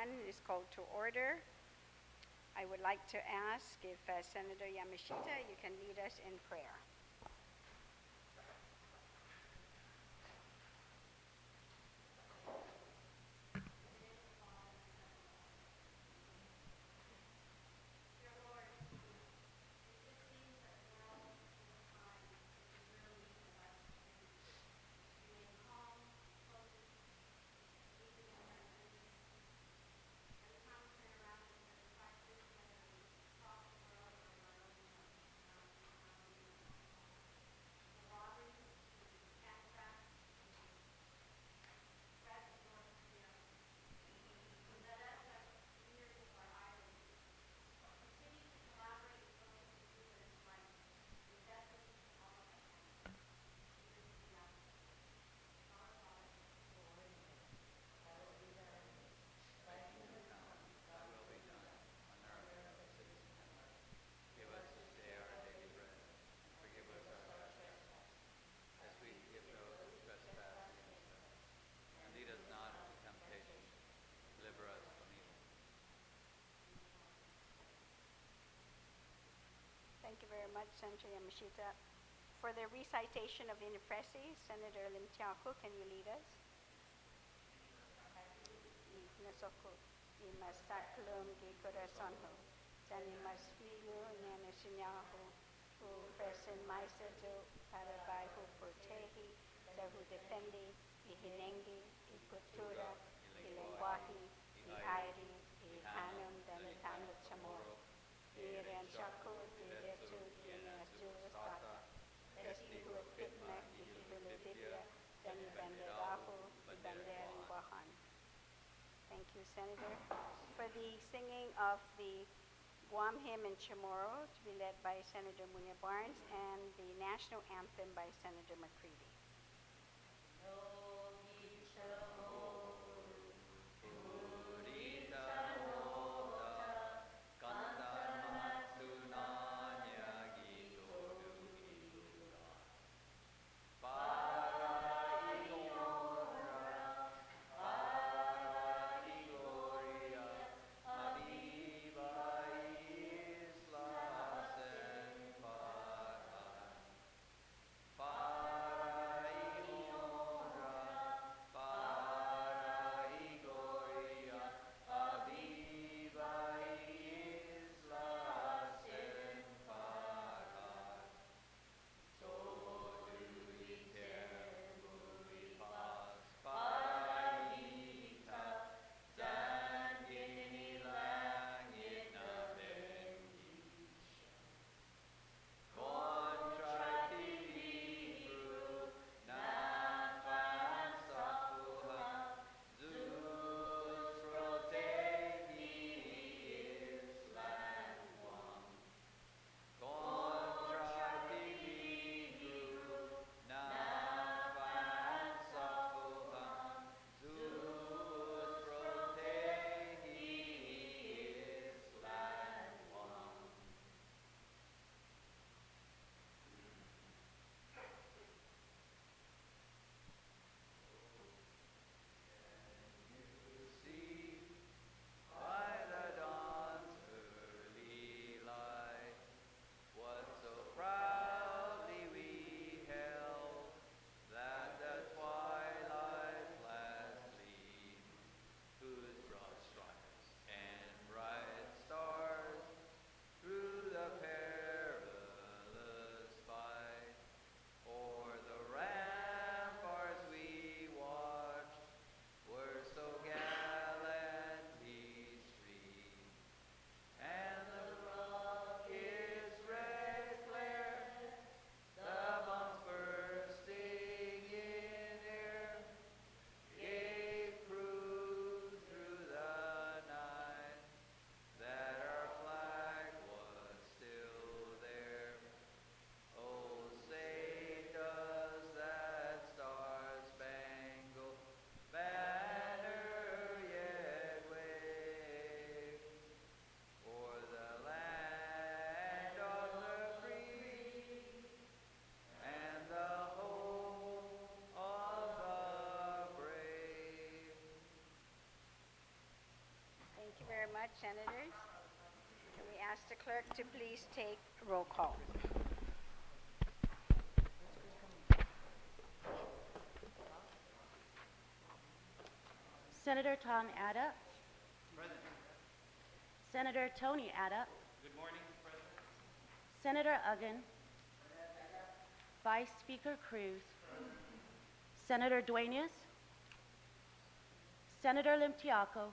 Pt.1 is called to order. I would like to ask if Senator Yamashita, you can lead us in prayer. Thank you very much, Senator Yamashita. For the recitation of Inifresi, Senator Lim Tiao-Ku, can you lead us? Nasoko, imasaklum gi corazonho, tanimas filho nanasinyahu, o presin maisato para bairro protege, sahu defende, e hinengue, e cultura, e lenguaje, e aire, e hanum danitano chamorro. Iranshaku diretu dinasjulas tata. Estihu pitmak ihulibibia dan banderahu banderan wahan. Thank you, Senator. For the singing of the Guam hymn in Chamorro to be led by Senator Munya Barnes and the national anthem by Senator McCready. you very much, Senators. Can we ask the clerk to please take roll call? Senator Tom Adda. Present. Senator Tony Adda. Good morning, President. Senator Uggan. Vice Speaker Cruz. Senator Duenas. Senator Limtiaco.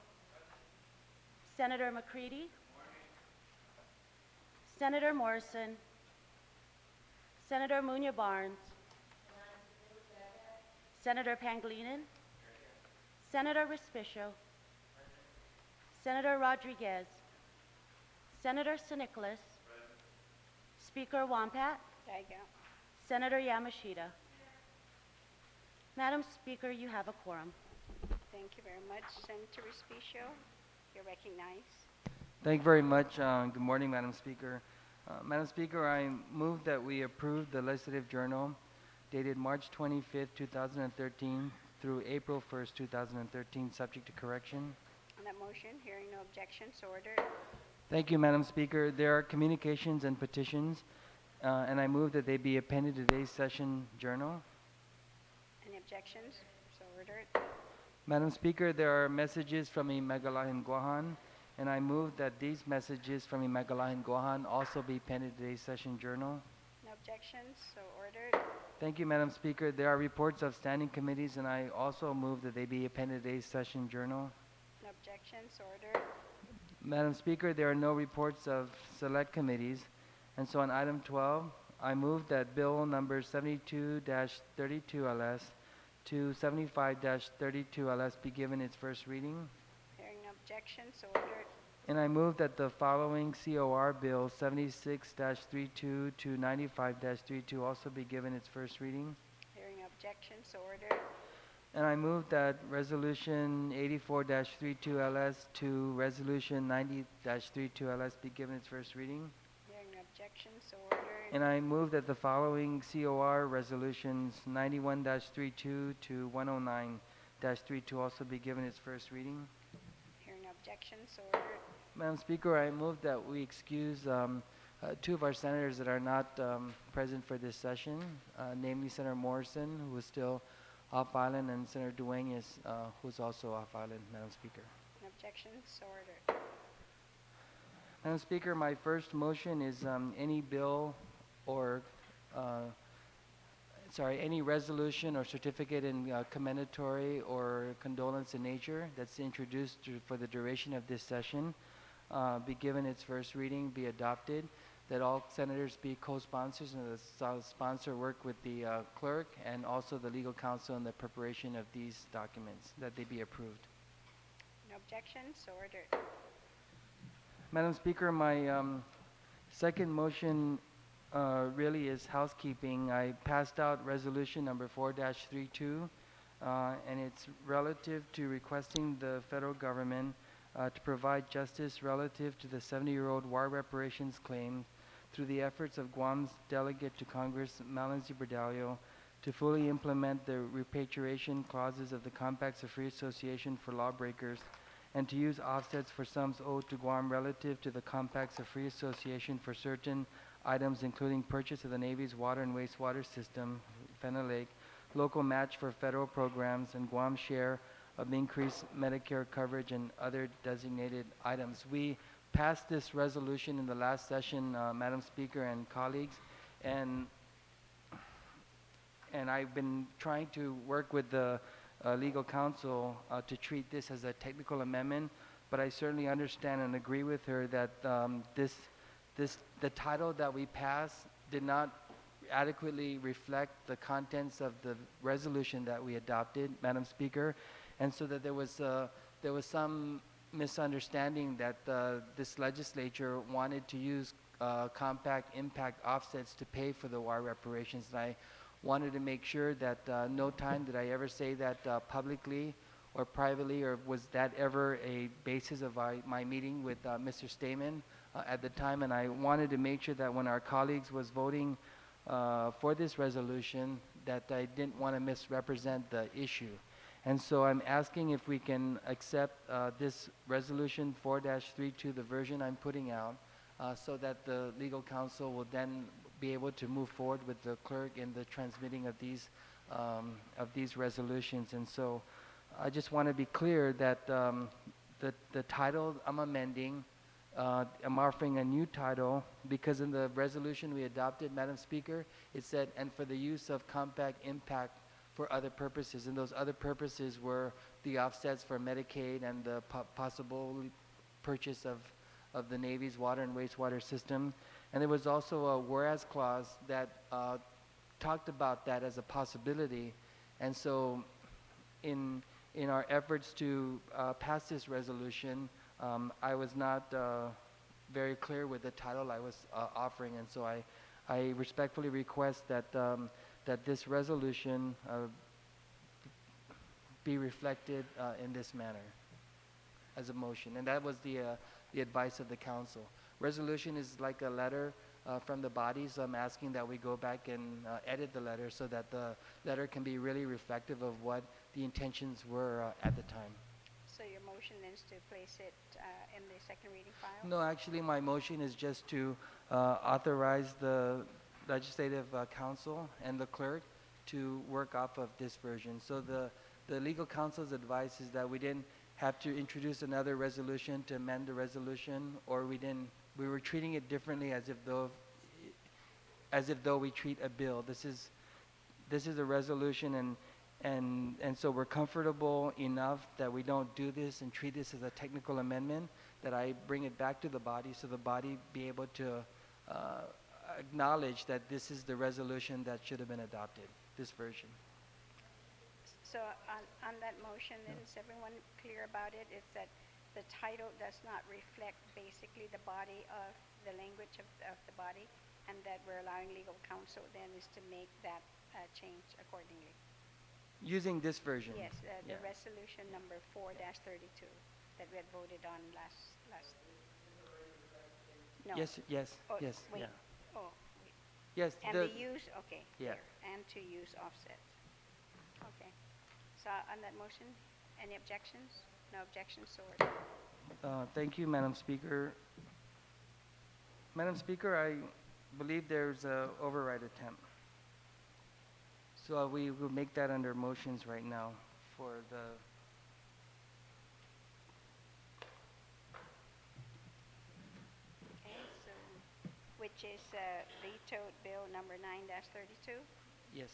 Senator McCready. Senator Morrison. Senator Munya Barnes. Senator Pangilinan. Senator Respicio. Senator Rodriguez. Senator Nicholas. Speaker Wampat. There you go. Senator Yamashita. Madam Speaker, you have a quorum. Thank you very much, Senator Respicio. You're recognized. Thank you very much. Good morning, Madam Speaker. Madam Speaker, I move that we approve the Legislative Journal dated March 25th, 2013 through April 1st, 2013, subject to correction. On that motion, hearing no objection, so ordered. Thank you, Madam Speaker. There are communications and petitions, and I move that they be appended to today's session journal. Any objections? So ordered. Madam Speaker, there are messages from Imagalahin Guahan, and I move that these messages from Imagalahin Guahan also be appended to today's session journal. No objections, so ordered. Thank you, Madam Speaker. There are reports of standing committees, and I also move that they be appended to today's session journal. No objections, so ordered. Madam Speaker, there are no reports of select committees, and so on item 12, I move that bill number 72-32LS to 75-32LS be given its first reading. Hearing no objections, so ordered. And I move that the following COR bill 76-32 to 95-32 also be given its first reading. Hearing no objections, so ordered. And I move that resolution 84-32LS to resolution 90-32LS be given its first reading. Hearing no objections, so ordered. And I move that the following COR resolutions 91-32 to 109-32 also be given its first reading. Hearing no objections, so ordered. Madam Speaker, I move that we excuse two of our senators that are not present for this session, namely Senator Morrison, who is still off island, and Senator Duenas, who's also off island, Madam Speaker. No objections, so ordered. Madam Speaker, my first motion is any bill or, any resolution or certificate in commendatory or condolence in nature that's introduced for the duration of this session be given its first reading, be adopted, that all senators be co-sponsors and the sponsor work with the clerk and also the legal counsel in the preparation of these documents, that they be approved. No objections, so ordered. Madam Speaker, my second motion really is housekeeping. I passed out resolution number 4-32, and it's relative to requesting the federal government to provide justice relative to the 70-year-old war reparations claim through the efforts of Guam's delegate to Congress, Malinzi Berdalio, to fully implement the repatriation clauses of the Compacts of Free Association for lawbreakers, and to use offsets for sums owed to Guam relative to the Compacts of Free Association for certain items, including purchase of the Navy's water and wastewater system, Fenna Lake, local match for federal programs, and Guam's share of increased Medicare coverage and other designated items. We passed this resolution in the last session, Madam Speaker and colleagues, and I've been trying to work with the legal counsel to treat this as a technical amendment, but I certainly understand and agree with her that the title that we passed did not adequately reflect the contents of the resolution that we adopted, Madam Speaker, and so that there was some misunderstanding that this legislature wanted to use compact impact offsets to pay for the war reparations. And I wanted to make sure that no time did I ever say that publicly or privately, or was that ever a basis of my meeting with Mr. Stamen at the time. And I wanted to make sure that when our colleagues was voting for this resolution, that I didn't want to misrepresent the issue. And so I'm asking if we can accept this resolution 4-32, the version I'm putting out, so that the legal counsel will then be able to move forward with the clerk in the transmitting of these resolutions. And so I just want to be clear that the title I'm amending, I'm offering a new title because in the resolution we adopted, Madam Speaker, it said, and for the use of compact impact for other purposes. And those other purposes were the offsets for Medicaid and the possible purchase of the Navy's water and wastewater system. And there was also a whereas clause that talked about that as a possibility. And so in our efforts to pass this resolution, I was not very clear with the title I was offering, and so I respectfully request that that this resolution be reflected in this manner as a motion, and that was the advice of the council. Resolution is like a letter from the body, so I'm asking that we go back and edit the letter so that the letter can be really reflective of what the intentions were at the time. So your motion is to place it in the second reading file? No, actually, my motion is just to authorize the legislative council and the clerk to work off of this version. So the legal counsel's advice is that we didn't have to introduce another resolution to amend the resolution, or we were treating it differently as if though we treat a bill. This is a resolution, and so we're comfortable enough that we don't do this and treat this as a technical amendment, that I bring it back to the body so the body be able to acknowledge that this is the resolution that should have been adopted, this version. So on that motion, is everyone clear about it? It's that the title does not reflect basically the body of the language of the body, and that we're allowing legal counsel then is to make that change accordingly. Using this version? Yes, the Yeah. resolution number 4-32 that we had voted on last. No. Yes, yes, Oh, yes, wait. yeah. Oh, wait. Yes, And the use, okay. Yeah. There. And to use offsets. Okay. So on that motion, any objections? No objections, so ordered. Thank you, Madam Speaker. Madam Speaker, I believe there's a override attempt. So we will make that under motions right now for the, Okay, so, which is vetoed bill number 9-32. yes.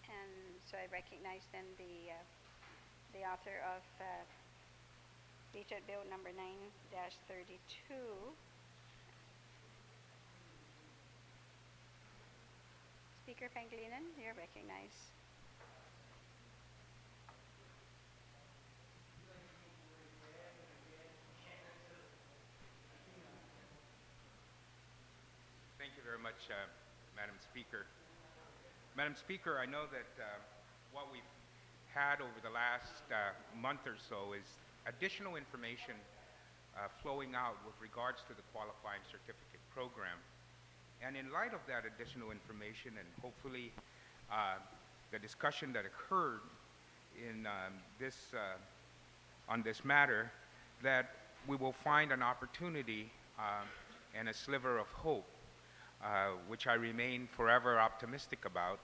And so I recognize then the author of vetoed bill number 9-32. Speaker Pangilinan, you're recognized. Thank you very much, Madam Speaker. Madam Speaker, I know that what we've had over the last month or so is additional information flowing out with regards to the qualifying certificate program. And in light of that additional information and hopefully the discussion that occurred in on this matter, that we will find an opportunity and a sliver of hope, which I remain forever optimistic about,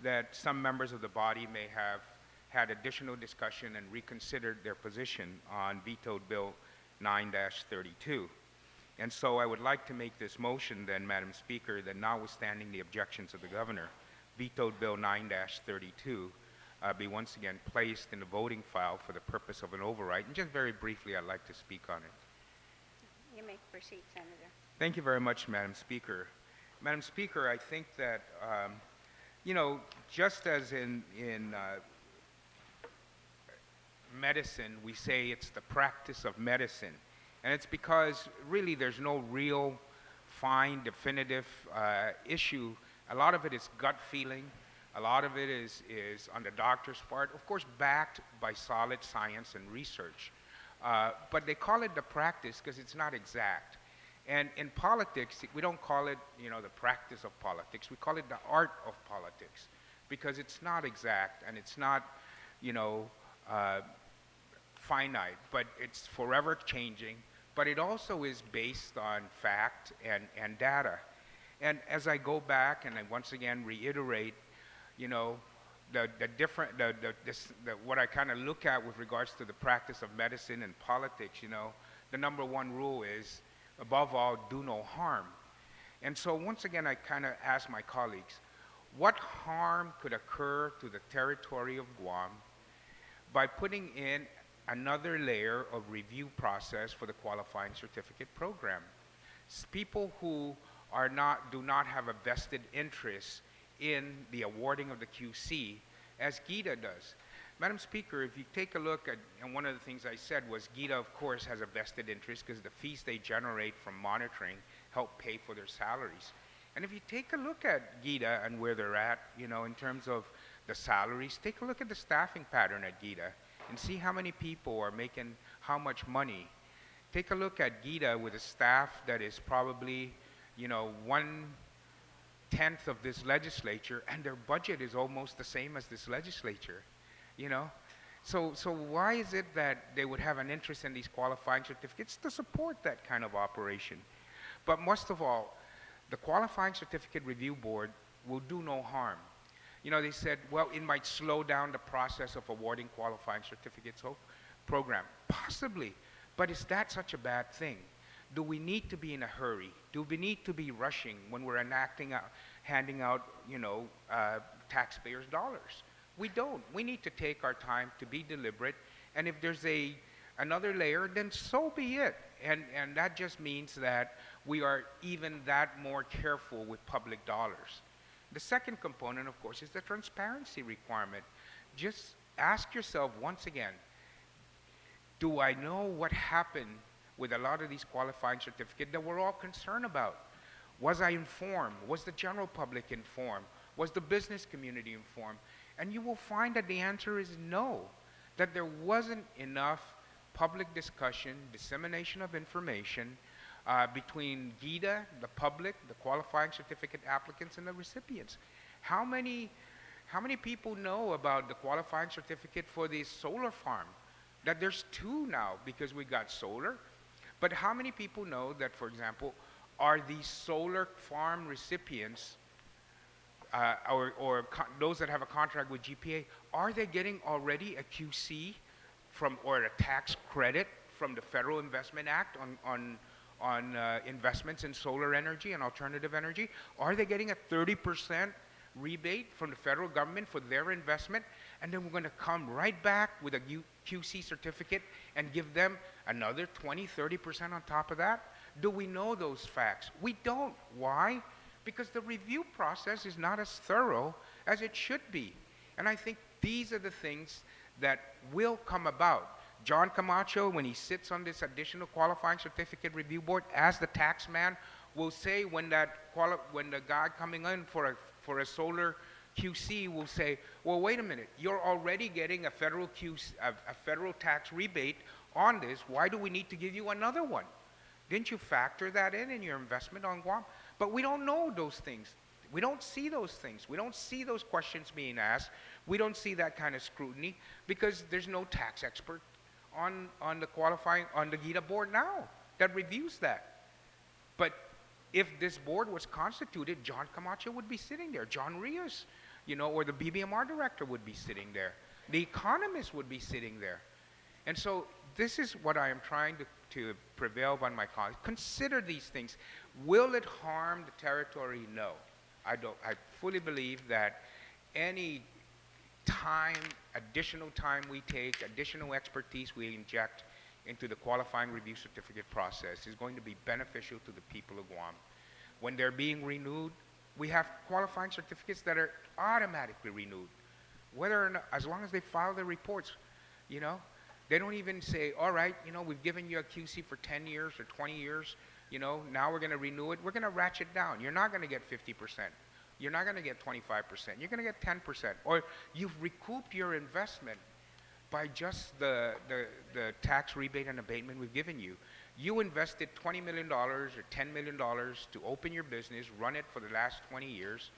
that some members of the body may have had additional discussion and reconsidered their position on vetoed bill 9-32. And so I would like to make this motion then, Madam Speaker, that notwithstanding the objections of the governor, vetoed bill 9-32 be once again placed in the voting file for the purpose of an override. And just very briefly, I'd like to speak on it. You may proceed, Senator. Thank you very much, Madam Speaker. Madam Speaker, I think that, you know, just as in medicine, we say it's the practice of medicine. And it's because really there's no real fine, definitive issue. A lot of it is gut feeling. A lot of it is on the doctor's part, of course, backed by solid science and research. But they call it the practice because it's not exact. And in politics, we don't call it, you know, the practice of politics. We call it the art of politics, because it's not exact and it's not, you know, finite, but it's forever changing. But it also is based on fact and data. And as I go back and I once again reiterate, you know, what I kind of look at with regards to the practice of medicine and politics, you know, the number one rule is, above all, do no harm. And so once again, I kind of ask my colleagues, what harm could occur to the territory of Guam by putting in another layer of review process for the qualifying certificate program? People who do not have a vested interest in the awarding of the QC, as GITA does. Madam Speaker, if you take a look at, and one of the things I said was GITA, of course, has a vested interest because the fees they generate from monitoring help pay for their salaries. And if you take a look at GITA and where they're at, you know, in terms of the salaries, take a look at the staffing pattern at GITA and see how many people are making how much money. Take a look at GITA with a staff that is probably, you know, 1/10 of this legislature, and their budget is almost the same as this legislature, you know? So why is it that they would have an interest in these qualifying certificates? To support that kind of operation. But most of all, the Qualifying Certificate Review Board will do no harm. You know, they said, well, it might slow down the process of awarding qualifying certificates program. Possibly, but is that such a bad thing? Do we need to be in a hurry? Do we need to be rushing when we're handing out, you know, taxpayers' dollars? We don't. We need to take our time to be deliberate, and if there's another layer, then so be it. And that just means that we are even that more careful with public dollars. The second component, of course, is the transparency requirement. Just ask yourself once again, do I know what happened with a lot of these qualifying certificates that we're all concerned about? Was I informed? Was the general public informed? Was the business community informed? And you will find that the answer is no, that there wasn't enough public discussion, dissemination of information between GITA, the public, the qualifying certificate applicants, and the recipients. How many people know about the qualifying certificate for the solar farm? That there's 2 now because we got solar. But how many people know that, for example, are these solar farm recipients or those that have a contract with GPA, are they getting already a QC or a tax credit from the Federal Investment Act on investments in solar energy and alternative energy? Are they getting a 30% rebate from the federal government for their investment? And then we're going to come right back with a QC certificate and give them another 20, 30% on top of that? Do we know those facts? We don't. Why? Because the review process is not as thorough as it should be. And I think these are the things that will come about. John Camacho, when he sits on this additional qualifying certificate review board, as the tax man, will say when the guy coming in for a solar QC will say, well, wait a minute, you're already getting a federal tax rebate on this. Why do we need to give you another one? Didn't you factor that in your investment on Guam? But we don't know those things. We don't see those things. We don't see those questions being asked. We don't see that kind of scrutiny because there's no tax expert on the GITA board now that reviews that. But if this board was constituted, John Camacho would be sitting there. John Rios, you know, or the BBMR director would be sitting there. The economist would be sitting there. And so this is what I am trying to prevail on my colleagues. Consider these things. Will it harm the territory? No. I fully believe that any time, additional time we take, additional expertise we inject into the qualifying review certificate process is going to be beneficial to the people of Guam. When they're being renewed, we have qualifying certificates that are automatically renewed, whether or not, as long as they file their reports, you know. They don't even say, all right, you know, we've given you a QC for 10 years or 20 years, you know, now we're going to renew it. We're going to ratchet down. You're not going to get 50%. You're not going to get 25%. You're going to get 10%. Or you've recouped your investment by just the tax rebate and abatement we've given you. You invested $20 million or $10 million to open your business, run it for the last 20 years,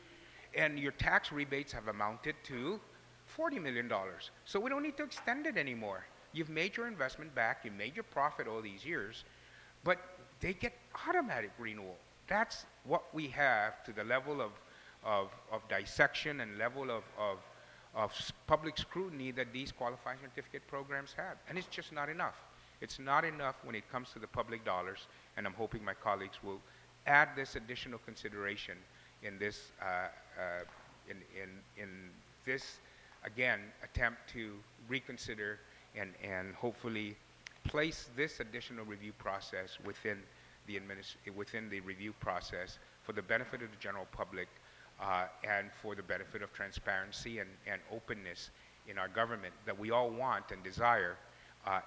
and your tax rebates have amounted to $40 million. So we don't need to extend it anymore. You've made your investment back, you made your profit all these years, but they get automatic renewal. That's what we have to the level of dissection and level of public scrutiny that these qualifying certificate programs have. And it's just not enough. It's not enough when it comes to the public dollars, and I'm hoping my colleagues will add this additional consideration in this, in this, again, attempt to reconsider and hopefully place this additional review process within the review process for the benefit of the general public and for the benefit of transparency and openness in our government that we all want and desire,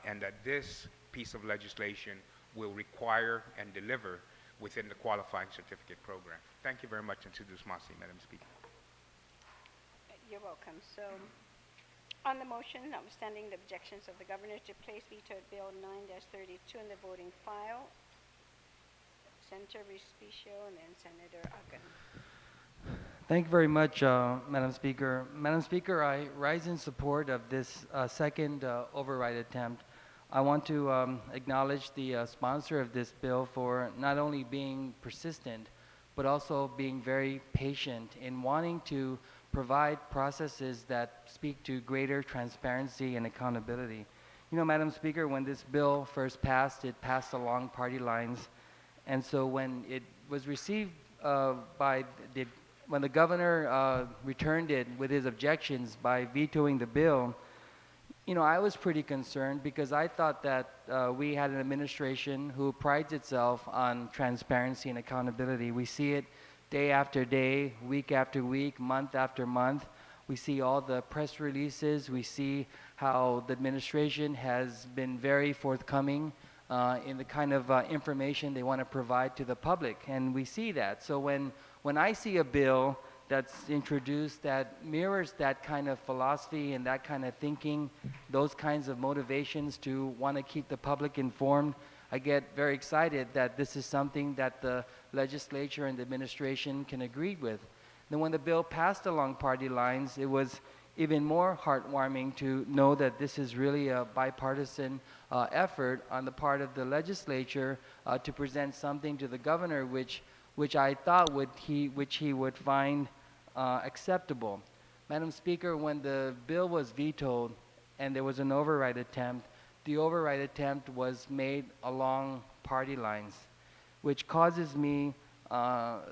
and that this piece of legislation will require and deliver within the qualifying certificate program. Thank you very much, and Sidus Masi, Madam Speaker. You're welcome. So, on the motion, notwithstanding the objections of the governor to place vetoed Bill 9-32 in the voting file, Senator Respicio and then Senator Akan. Thank you very much, Madam Speaker. Madam Speaker, I rise in support of this second override attempt. I want to acknowledge the sponsor of this bill for not only being persistent, but also being very patient in wanting to provide processes that speak to greater transparency and accountability. You know, Madam Speaker, when this bill first passed, it passed along party lines. And so when it was received when the governor returned it with his objections by vetoing the bill, you know, I was pretty concerned because I thought that we had an administration who prides itself on transparency and accountability. We see it day after day, week after week, month after month. We see all the press releases. We see how the administration has been very forthcoming in the kind of information they want to provide to the public, and we see that. So when I see a bill that's introduced that mirrors that kind of philosophy and that kind of thinking, those kinds of motivations to want to keep the public informed, I get very excited that this is something that the legislature and the administration can agree with. Then when the bill passed along party lines, it was even more heartwarming to know that this is really a bipartisan effort on the part of the legislature to present something to the governor which I thought which he would find acceptable. Madam Speaker, when the bill was vetoed and there was an override attempt, the override attempt was made along party lines, which causes me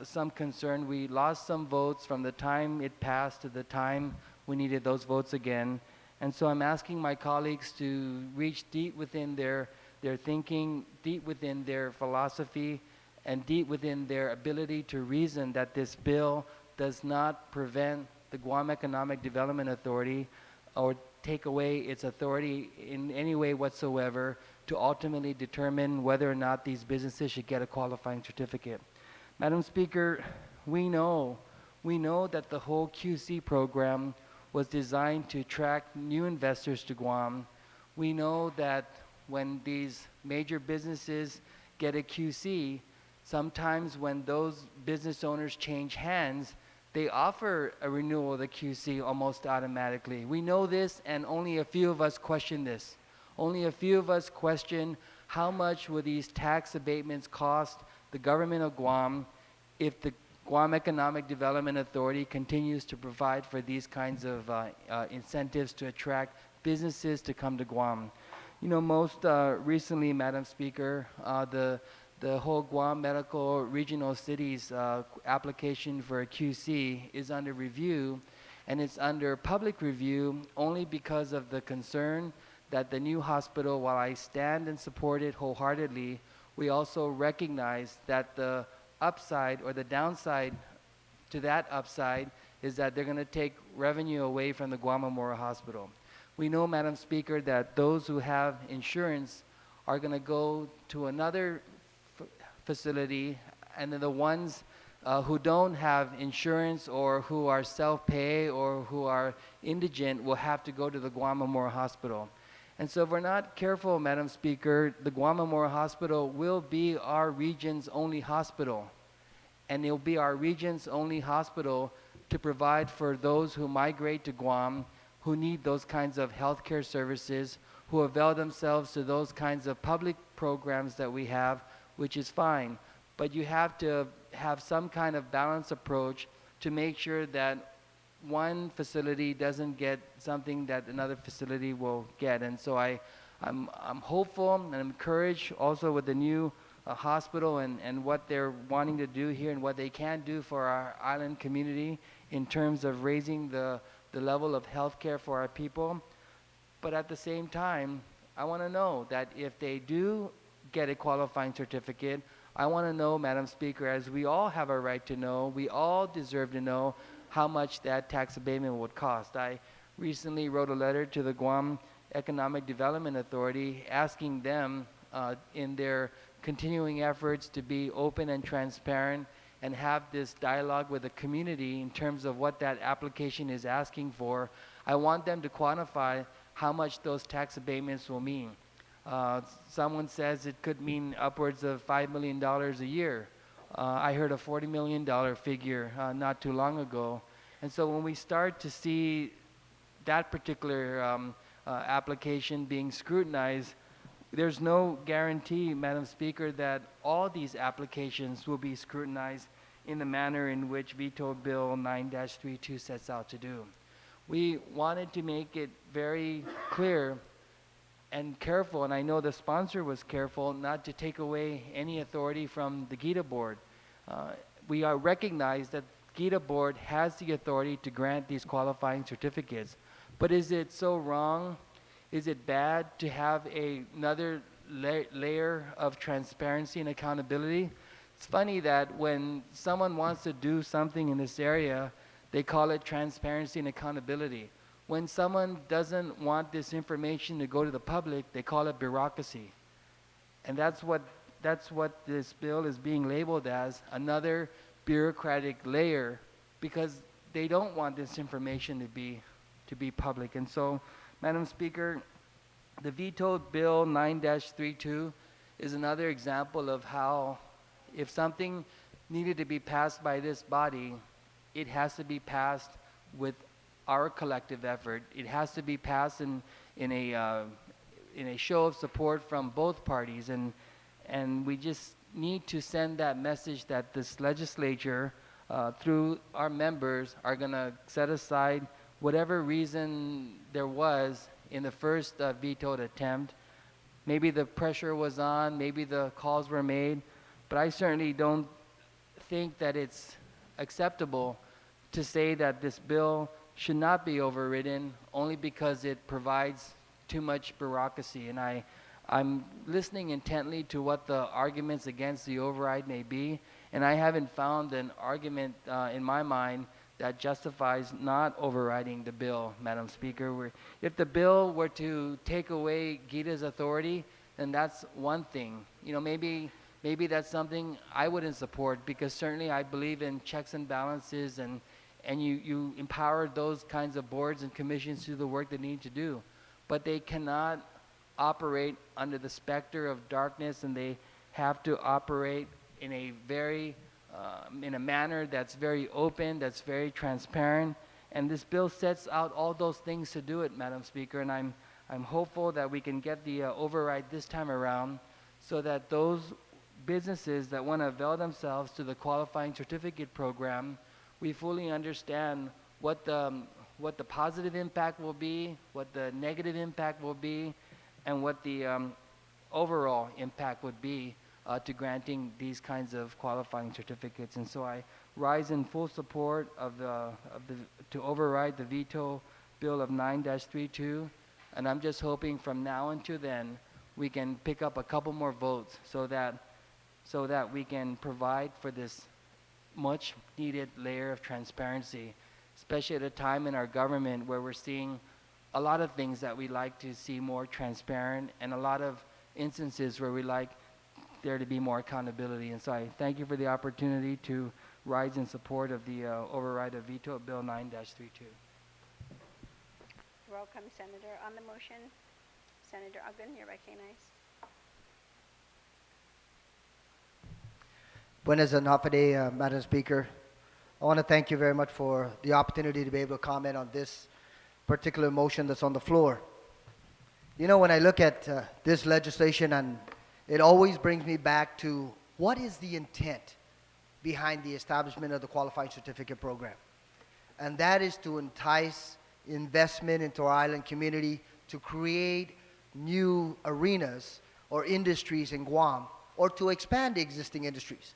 some concern. We lost some votes from the time it passed to the time we needed those votes again. And so I'm asking my colleagues to reach deep within their thinking, deep within their philosophy, and deep within their ability to reason that this bill does not prevent the Guam Economic Development Authority or take away its authority in any way whatsoever to ultimately determine whether or not these businesses should get a qualifying certificate. Madam Speaker, we know that the whole QC program was designed to attract new investors to Guam. We know that when these major businesses get a QC, sometimes when those business owners change hands, they offer a renewal of the QC almost automatically. We know this, and only a few of us question this. Only a few of us question how much will these tax abatements cost the government of Guam if the Guam Economic Development Authority continues to provide for these kinds of incentives to attract businesses to come to Guam. You know, most recently, Madam Speaker, the whole Guam Medical Regional Cities application for a QC is under review, and it's under public review only because of the concern that the new hospital, while I stand and support it wholeheartedly, we also recognize that the upside or the downside to that upside is that they're going to take revenue away from the Guam Memorial Hospital. We know, Madam Speaker, that those who have insurance are going to go to another facility, and then the ones who don't have insurance or who are self-pay or who are indigent will have to go to the Guam Memorial Hospital. And so if we're not careful, Madam Speaker, the Guam Memorial Hospital will be our region's only hospital. And it'll be our region's only hospital to provide for those who migrate to Guam, who need those kinds of healthcare services, who avail themselves to those kinds of public programs that we have, which is fine. But you have to have some kind of balanced approach to make sure that one facility doesn't get something that another facility will get. And so I'm hopeful and encouraged also with the new hospital and what they're wanting to do here and what they can do for our island community in terms of raising the level of health care for our people. But at the same time, I want to know that if they do get a qualifying certificate, I want to know, Madam Speaker, as we all have a right to know, we all deserve to know how much that tax abatement would cost. I recently wrote a letter to the Guam Economic Development Authority asking them in their continuing efforts to be open and transparent and have this dialogue with the community in terms of what that application is asking for. I want them to quantify how much those tax abatements will mean. Someone says it could mean upwards of $5 million a year. I heard a $40 million figure not too long ago. And so when we start to see that particular application being scrutinized, there's no guarantee, Madam Speaker, that all these applications will be scrutinized in the manner in which Veto Bill 9-32 sets out to do. We wanted to make it very clear and careful, and I know the sponsor was careful not to take away any authority from the GITA board. We recognize that GITA board has the authority to grant these qualifying certificates, but is it so wrong? Is it bad to have another layer of transparency and accountability? It's funny that when someone wants to do something in this area, they call it transparency and accountability. When someone doesn't want this information to go to the public, they call it bureaucracy. And that's what this bill is being labeled as, another bureaucratic layer, because they don't want this information to be public. And so, Madam Speaker, the vetoed bill 9-32 is another example of how if something needed to be passed by this body, it has to be passed with our collective effort. It has to be passed in a show of support from both parties, and we just need to send that message that this legislature, through our members, are going to set aside whatever reason there was in the first vetoed attempt. Maybe the pressure was on, maybe the calls were made, but I certainly don't think that it's acceptable to say that this bill should not be overridden only because it provides too much bureaucracy. And I'm listening intently to what the arguments against the override may be, and I haven't found an argument in my mind that justifies not overriding the bill, Madam Speaker. If the bill were to take away GITA's authority, then that's one thing. You know, maybe that's something I wouldn't support, because certainly I believe in checks and balances, and you empower those kinds of boards and commissions to do the work they need to do. But they cannot operate under the specter of darkness, and they have to operate in a manner that's very open, that's very transparent. And this bill sets out all those things to do it, Madam Speaker, and I'm hopeful that we can get the override this time around, so that those businesses that want to avail themselves to the qualifying certificate program, we fully understand what the positive impact will be, what the negative impact will be, and what the overall impact would be to granting these kinds of qualifying certificates. And so I rise in full support to override the veto bill of 9-32, and I'm just hoping from now until then we can pick up a couple more votes so that we can provide for this much needed layer of transparency, especially at a time in our government where we're seeing a lot of things that we like to see more transparent, and a lot of instances where we like there to be more accountability. And so I thank you for the opportunity to rise in support of the override of veto bill 9-32. Welcome, Senator. On the motion, Senator Uggan, you're recognized. Buenas and happy day, Madam Speaker. I want to thank you very much for the opportunity to be able to comment on this particular motion that's on the floor. You know, when I look at this legislation, and it always brings me back to what is the intent behind the establishment of the qualifying certificate program? And that is to entice investment into our island community, to create new arenas or industries in Guam, or to expand the existing industries.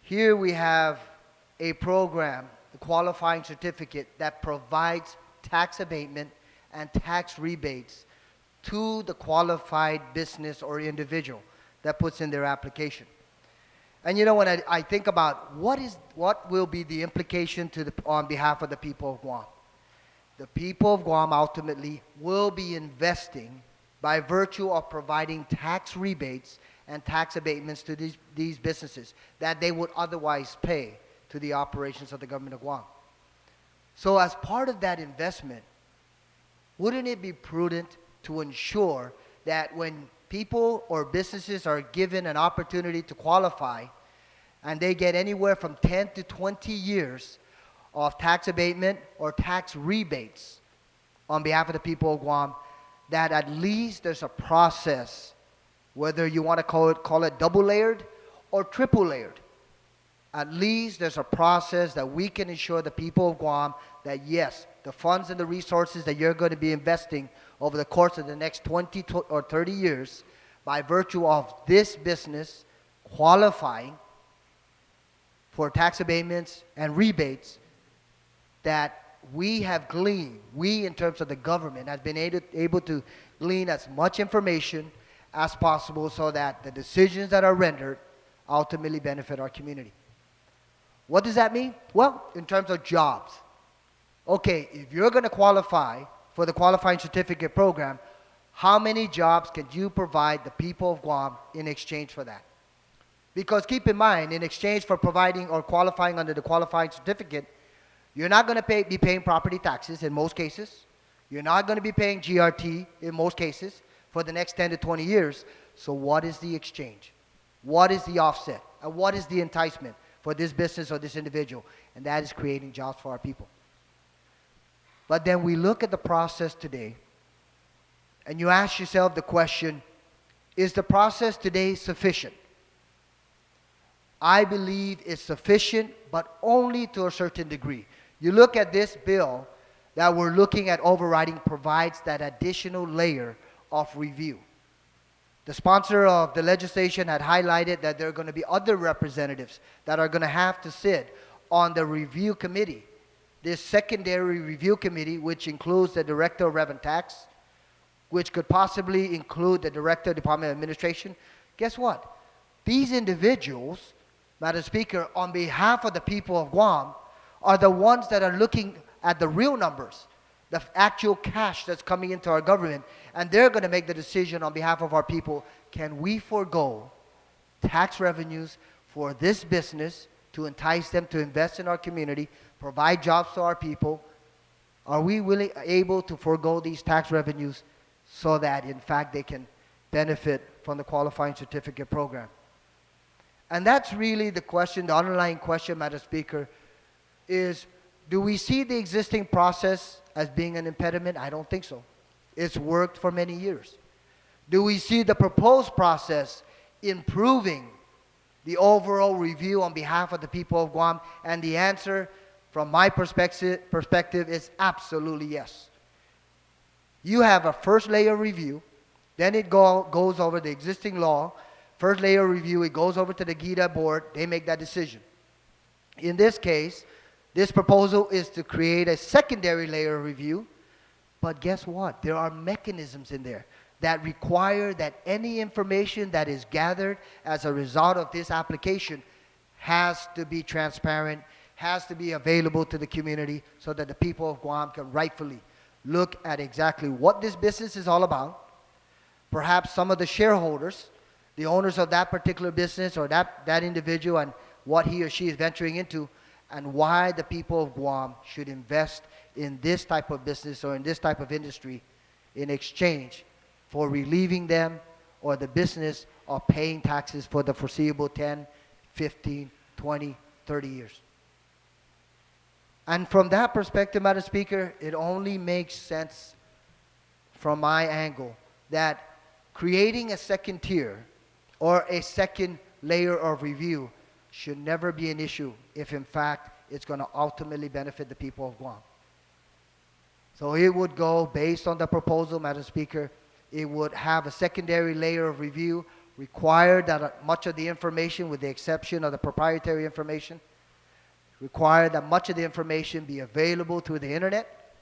Here we have a program, the qualifying certificate, that provides tax abatement and tax rebates to the qualified business or individual that puts in their application. And you know, when I think about what will be the implication on behalf of the people of Guam, the people of Guam ultimately will be investing by virtue of providing tax rebates and tax abatements to these businesses that they would otherwise pay to the operations of the government of Guam. So as part of that investment, wouldn't it be prudent to ensure that when people or businesses are given an opportunity to qualify, and they get anywhere from 10 to 20 years of tax abatement or tax rebates on behalf of the people of Guam, that at least there's a process, whether you want to call it double layered or triple layered. At least there's a process that we can ensure the people of Guam that yes, the funds and the resources that you're going to be investing over the course of the next 20 or 30 years, by virtue of this business qualifying for tax abatements and rebates, that we have gleaned, we in terms of the government has been able to glean as much information as possible so that the decisions that are rendered ultimately benefit our community. What does that mean? Well, in terms of jobs. Okay, if you're going to qualify for the qualifying certificate program, how many jobs can you provide the people of Guam in exchange for that? Because keep in mind, in exchange for providing or qualifying under the qualifying certificate, you're not going to be paying property taxes in most cases. You're not going to be paying GRT in most cases for the next 10 to 20 years. So what is the exchange? What is the offset? And what is the enticement for this business or this individual? And that is creating jobs for our people. But then we look at the process today, and you ask yourself the question, is the process today sufficient? I believe it's sufficient, but only to a certain degree. You look at this bill that we're looking at overriding provides that additional layer of review. The sponsor of the legislation had highlighted that there are going to be other representatives that are going to have to sit on the review committee, this secondary review committee, which includes the Director of Revenue Tax, which could possibly include the Director of Department of Administration. Guess what? These individuals, Madam Speaker, on behalf of the people of Guam, are the ones that are looking at the real numbers, the actual cash that's coming into our government, and they're going to make the decision on behalf of our people. Can we forego tax revenues for this business to entice them to invest in our community, provide jobs to our people? Are we able to forego these tax revenues so that, in fact, they can benefit from the qualifying certificate program? And that's really the question, the underlying question, Madam Speaker, is do we see the existing process as being an impediment? I don't think so. It's worked for many years. Do we see the proposed process improving the overall review on behalf of the people of Guam? And the answer, from my perspective is absolutely yes. You have a first layer review, then it goes over the existing law. First layer review, it goes over to the GITA board, they make that decision. In this case, this proposal is to create a secondary layer review, but guess what? There are mechanisms in there that require that any information that is gathered as a result of this application has to be transparent, has to be available to the community so that the people of Guam can rightfully look at exactly what this business is all about. Perhaps some of the shareholders, the owners of that particular business or that individual, and what he or she is venturing into, and why the people of Guam should invest in this type of business or in this type of industry in exchange for relieving them or the business of paying taxes for the foreseeable 10, 15, 20, 30 years. And from that perspective, Madam Speaker, it only makes sense from my angle that creating a second tier or a second layer of review should never be an issue if in fact it's going to ultimately benefit the people of Guam. So it would go based on the proposal, Madam Speaker. It would have a secondary layer of review, require that much of the information, with the exception of the proprietary information, require that much of the information be available through the internet,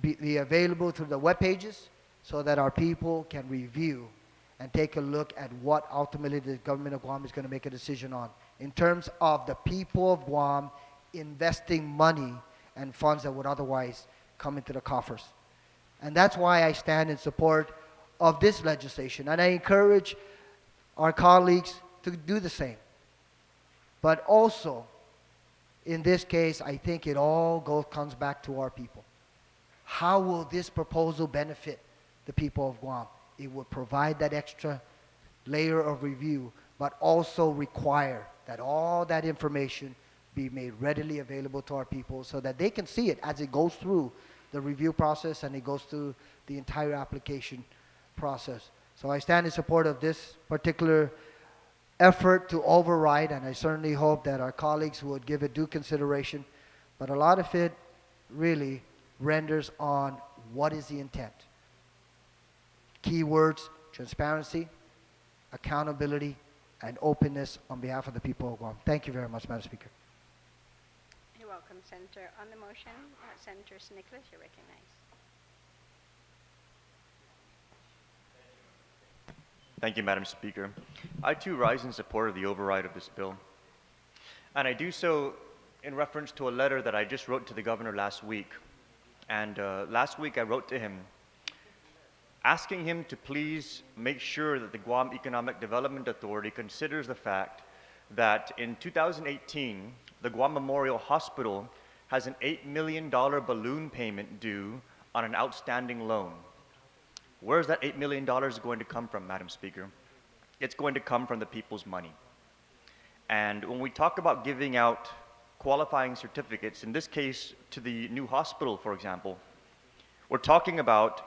be available through the web pages, so that our people can review and take a look at what ultimately the government of Guam is going to make a decision on in terms of the people of Guam investing money and funds that would otherwise come into the coffers. And that's why I stand in support of this legislation. And I encourage our colleagues to do the same. But also, in this case, I think it all comes back to our people. How will this proposal benefit the people of Guam? It would provide that extra layer of review, but also require that all that information be made readily available to our people so that they can see it as it goes through the review process and it goes through the entire application process. So I stand in support of this particular effort to override, and I certainly hope that our colleagues would give it due consideration. But a lot of it really renders on what is the intent. Keywords: transparency, accountability, and openness on behalf of the people of Guam. Thank you very much, Madam Speaker. You're welcome, Senator. On the motion, Senator Nicholas, you're recognized. Thank you, Madam Speaker. I too rise in support of the override of this bill. And I do so in reference to a letter that I just wrote to the governor last week. And last week I wrote to him asking him to please make sure that the Guam Economic Development Authority considers the fact that in 2018, the Guam Memorial Hospital has an $8 million balloon payment due on an outstanding loan. Where is that $8 million going to come from, Madam Speaker? It's going to come from the people's money. And when we talk about giving out qualifying certificates, in this case to the new hospital, for example, we're talking about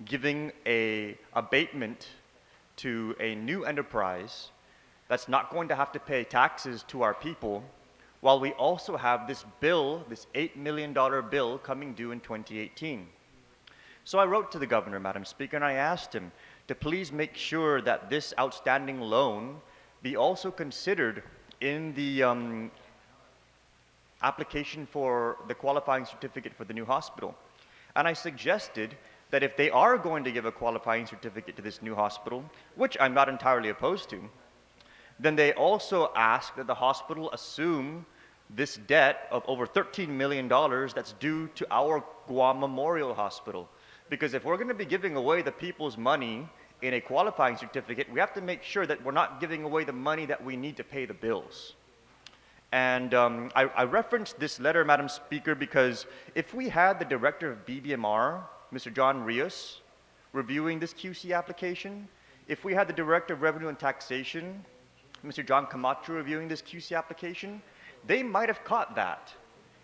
giving an abatement to a new enterprise that's not going to have to pay taxes to our people, while we also have this bill, this $8 million bill coming due in 2018. So I wrote to the governor, Madam Speaker, and I asked him to please make sure that this outstanding loan be also considered in the application for the qualifying certificate for the new hospital. And I suggested that if they are going to give a qualifying certificate to this new hospital, which I'm not entirely opposed to, then they also ask that the hospital assume this debt of over $13 million that's due to our Guam Memorial Hospital. Because if we're going to be giving away the people's money in a qualifying certificate, we have to make sure that we're not giving away the money that we need to pay the bills. And I referenced this letter, Madam Speaker, because if we had the director of BBMR, Mr. John Rios, reviewing this QC application, if we had the director of Revenue and Taxation, Mr. John Camacho, reviewing this QC application, they might have caught that.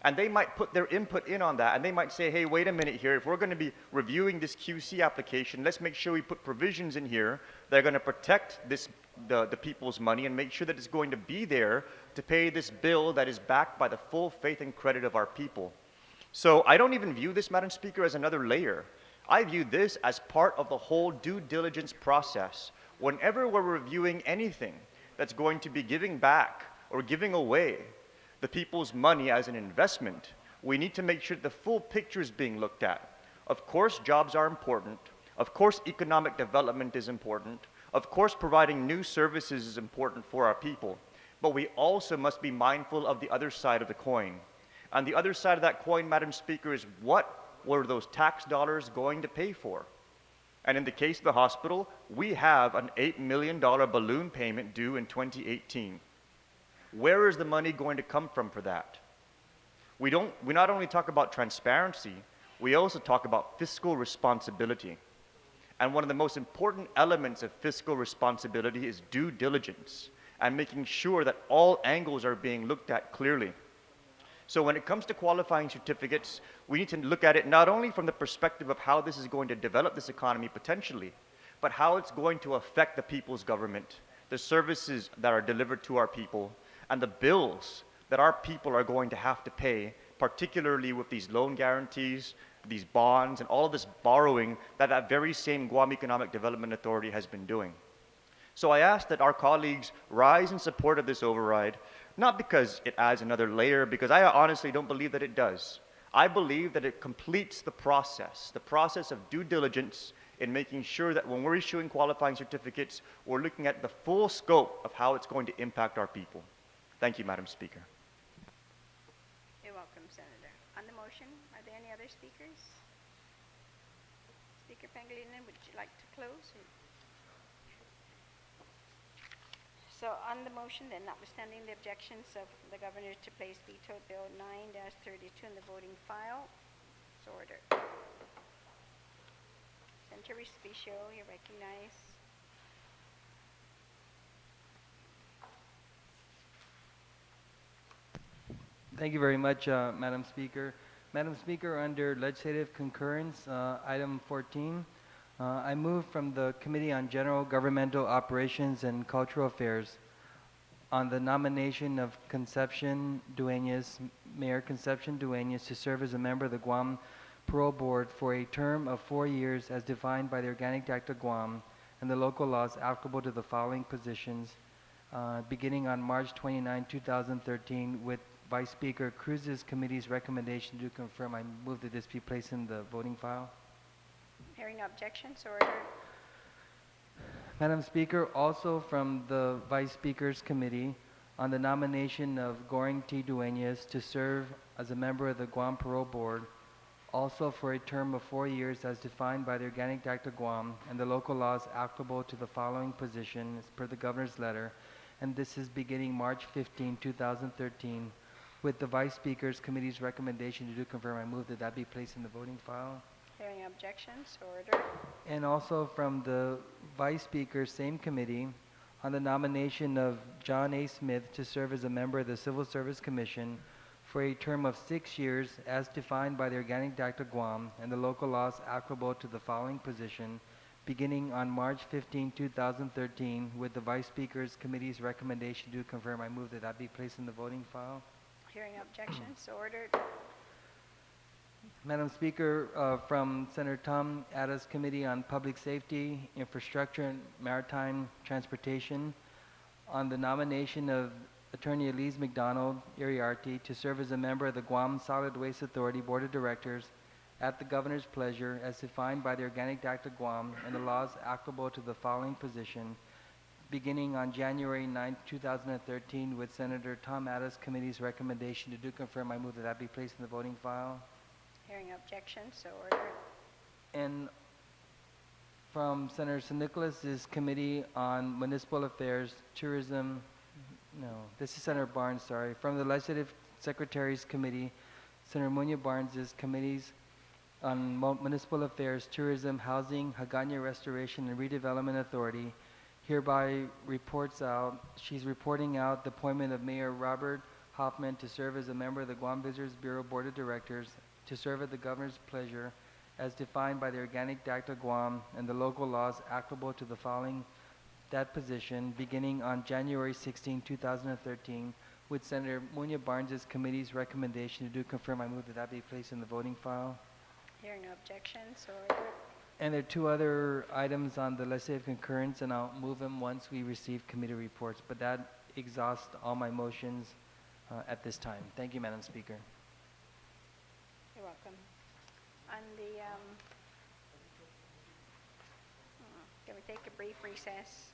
And they might put their input in on that, and they might say, hey, wait a minute here, if we're going to be reviewing this QC application, let's make sure we put provisions in here that are going to protect the people's money and make sure that it's going to be there to pay this bill that is backed by the full faith and credit of our people. So I don't even view this, Madam Speaker, as another layer. I view this as part of the whole due diligence process. Whenever we're reviewing anything that's going to be giving back or giving away the people's money as an investment, we need to make sure the full picture is being looked at. Of course, jobs are important. Of course, economic development is important. Of course, providing new services is important for our people. But we also must be mindful of the other side of the coin. And the other side of that coin, Madam Speaker, is what were those tax dollars going to pay for? And in the case of the hospital, we have an $8 million balloon payment due in 2018. Where is the money going to come from for that? We not only talk about transparency, we also talk about fiscal responsibility. And one of the most important elements of fiscal responsibility is due diligence and making sure that all angles are being looked at clearly. So when it comes to qualifying certificates, we need to look at it not only from the perspective of how this is going to develop this economy potentially, but how it's going to affect the people's government, the services that are delivered to our people, and the bills that our people are going to have to pay, particularly with these loan guarantees, these bonds, and all of this borrowing that that very same Guam Economic Development Authority has been doing. So I ask that our colleagues rise in support of this override, not because it adds another layer, because I honestly don't believe that it does. I believe that it completes the process of due diligence in making sure that when we're issuing qualifying certificates, we're looking at the full scope of how it's going to impact our people. Thank you, Madam Speaker. You're welcome, Senator. On the motion, are there any other speakers? Speaker Pangilinan, would you like to close? So on the motion, then, notwithstanding the objections of the governor to place veto bill 9-32 in the voting file, it's ordered. Senator Respicio, you're recognized. Thank you very much, Madam Speaker. Madam Speaker, under legislative concurrence, item 14, I move from the Committee on General Governmental Operations and Cultural Affairs on the nomination of Concepcion Dueñas, Mayor Concepcion Dueñas, to serve as a member of the Guam Parole Board for a term of 4 years as defined by the Organic Act of Guam and the local laws applicable to the following positions, beginning on March 29, 2013, with Vice Speaker Cruz's committee's recommendation to confirm. I move that this be placed in the voting file. Hearing no objections, ordered. Madam Speaker, also from the Vice Speaker's Committee on the nomination of Goring T. Dueñas to serve as a member of the Guam Parole Board, also for a term of 4 years as defined by the Organic Act of Guam and the local laws applicable to the following position as per the Governor's letter, and this is beginning March 15, 2013, with the Vice Speaker's Committee's recommendation to do confirm. I move that that be placed in the voting file. Hearing no objections, ordered. And also from the Vice Speaker's same committee on the nomination of John A. Smith to serve as a member of the Civil Service Commission for a term of 6 years as defined by the Organic Act of Guam and the local laws applicable to the following position, beginning on March 15, 2013, with the Vice Speaker's Committee's recommendation to confirm. I move that that be placed in the voting file. Hearing no objections, ordered. Madam Speaker, from Senator Tom Atta's Committee on Public Safety, Infrastructure, and Maritime Transportation on the nomination of Attorney Elise McDonald Iriarte to serve as a member of the Guam Solid Waste Authority Board of Directors at the Governor's pleasure as defined by the Organic Act of Guam and the laws applicable to the following position, beginning on January 9, 2013, with Senator Tom Atta's Committee's recommendation to do confirm. I move that that be placed in the voting file. Hearing no objections, so ordered. And from Senator San Nicolas's Committee on Municipal Affairs, Tourism, no, this is Senator Barnes, sorry. From the Legislative Secretary's Committee, Senator Muñoz Barnes's Committees on Municipal Affairs, Tourism, Housing, Hagana Restoration, and Redevelopment Authority, hereby she's reporting out the appointment of Mayor Robert Hoffman to serve as a member of the Guam Visitors Bureau Board of Directors to serve at the Governor's pleasure as defined by the Organic Act of Guam and the local laws applicable to the following that position, beginning on January 16, 2013, with Senator Muñoz Barnes's Committee's recommendation to do confirm. I move that that be placed in the voting file. Hearing no objections, ordered. And there are two other items on the legislative concurrence, and I'll move them once we receive committee reports, but that exhausts all my motions at this time. Thank you, Madam Speaker. You're welcome. On the, can we take a brief recess?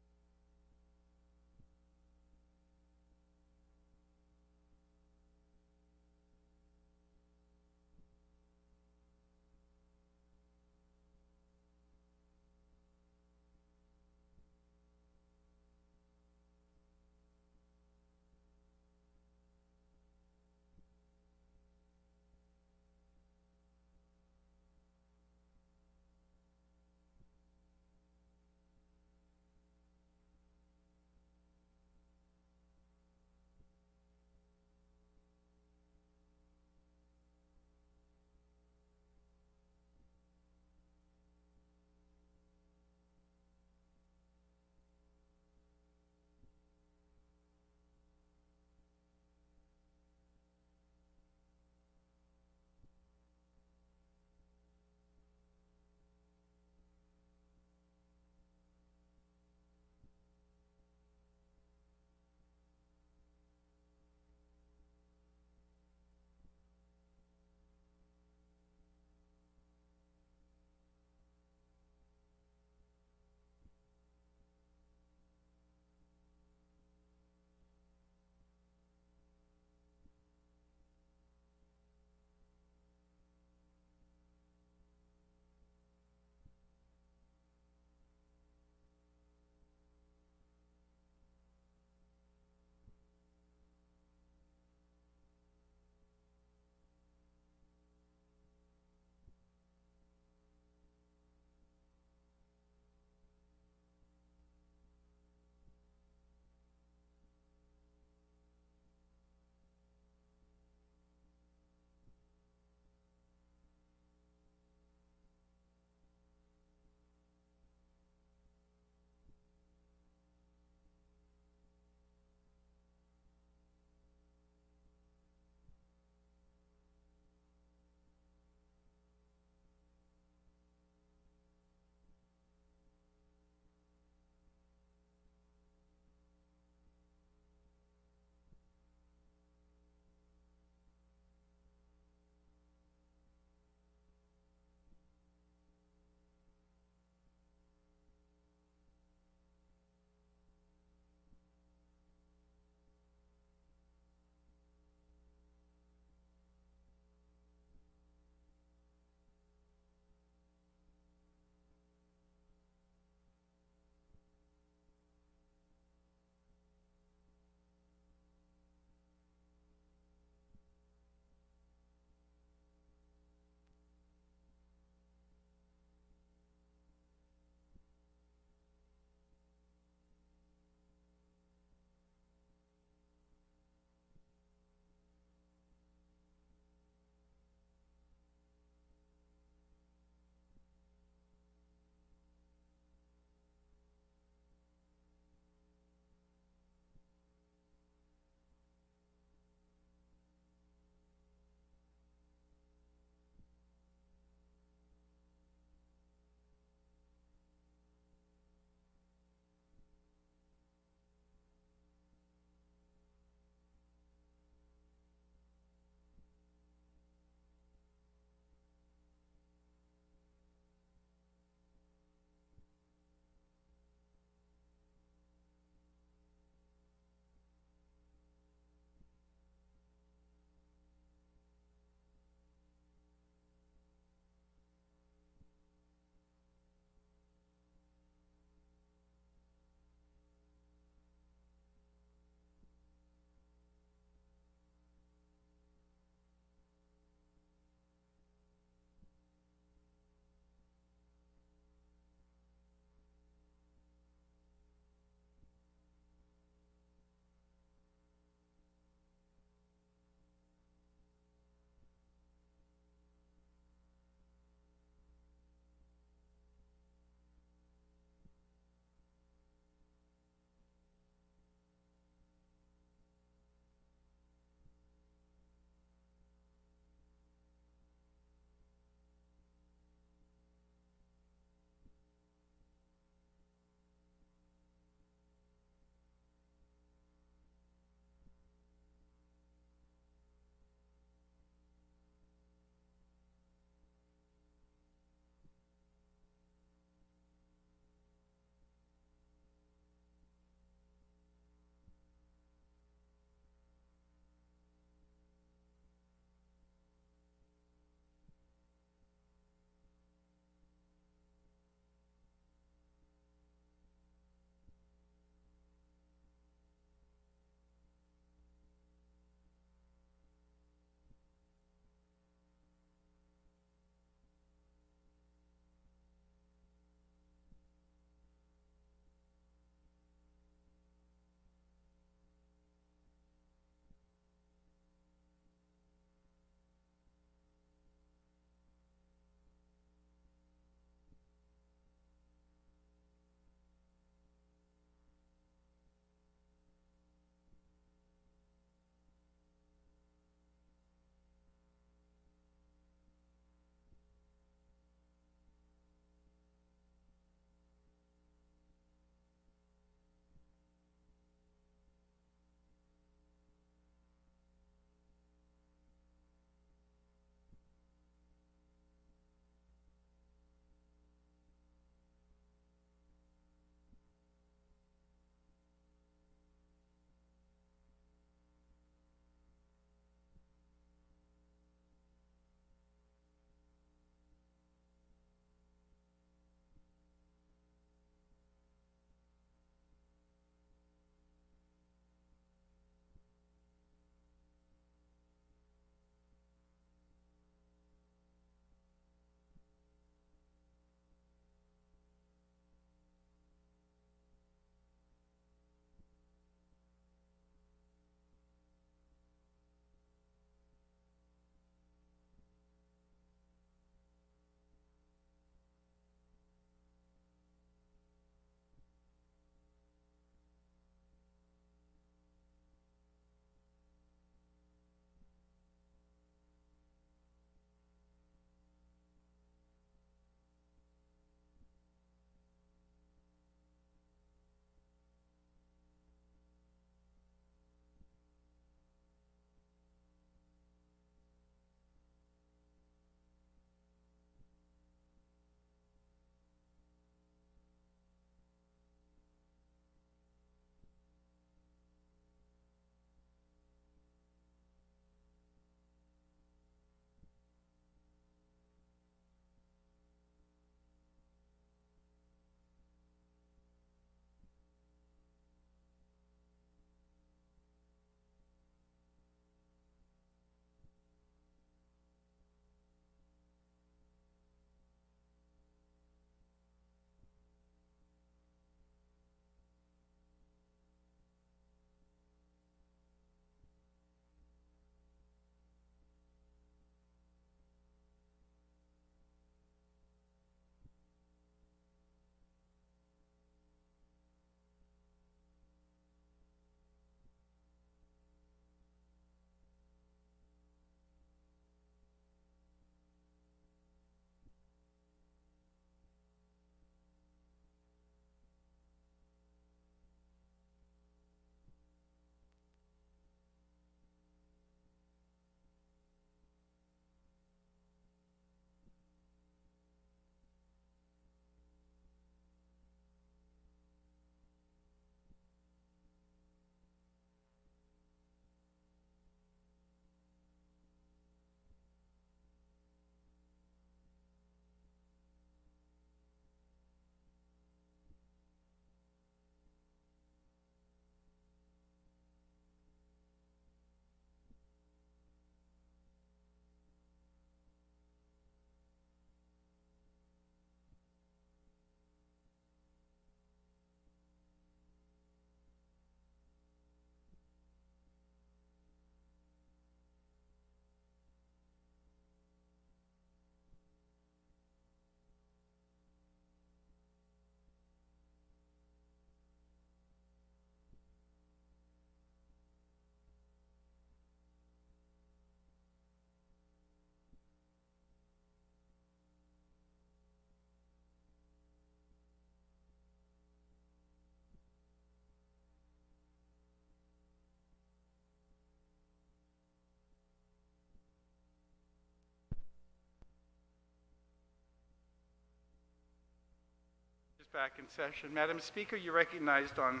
is back in session. Madam Speaker, you're recognized on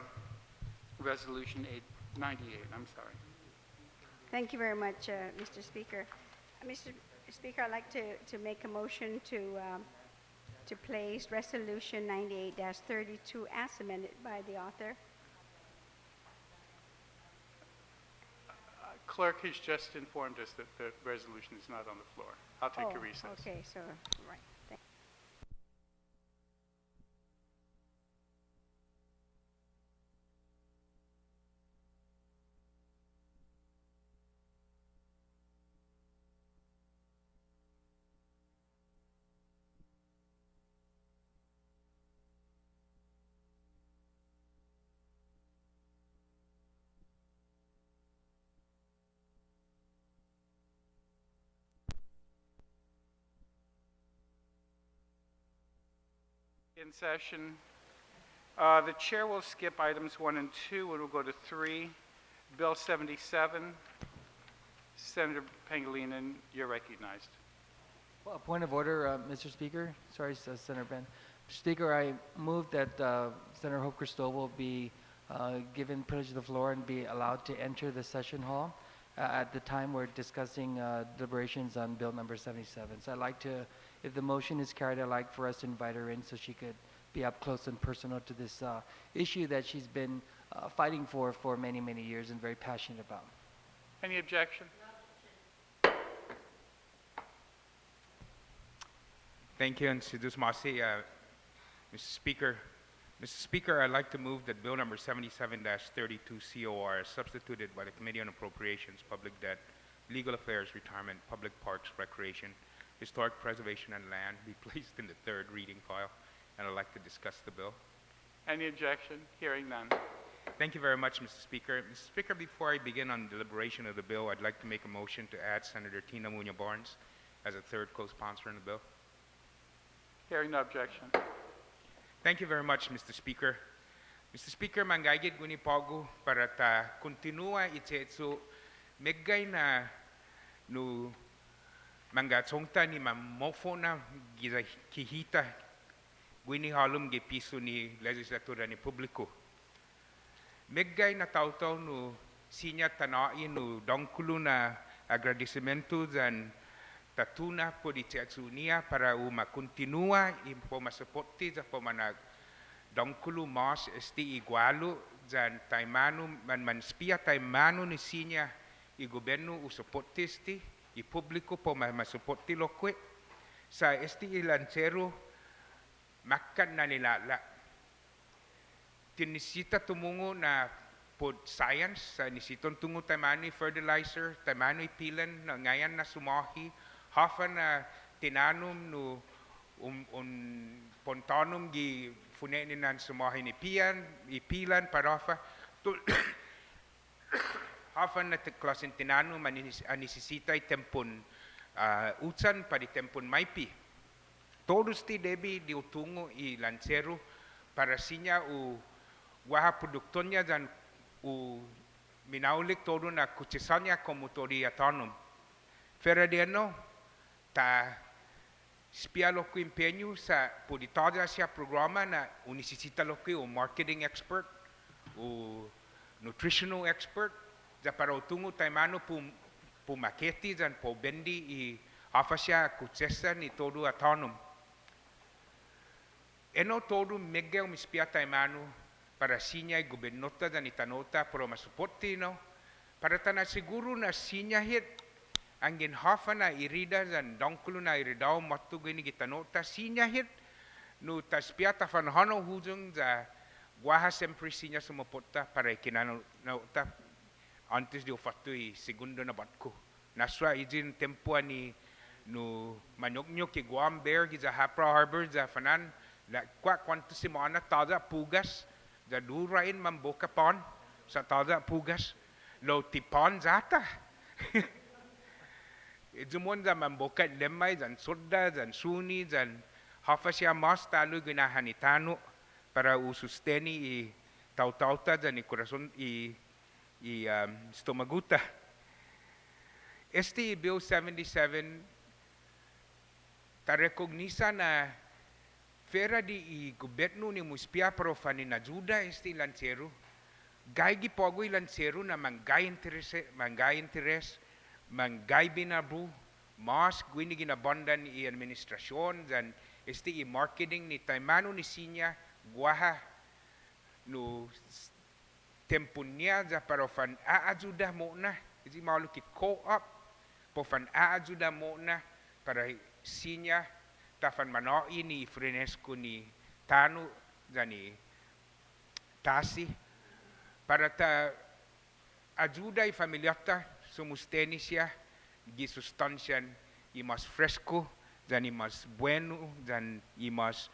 Resolution 898. I'm sorry. Thank you very much, Mr. Speaker. Mr. Speaker, I'd like to make a motion to place Resolution 98-32 as amended by the author. Clerk has just informed us that the resolution is not on the floor. I'll take a recess. Okay, so, right. In session. The chair will skip items 1 and 2 and we'll go to 3. Bill 77. Senator Pangilinan, you're recognized. Well, point of order, Mr. Speaker. Sorry, Senator Ben. Mr. Speaker, I move that Senator Hope Cristobal be given privilege of the floor and be allowed to enter the session hall at the time we're discussing deliberations on Bill number 77. So I'd like to, if the motion is carried, I'd like for us to invite her in so she could be up close and personal to this issue that she's been fighting for many, many years and very passionate about. Any objection? Thank you, and Sidus Masi. Mr. Speaker, I'd like to move that Bill number 77-32 COR is substituted by the Committee on Appropriations, Public Debt, Legal Affairs, Retirement, Public Parks, Recreation, Historic Preservation, and Land be placed in the third reading file, and I'd like to discuss the bill. Any objection? Hearing none. Thank you very much, Mr. Speaker. Mr. Speaker, before I begin on deliberation of the bill, I'd like to make a motion to add Senator Tina Muñoz-Barnes as a third co-sponsor in the bill. Hearing no objection. Thank you very much, Mr. Speaker. Mr. Speaker, manggagid guni pago para ta continua itsetsu meggay na no mangatsongta ni mamofo na giza kihita guni halum gi piso ni legislatura ni publiko. Meggay na tautaw no sinya tanai no dongkulu na agradecimiento dan tatuna po di niya para makontinua po masuporti sa pomanag dongkulu mas esti igualo dan taimano manspia taimano ni sinya i gobyerno usuporti esti i publiko po masuporti lokwe sa esti ilancero makan na nilala tinisita tumungo na pod science sa nisiton tungo taimano fertilizer taimano pilan na ngayon na sumahi hafa na tinanum no pontanum gi funenin nan sumahi ni ipilan parafa hafa na klasin tinanum anisisitay tempon utsan pa di tempon maipi todos ti debi di utungo i lancero para sinya u waha produktonya dan u minaulik todo na kutsisanya komutori autonom Feradiano ta spia lo ko empenyo sa puditoda siya programa na unisisita lo ko marketing expert o nutritional expert da para utungo taimano pumaketi dan po bendi i afa siya kutsesa ni todo autonom eno todo megel mispia taimano para sinya gobernota dan itanota pro masuporti no para tana siguro na sinya hit ang ginhafa na irida dan dongkulo na iridaw matu gini gitanota sinya hit no taspiata fanhano hujung da guaha sempre sinya sumupota para ikinano na ta antes de ofatu i segundo na batko naswa ijin tempo ni no manoknyo ki Guam Bear giza Hapra Harbor za fanan la kwa kwanto si mana taza pugas da durain mamboka pon sa taza pugas lo tipon zata Jumon za mamboka lemay dan soda dan suni dan hafa siya mas talo ginahanitano para ususteni i tautauta dan i corazon i stomaguta. Bill 77 ta rekognisa na Fera di I gobyerno ni muspia pero fanin ajuda este lansero. Gay gipogo I lansero na manggay interes, manggay binabu, mas gwini ginabondan I administrasyon dan este I marketing ni taimano ni sinya guaha no tempo niya za pero fan aajuda mo na. Isi malu ki co-op po fan aajuda mo na para sinya tafan manoi ni frenesco ni tanu zani tasi para ta ajuda I familiata sumusteni siya gisustansyan I mas fresco zani mas bueno zan I mas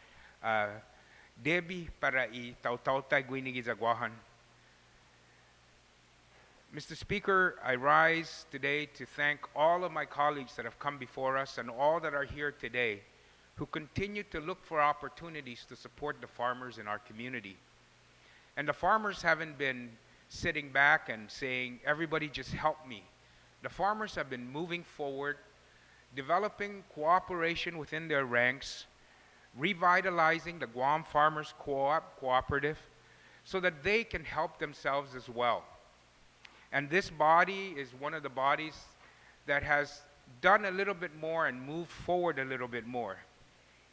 debi para I taw-taw gwini gizagwahan. Mr. Speaker, I rise today to thank all of my colleagues that have come before us and all that are here today who continue to look for opportunities to support the farmers in our community. And the farmers haven't been sitting back and saying, everybody just help me. The farmers have been moving forward, developing cooperation within their ranks, revitalizing the Guam Farmers Cooperative so that they can help themselves as well. And this body is one of the bodies that has done a little bit more and moved forward a little bit more.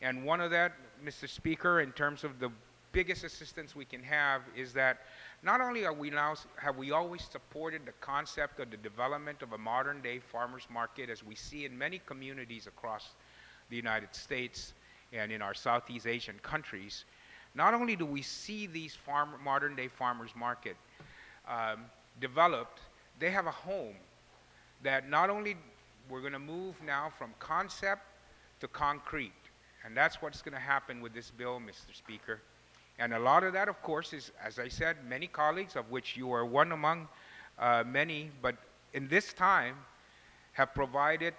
And one of that, Mr. Speaker, in terms of the biggest assistance we can have is that not only have we always supported the concept of the development of a modern day farmers market as we see in many communities across the United States and in our Southeast Asian countries, not only do we see these modern day farmers market developed, they have a home that not only we're going to move now from concept to concrete. And that's what's going to happen with this bill, Mr. Speaker. And a lot of that, of course, is, as I said, many colleagues, of which you are one among many, but in this time have provided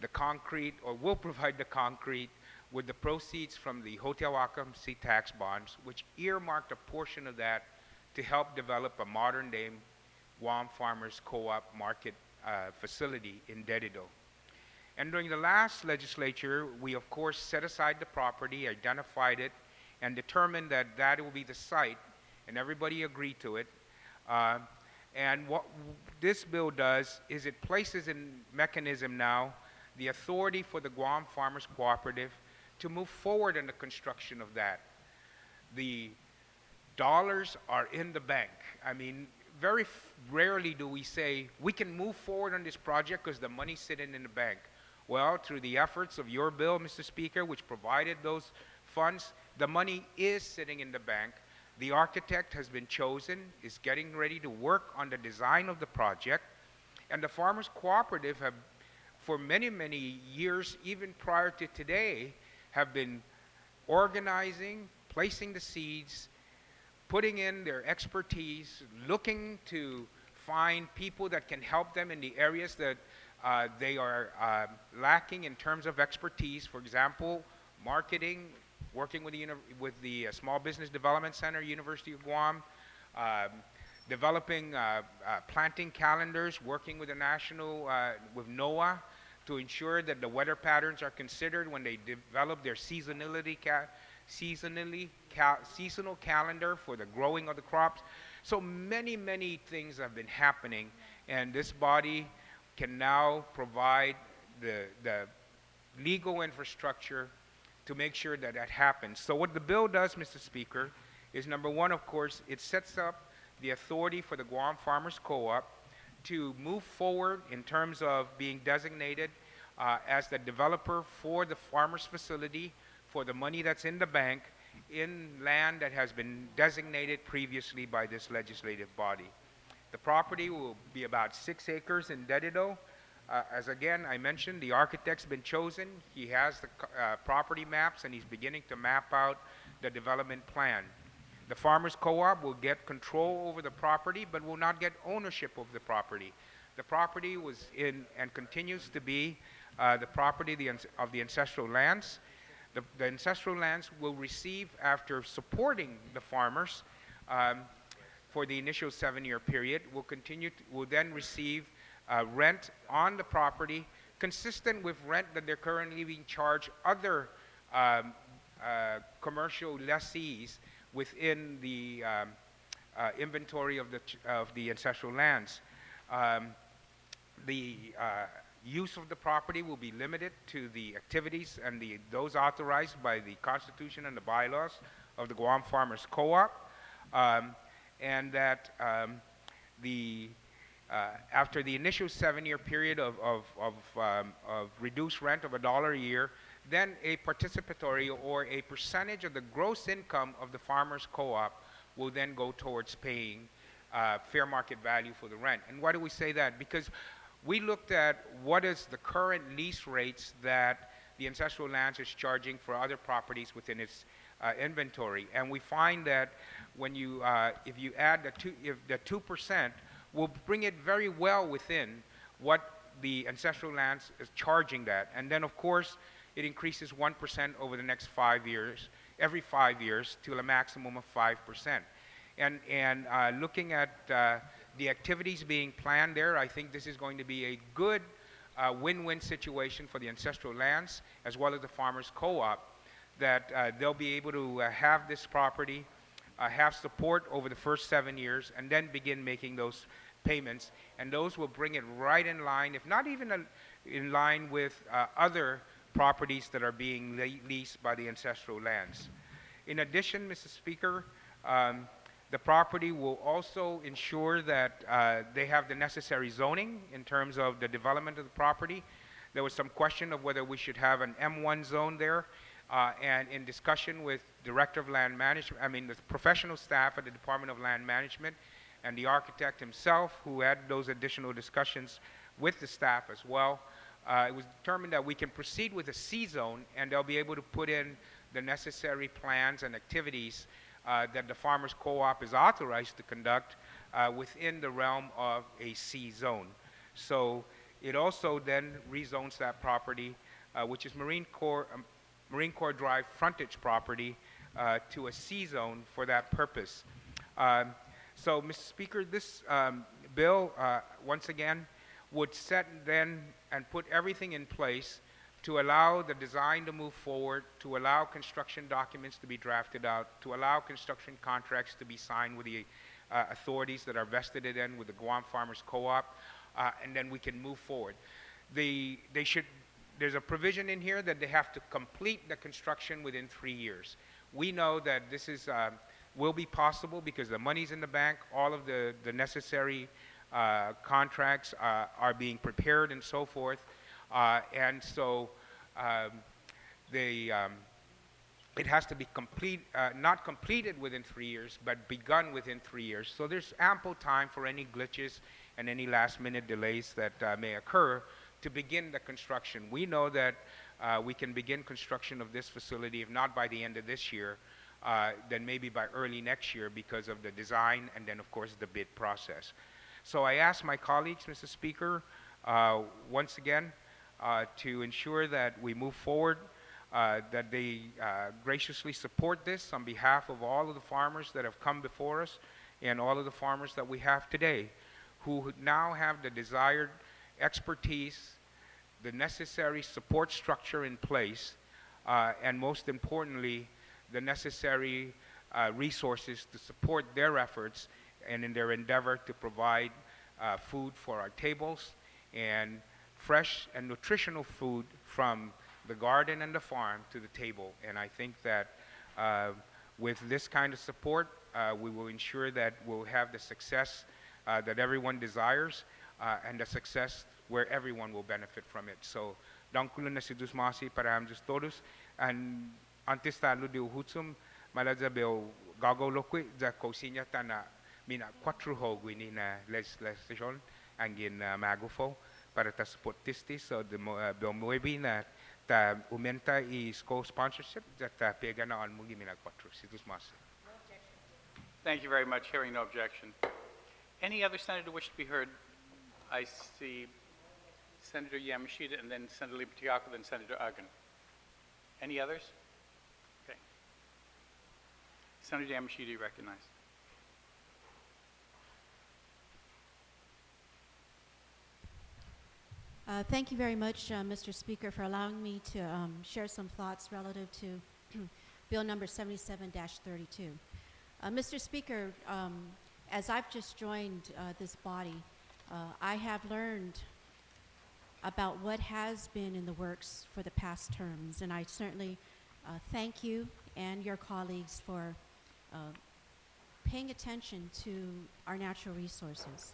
the concrete or will provide the concrete with the proceeds from the Hotel occupancy tax bonds, which earmarked a portion of that to help develop a modern-day Guam Farmers Co-op market facility in Dedido. And during the last legislature, we of course set aside the property, identified it, and determined that that will be the site, and everybody agreed to it. And what this bill does is it places in mechanism now the authority for the Guam Farmers Cooperative to move forward in the construction of that. The dollars are in the bank. I mean, very rarely do we say, we can move forward on this project because the money's sitting in the bank. Well, through the efforts of your bill, Mr. Speaker, which provided those funds, the money is sitting in the bank. The architect has been chosen, is getting ready to work on the design of the project, and the Farmers Cooperative have, for many, many years, even prior to today, have been organizing, placing the seeds, putting in their expertise, looking to find people that can help them in the areas that they are lacking in terms of expertise. For example, marketing, working with the Small Business Development Center, University of Guam, developing planting calendars, working with the national, with NOAA to ensure that the weather patterns are considered when they develop their seasonal calendar for the growing of the crops. So many, many things have been happening, and this body can now provide the legal infrastructure to make sure that that happens. So what the bill does, Mr. Speaker, is number one, of course, it sets up the authority for the Guam Farmers Co-op to move forward in terms of being designated as the developer for the farmers facility for the money that's in the bank in land that has been designated previously by this legislative body. The property will be about 6 acres in Dedido. As again, I mentioned, the architect's been chosen. He has the property maps, and he's beginning to map out the development plan. The Farmers Co-op will get control over the property, but will not get ownership of the property. The property was in and continues to be the property of the ancestral lands. The ancestral lands will receive, after supporting the farmers for the initial 7-year period, will then receive rent on the property consistent with rent that they're currently being charged other commercial lessees within the inventory of the ancestral lands. Um, the use of the property will be limited to the activities and those authorized by the Constitution and the bylaws of the Guam Farmers Co-op, and that the after the initial 7-year period of reduced rent of $1 a year, then a participatory or a percentage of the gross income of the farmers co-op will then go towards paying fair market value for the rent. And why do we say that? Because we looked at what is the current lease rates that the ancestral lands is charging for other properties within its inventory, and we find that when you if you add the 2% will bring it very well within what the ancestral lands is charging that, and then of course it increases 1% over the next 5 years, every 5 years, to a maximum of 5%. And looking at the activities being planned there, I think this is going to be a good win-win situation for the ancestral lands as well as the farmers co-op, that they'll be able to have this property, have support over the first 7 years, and then begin making those payments. And those will bring it right in line, if not even in line with other properties that are being leased by the ancestral lands. In addition, Mr. Speaker, the property will also ensure that they have the necessary zoning in terms of the development of the property. There was some question of whether we should have an M1 zone there, and in discussion with Director of Land Management, the professional staff at the Department of Land Management and the architect himself, who had those additional discussions with the staff as well, it was determined that we can proceed with a C zone, and they'll be able to put in the necessary plans and activities that the Farmers Co-op is authorized to conduct within the realm of a C zone. So it also then rezones that property, which is Marine Corps Drive frontage property, to a C zone for that purpose. So, Mr. Speaker, this bill, once again, would set then and put everything in place to allow the design to move forward, to allow construction documents to be drafted out, to allow construction contracts to be signed with the authorities that are vested in with the Guam Farmers Co-op, and then we can move forward. There's a provision in here that they have to complete the construction within 3 years. We know that this will be possible because the money's in the bank, all of the necessary contracts are being prepared and so forth. And so it has to be not completed within 3 years, but begun within 3 years. So there's ample time for any glitches and any last-minute delays that may occur to begin the construction. We know that we can begin construction of this facility, if not by the end of this year, then maybe by early next year because of the design and then, of course, the bid process. So I ask my colleagues, Mr. Speaker, once again, to ensure that we move forward, that they graciously support this on behalf of all of the farmers that have come before us and all of the farmers that we have today, who now have the desired expertise, the necessary support structure in place, and most importantly, the necessary resources to support their efforts and in their endeavor to provide food for our tables and fresh and nutritional food from the garden and the farm to the table. And I think that with this kind of support, we will ensure that we'll have the success that everyone desires, and the success where everyone will benefit from it. So, dankulan na sidus masi para hamjus todos, and antes talo di uhutsum, malaza beo gago lokwi za kosinya tana mina 4 hogwi ni na legislation angin magufo para ta support tistis, so the beo muebi na ta umenta is co-sponsorship that ta pega na on mugi mina 4 sidus masi. Thank you very much. Hearing no objection. Any other senator wish to be heard? I see Senator Yamashita and then Senator Lipitiako, then Senator Uggan. Any others? Okay. Senator Yamashita, you recognized. Thank you very much, Mr. Speaker, for allowing me to share some thoughts relative to Bill number 77-32. Mr. Speaker, as I've just joined this body, I have learned about what has been in the works for the past terms, and I certainly thank you and your colleagues for paying attention to our natural resources.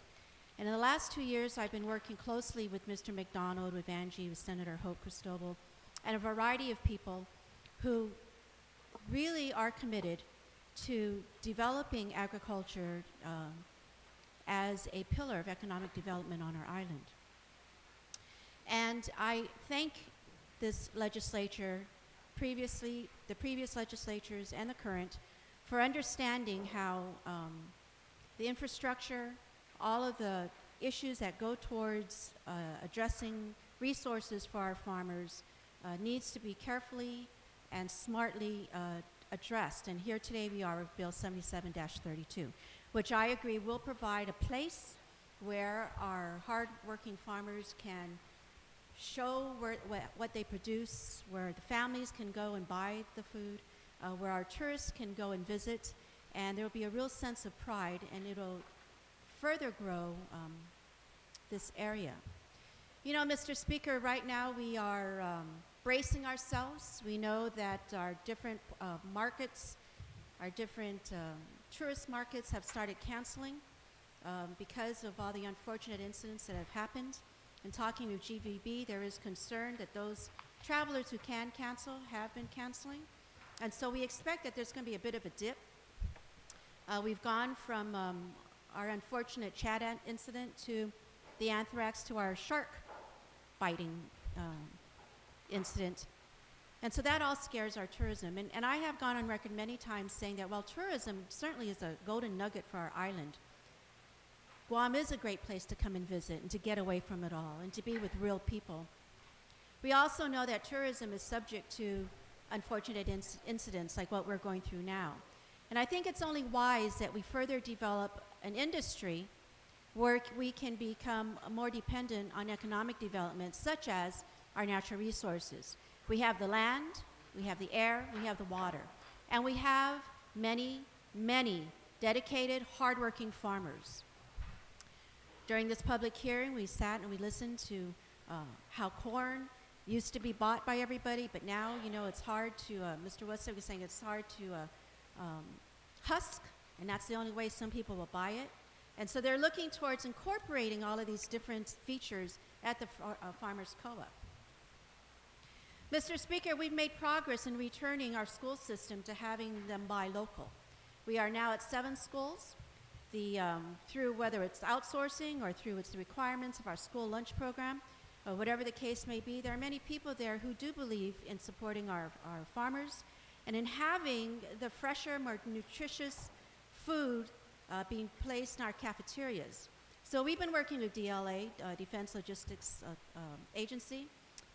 And in the last 2 years, I've been working closely with Mr. McDonald, with Angie, with Senator Hope Cristobal, and a variety of people who really are committed to developing agriculture as a pillar of economic development on our island. And I thank this legislature, the previous legislatures and the current, for understanding how the infrastructure, all of the issues that go towards addressing resources for our farmers needs to be carefully and smartly addressed. And here today we are with Bill 77-32, which I agree will provide a place where our hard-working farmers can show what they produce, where the families can go and buy the food, where our tourists can go and visit, and there will be a real sense of pride, and it'll further grow this area. You know, Mr. Speaker, right now we are bracing ourselves. We know that our different markets, our different tourist markets have started canceling because of all the unfortunate incidents that have happened. In talking with GVB, there is concern that those travelers who can cancel have been canceling. And so we expect that there's going to be a bit of a dip. We've gone from our unfortunate Chad incident to the anthrax to our shark biting incident. And so that all scares our tourism. And I have gone on record many times saying that while tourism certainly is a golden nugget for our island, Guam is a great place to come and visit and to get away from it all and to be with real people. We also know that tourism is subject to unfortunate incidents like what we're going through now. And I think it's only wise that we further develop an industry where we can become more dependent on economic development, such as our natural resources. We have the land, we have the air, we have the water, and we have many, many dedicated, hardworking farmers. During this public hearing, we sat and we listened to how corn used to be bought by everybody, but now, you know, it's hard to, Mr. Wessler was saying it's hard to husk, and that's the only way some people will buy it. And so they're looking towards incorporating all of these different features at the Farmers Co-op. Mr. Speaker, we've made progress in returning our school system to having them buy local. We are now at 7 schools. Through whether it's outsourcing or through its requirements of our school lunch program, or whatever the case may be, there are many people there who do believe in supporting our farmers and in having the fresher, more nutritious food being placed in our cafeterias. So we've been working with DLA, Defense Logistics Agency,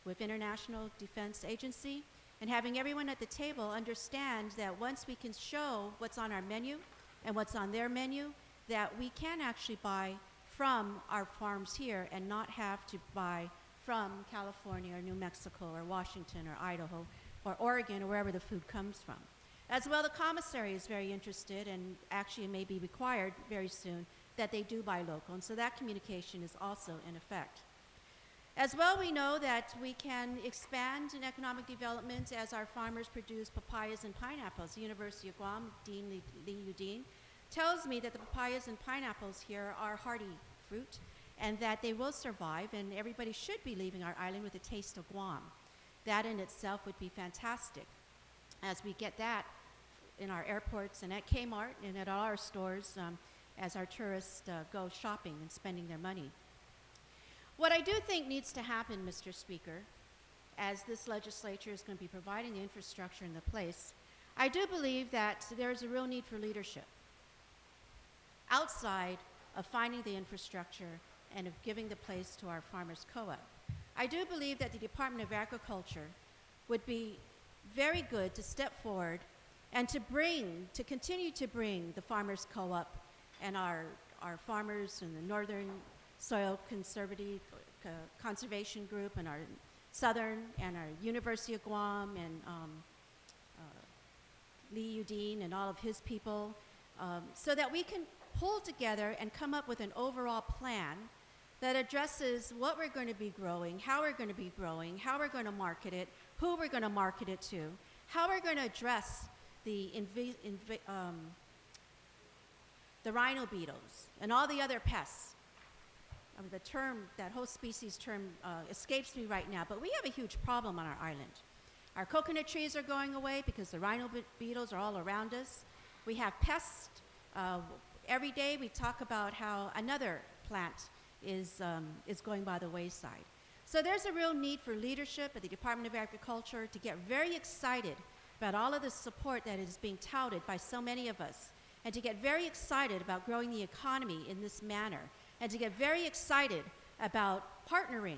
with International Defense Agency, and having everyone at the table understand that once we can show what's on our menu and what's on their menu, that we can actually buy from our farms here and not have to buy from California or New Mexico or Washington or Idaho or Oregon or wherever the food comes from. As well, the commissary is very interested, and actually it may be required very soon, that they do buy local, and so that communication is also in effect. As well, we know that we can expand in economic development as our farmers produce papayas and pineapples. The University of Guam, Dean Lee Udine, tells me that the papayas and pineapples here are hardy fruit and that they will survive, and everybody should be leaving our island with a taste of Guam. That in itself would be fantastic as we get that in our airports and at Kmart and at all our stores as our tourists go shopping and spending their money. What I do think needs to happen, Mr. Speaker, as this legislature is going to be providing the infrastructure in the place, I do believe that there's a real need for leadership outside of finding the infrastructure and of giving the place to our Farmers Co-op. I do believe that the Department of Agriculture would be very good to step forward and to continue to bring the Farmers Co-op and our farmers in the Northern Soil Conservation Group and our Southern and our University of Guam and Lee Udine and all of his people, so that we can pull together and come up with an overall plan that addresses what we're going to be growing, how we're going to be growing, how we're going to market it, who we're going to market it to, how we're going to address the rhino beetles and all the other pests. I mean, the term, that whole species term escapes me right now, but we have a huge problem on our island. Our coconut trees are going away because the rhino beetles are all around us. We have pests. Every day we talk about how another plant is going by the wayside. So there's a real need for leadership at the Department of Agriculture to get very excited about all of the support that is being touted by so many of us, and to get very excited about growing the economy in this manner, and to get very excited about partnering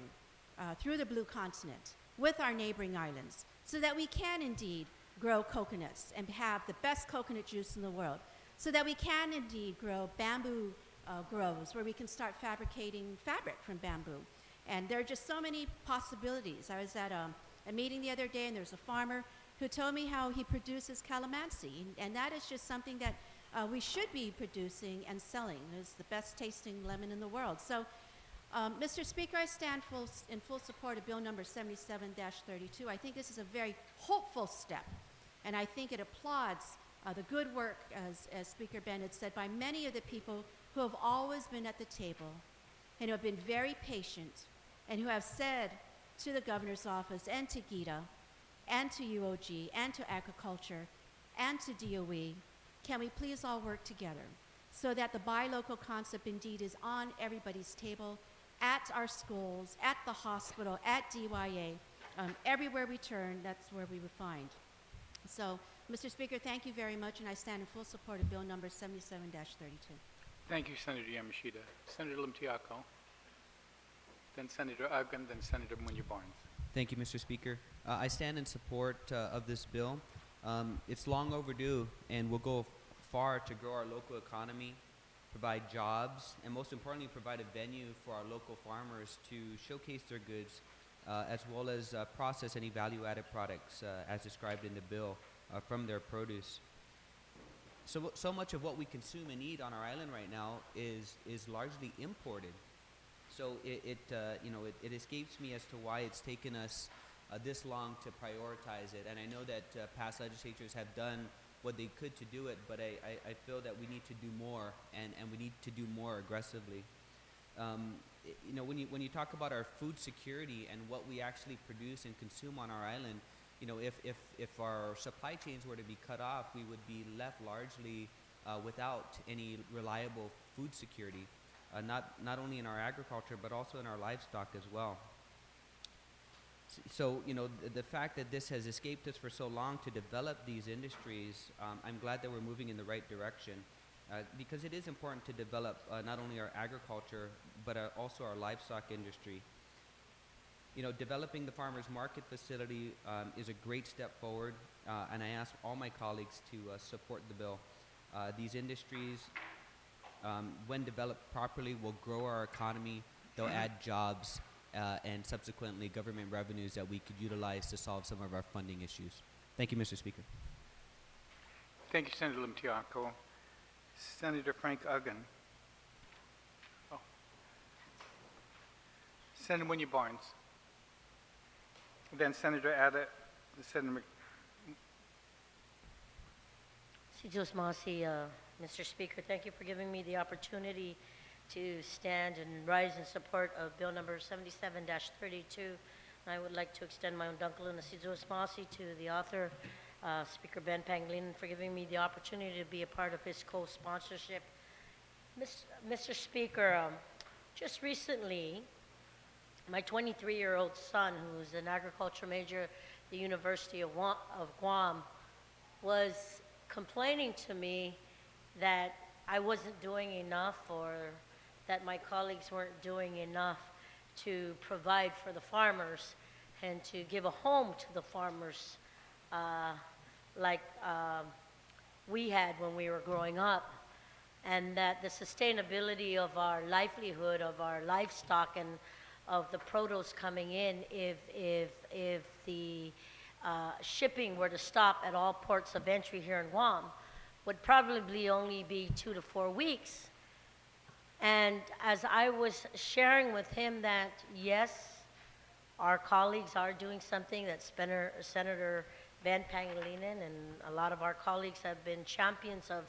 through the Blue Continent with our neighboring islands, so that we can indeed grow coconuts and have the best coconut juice in the world, so that we can indeed grow bamboo groves where we can start fabricating fabric from bamboo. And there are just so many possibilities. I was at a meeting the other day, and there was a farmer who told me how he produces calamansi, and that is just something that we should be producing and selling. It's the best tasting lemon in the world. So, Mr. Speaker, I stand in full support of Bill number 77-32. I think this is a very hopeful step, and I think it applauds the good work, as Speaker Bennett said, by many of the people who have always been at the table and who have been very patient and who have said to the governor's office and to GITA and to UOG and to agriculture and to DOE, can we please all work together so that the buy local concept indeed is on everybody's table, at our schools, at the hospital, at DYA, everywhere we turn, that's where we would find. So, Mr. Speaker, thank you very much, and I stand in full support of Bill number 77-32. Thank you, Senator Yamashita. Senator Limtiaco, then Senator Uggan, then Senator Munya-Barnes. Thank you, Mr. Speaker. I stand in support of this bill. It's long overdue and will go far to grow our local economy, provide jobs, and most importantly, provide a venue for our local farmers to showcase their goods, as well as process any value-added products as described in the bill from their produce. So much of what we consume and eat on our island right now is largely imported. So it escapes me as to why it's taken us this long to prioritize it. And I know that past legislatures have done what they could to do it, but I feel that we need to do more, and we need to do more aggressively. When you talk about our food security and what we actually produce and consume on our island, if our supply chains were to be cut off, we would be left largely without any reliable food security, not only in our agriculture, but also in our livestock as well. So, the fact that this has escaped us for so long to develop these industries, I'm glad that we're moving in the right direction, because it is important to develop not only our agriculture, but also our livestock industry. Developing the farmers market facility is a great step forward, and I ask all my colleagues to support the bill. These industries, when developed properly, will grow our economy. They'll add jobs and subsequently government revenues that we could utilize to solve some of our funding issues. Thank you, Mr. Speaker. Thank you, Senator Limtiaco. Senator Frank Uggan. Oh. Senator Munya-Barnes. Then Senator Senator Sijos Masi, Mr. Speaker, thank you for giving me the opportunity to stand and rise in support of Bill number 77-32. I would like to extend my undankalan na Sijos Masi to the author, Speaker Ben Panglin, for giving me the opportunity to be a part of his co-sponsorship. Mr. Speaker, just recently, my 23-year-old son, who's an agriculture major at the University of Guam, was complaining to me that I wasn't doing enough, or that my colleagues weren't doing enough to provide for the farmers and to give a home to the farmers like we had when we were growing up, and that the sustainability of our livelihood, of our livestock, and of the produce coming in, if the shipping were to stop at all ports of entry here in Guam, would probably only be 2 to 4 weeks. And as I was sharing with him that, yes, our colleagues are doing something, that Senator Ben Pangilinan and a lot of our colleagues have been champions of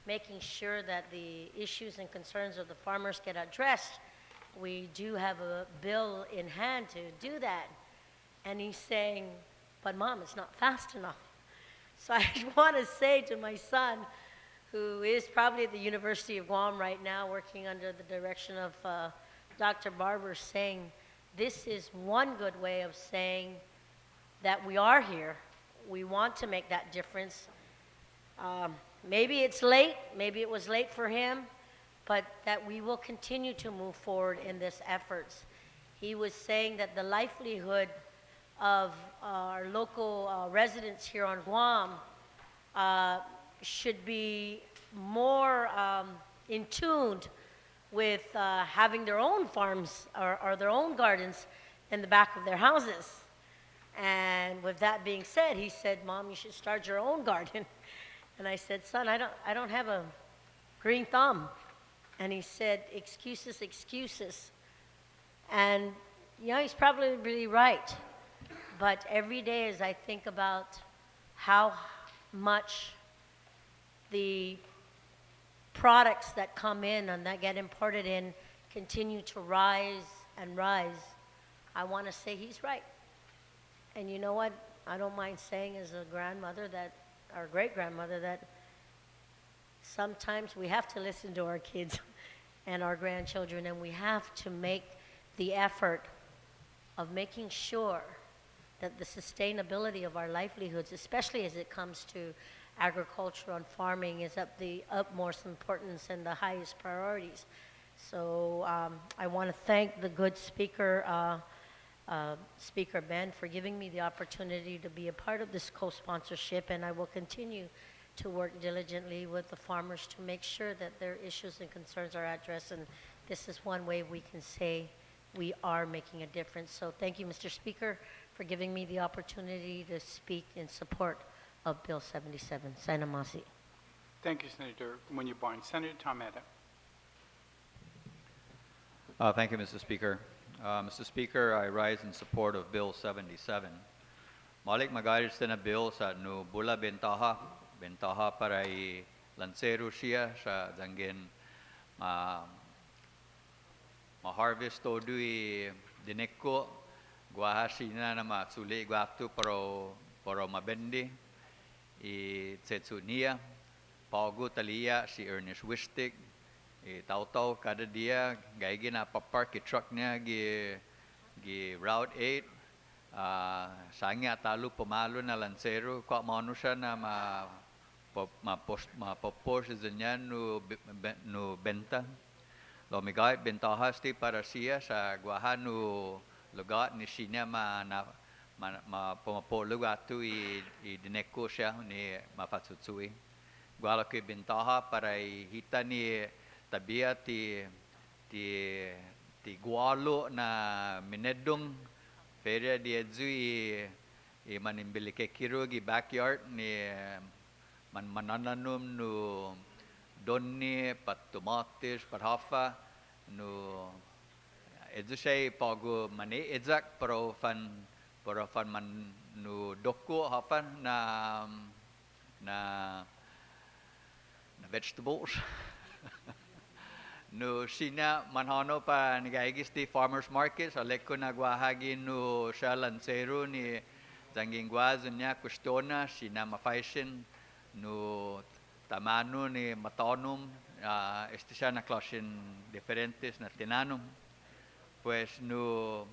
making sure that the issues and concerns of the farmers get addressed. We do have a bill in hand to do that. And he's saying, but Mom, it's not fast enough. So I want to say to my son, who is probably at the University of Guam right now, working under the direction of Dr. Barber, saying, this is one good way of saying that we are here. We want to make that difference. Maybe it's late, maybe it was late for him, but that we will continue to move forward in this efforts. He was saying that the livelihood of our local residents here on Guam should be more in tune with having their own farms or their own gardens in the back of their houses. And with that being said, he said, Mom, you should start your own garden. And I said, son, I don't have a green thumb. And he said, excuses, excuses. And, you know, he's probably really right. But every day as I think about how much the products that come in and that get imported in continue to rise and rise, I want to say he's right. And you know what? I don't mind saying as a grandmother that, or great-grandmother, that sometimes we have to listen to our kids and our grandchildren, and we have to make the effort of making sure that the sustainability of our livelihoods, especially as it comes to agriculture and farming, is of the utmost importance and the highest priorities. So I want to thank the good speaker, Speaker Ben, for giving me the opportunity to be a part of this co-sponsorship, and I will continue to work diligently with the farmers to make sure that their issues and concerns are addressed, and this is one way we can say we are making a difference. So thank you, Mr. Speaker, for giving me the opportunity to speak in support of Bill 77. Sana Masi. Thank you, Senator Munyabon. Senator Tometa. Thank you, Mr. Speaker. Mr. Speaker, I rise in support of Bill 77. Malik magayos na bill sa no bula bentaha para lansero siya sa dangin ma-harvest todo dineko guahasi na matsuli guakto para mabendi Tsetsunia, Paugo Talia, si Ernest Wistig, Tautaw kada dia, gaya na papark truck niya gi Route 8, sangya talo pumalo na lansero, kwa mano siya na ma-post niya no benta. Lomigay, bentahas ti para siya sa guahan no lugar ni siya pumapolog ato dineko siya ni mapatsutsuwi. Guala ko bentaha para hita ni tabia ti gualo na minedong feria di edzu manimbili ke kiro gi backyard ni manananom no donni pat tomates pat hafa no edzu siya pago mani edzak pero fan man no doko hafan na vegetables no sina manhano pa nagaigis ti farmers market sa leko nagwahagi no siya lansero ni zanging guazon niya kustona sina mafaishin no tamano ni matonom este siya na klasin diferentes na tinanom pues no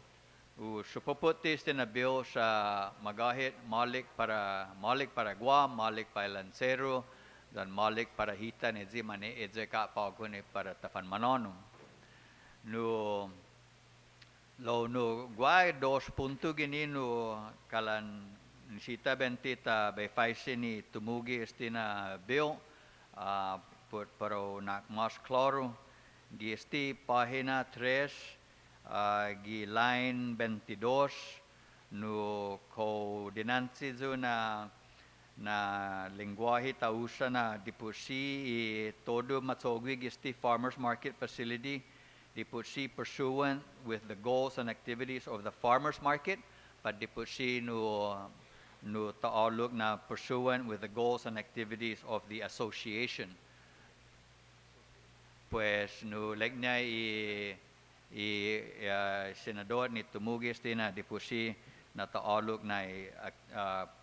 supopotis na bill sa magahit malik para Guam, malik para lansero, dan malik para hita ni zimane edze ka pagone para tafan manonom. No guay 2 punto gini no kalan nisita bentita by faisi ni tumugi estina bill pero nak mas claro di esti pahina 3 gi line 22 no koordinansi zo na lengguwahe tausa na dipusi todo matsogwig isti farmers market facility dipusi pursuant with the goals and activities of the farmers market but dipusi no taalog na pursuant with the goals and activities of the association. Pues no legnya senador ni tumugis din na dipusi na taalog na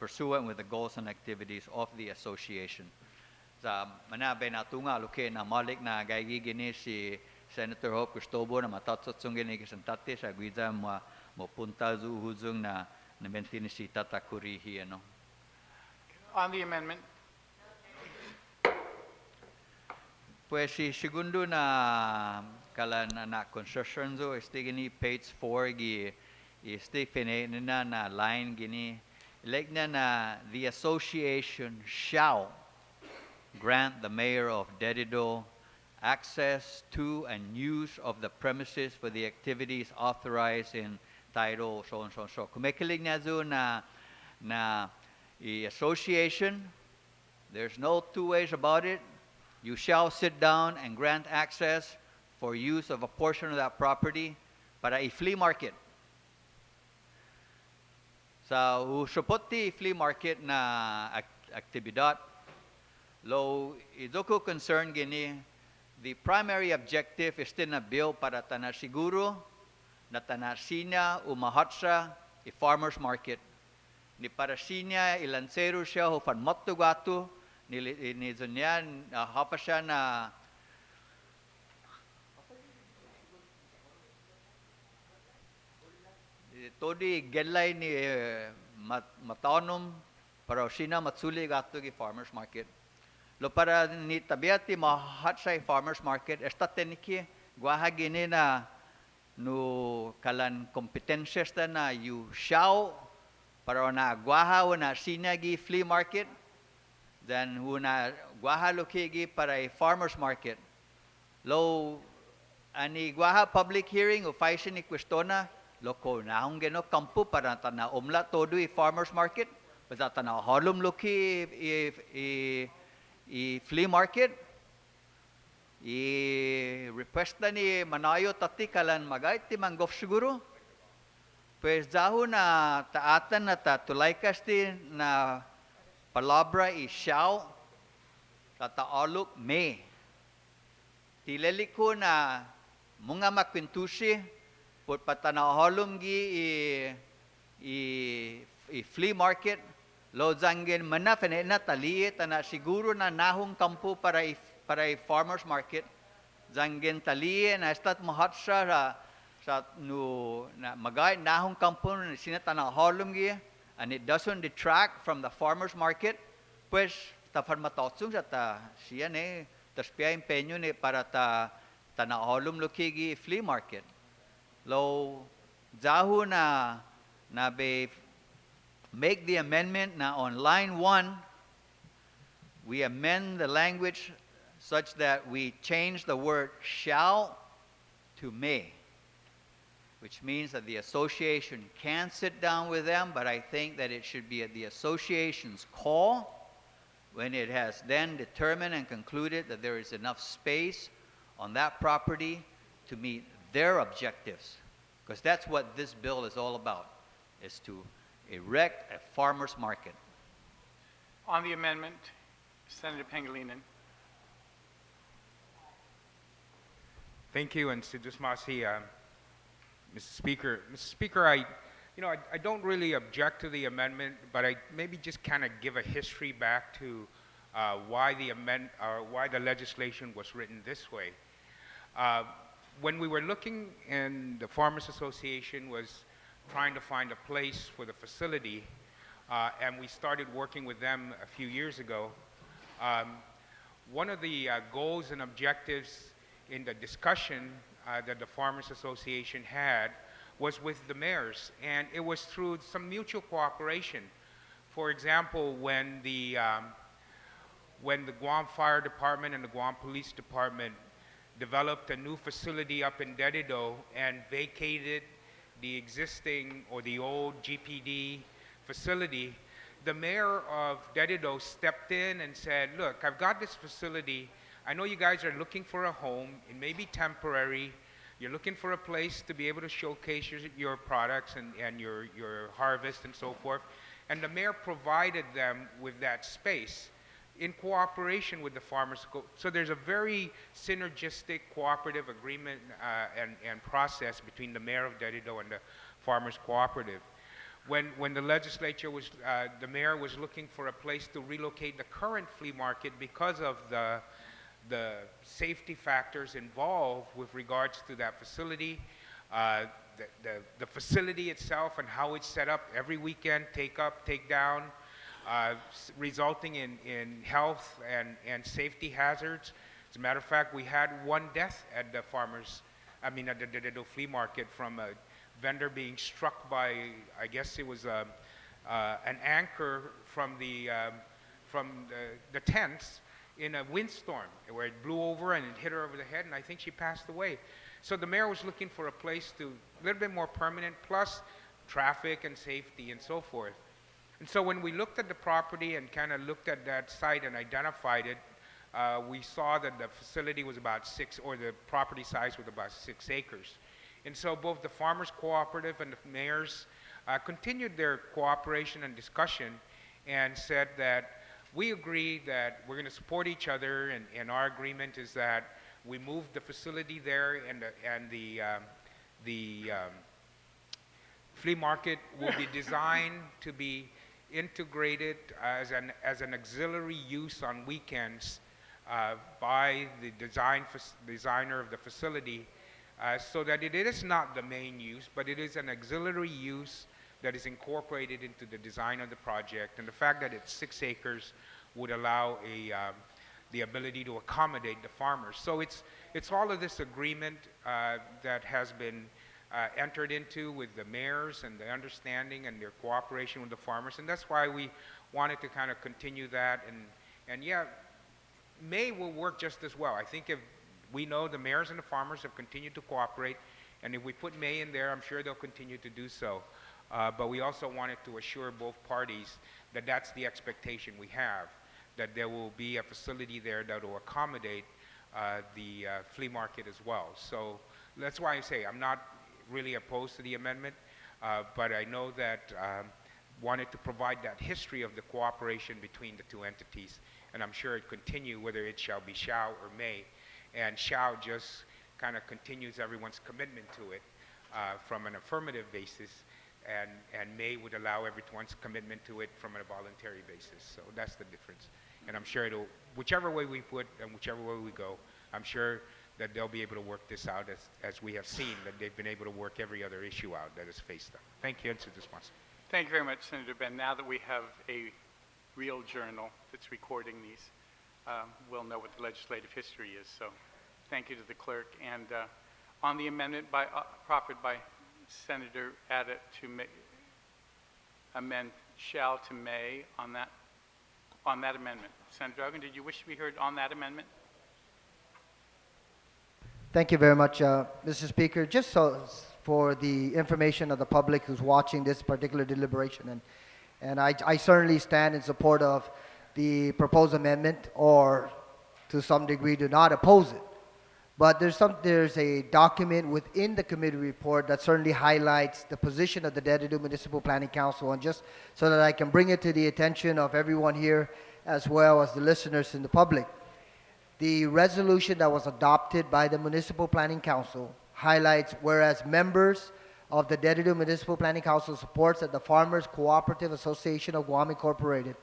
pursuant with the goals and activities of the association. Sa manabay na tunga luke na malik na gaygigini si Senator Hope Cristobo na matatsatsong gini kisantati sa guida mo punta zu huzong na mentini si Tata Kurihi ano. On the amendment, Pues si segundo na kala na concession zo este gini page 4 gi este na line gini like na the association shall grant the mayor of Dedido access to and use of the premises for the activities authorized in title so and so so. Kumekilig na zo na association, there's no two ways about it. You shall sit down and grant access for use of a portion of that property para a flea market. Sa usupoti flea market na aktibidad, lo idoko concern gini, the primary objective is still na bill para tanasiguro na tanasina umahatsa a farmer's market. Ni para sinya ilansero siya ho fan matugatu ni zonyan hapa siya na todi gelay ni matanom para sina matsuli gato gi farmers market. Lo para ni tabiati mahat sa farmers market esta teniki guaha gini na no kalan kompetensyas na you shall para na guaha na sinagi flea market then una guaha lokigi para a farmers market lo ani guaha public hearing o faishin ni kwestona loko na hong geno kampo para tana omla todo a farmers market para tana halum loki i flea market i request na ni manayo tati kalan magay ti manggof siguro pues daho na taatan na tulaikas ti na palabra i shall sa taalok may. Tilali ko na mga makwintusi put patanahalom gi i flea market lo zangin mana na taliit na siguro na nahong kampo para i farmers market zangin taliit na estat mahat sa no na magay nahong kampo na sinatanahalom gi and it doesn't detract from the farmers market, pues tafar matotsung sa siya ne taspia empeño ne para tanaholum lokigi flea market. Lo zahu na be make the amendment na on line 1 we amend the language such that we change the word shall to may, which means that the association can sit down with them, but I think that it should be at the association's call when it has then determined and concluded that there is enough space on that property to meet their objectives. Because that's what this bill is all about, is to erect a farmer's market. on the amendment, Senator Pangilinan. Thank you, and Sidusmasi, Mr. Speaker. Mr. Speaker, I don't really object to the amendment, but I maybe just kind of give a history back to why the legislation was written this way. When we were looking, and the Farmers Association was trying to find a place for the facility, and we started working with them a few years ago, one of the goals and objectives in the discussion that the Farmers Association had was with the mayors, and it was through some mutual cooperation. For example, when the Guam Fire Department and the Guam Police Department developed a new facility up in Dedido and vacated the existing or the old GPD facility, the mayor of Dedido stepped in and said, look, I've got this facility. I know you guys are looking for a home. It may be temporary. You're looking for a place to be able to showcase your products and your harvest and so forth. And the mayor provided them with that space in cooperation with the farmers. So there's a very synergistic cooperative agreement and process between the mayor of Dedido and the farmers cooperative. When the legislature was, the mayor was looking for a place to relocate the current flea market because of the safety factors involved with regards to that facility, the facility itself and how it's set up every weekend, take up, take down, resulting in health and safety hazards. As a matter of fact, we had one death at the at the Dedido flea market from a vendor being struck by, I guess it was an anchor from the tents in a windstorm where it blew over and it hit her over the head, and I think she passed away. So the mayor was looking for a place to a little bit more permanent, plus traffic and safety and so forth. And so when we looked at the property and kind of looked at that site and identified it, we saw that the facility was about the property size was about 6 acres. And so both the farmers cooperative and the mayors continued their cooperation and discussion and said that we agree that we're going to support each other, and our agreement is that we move the facility there, and the flea market will be designed to be integrated as an auxiliary use on weekends by the designer of the facility, so that it is not the main use, but it is an auxiliary use that is incorporated into the design of the project. And the fact that it's 6 acres would allow the ability to accommodate the farmers. So it's all of this agreement that has been entered into with the mayors and the understanding and their cooperation with the farmers. And that's why we wanted to kind of continue that. And yeah, May will work just as well. I think if we know the mayors and the farmers have continued to cooperate, and if we put May in there, I'm sure they'll continue to do so. But we also wanted to assure both parties that that's the expectation we have, that there will be a facility there that will accommodate the flea market as well. So that's why I say I'm not really opposed to the amendment, but I know that wanted to provide that history of the cooperation between the two entities, and I'm sure it continue whether it shall be shall or may, and shall just kind of continues everyone's commitment to it from an affirmative basis, and may would allow everyone's commitment to it from a voluntary basis. So that's the difference. And I'm sure it'll, whichever way we put and whichever way we go, I'm sure that they'll be able to work this out as we have seen that they've been able to work every other issue out that has faced them. Thank you, and to this one. Thank you very much, Senator Ben. Now that we have a real journal that's recording these, we'll know what the legislative history is. So thank you to the clerk. And on the amendment proffered by Senator Addett to amend shall to may on that amendment. Senator Ogden, did you wish to be heard on that amendment? Thank you very much, Mr. Speaker. Just so for the information of the public who's watching this particular deliberation, and I certainly stand in support of the proposed amendment, or to some degree do not oppose it. But there's a document within the committee report that certainly highlights the position of the Dedido Municipal Planning Council, and just so that I can bring it to the attention of everyone here as well as the listeners and the public. The resolution that was adopted by the Municipal Planning Council highlights, whereas members of the Dedido Municipal Planning Council supports that the Farmers Cooperative Association of Guam Incorporated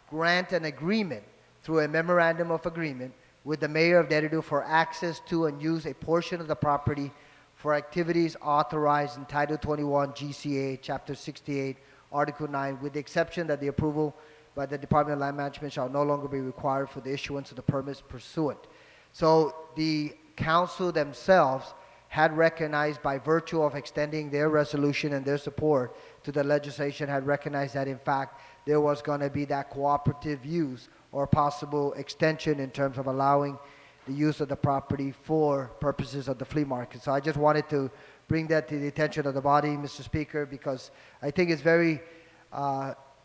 grant an agreement through a memorandum of agreement with the mayor of Dedido for access to and use a portion of the property for activities authorized in Title 21 GCA, Chapter 68, Article 9, with the exception that the approval by the Department of Land Management shall no longer be required for the issuance of the permits pursuant. So the council themselves had recognized, by virtue of extending their resolution and their support to the legislation, had recognized that in fact there was going to be that cooperative use or possible extension in terms of allowing the use of the property for purposes of the flea market. So I just wanted to bring that to the attention of the body, Mr. Speaker, because I think it's very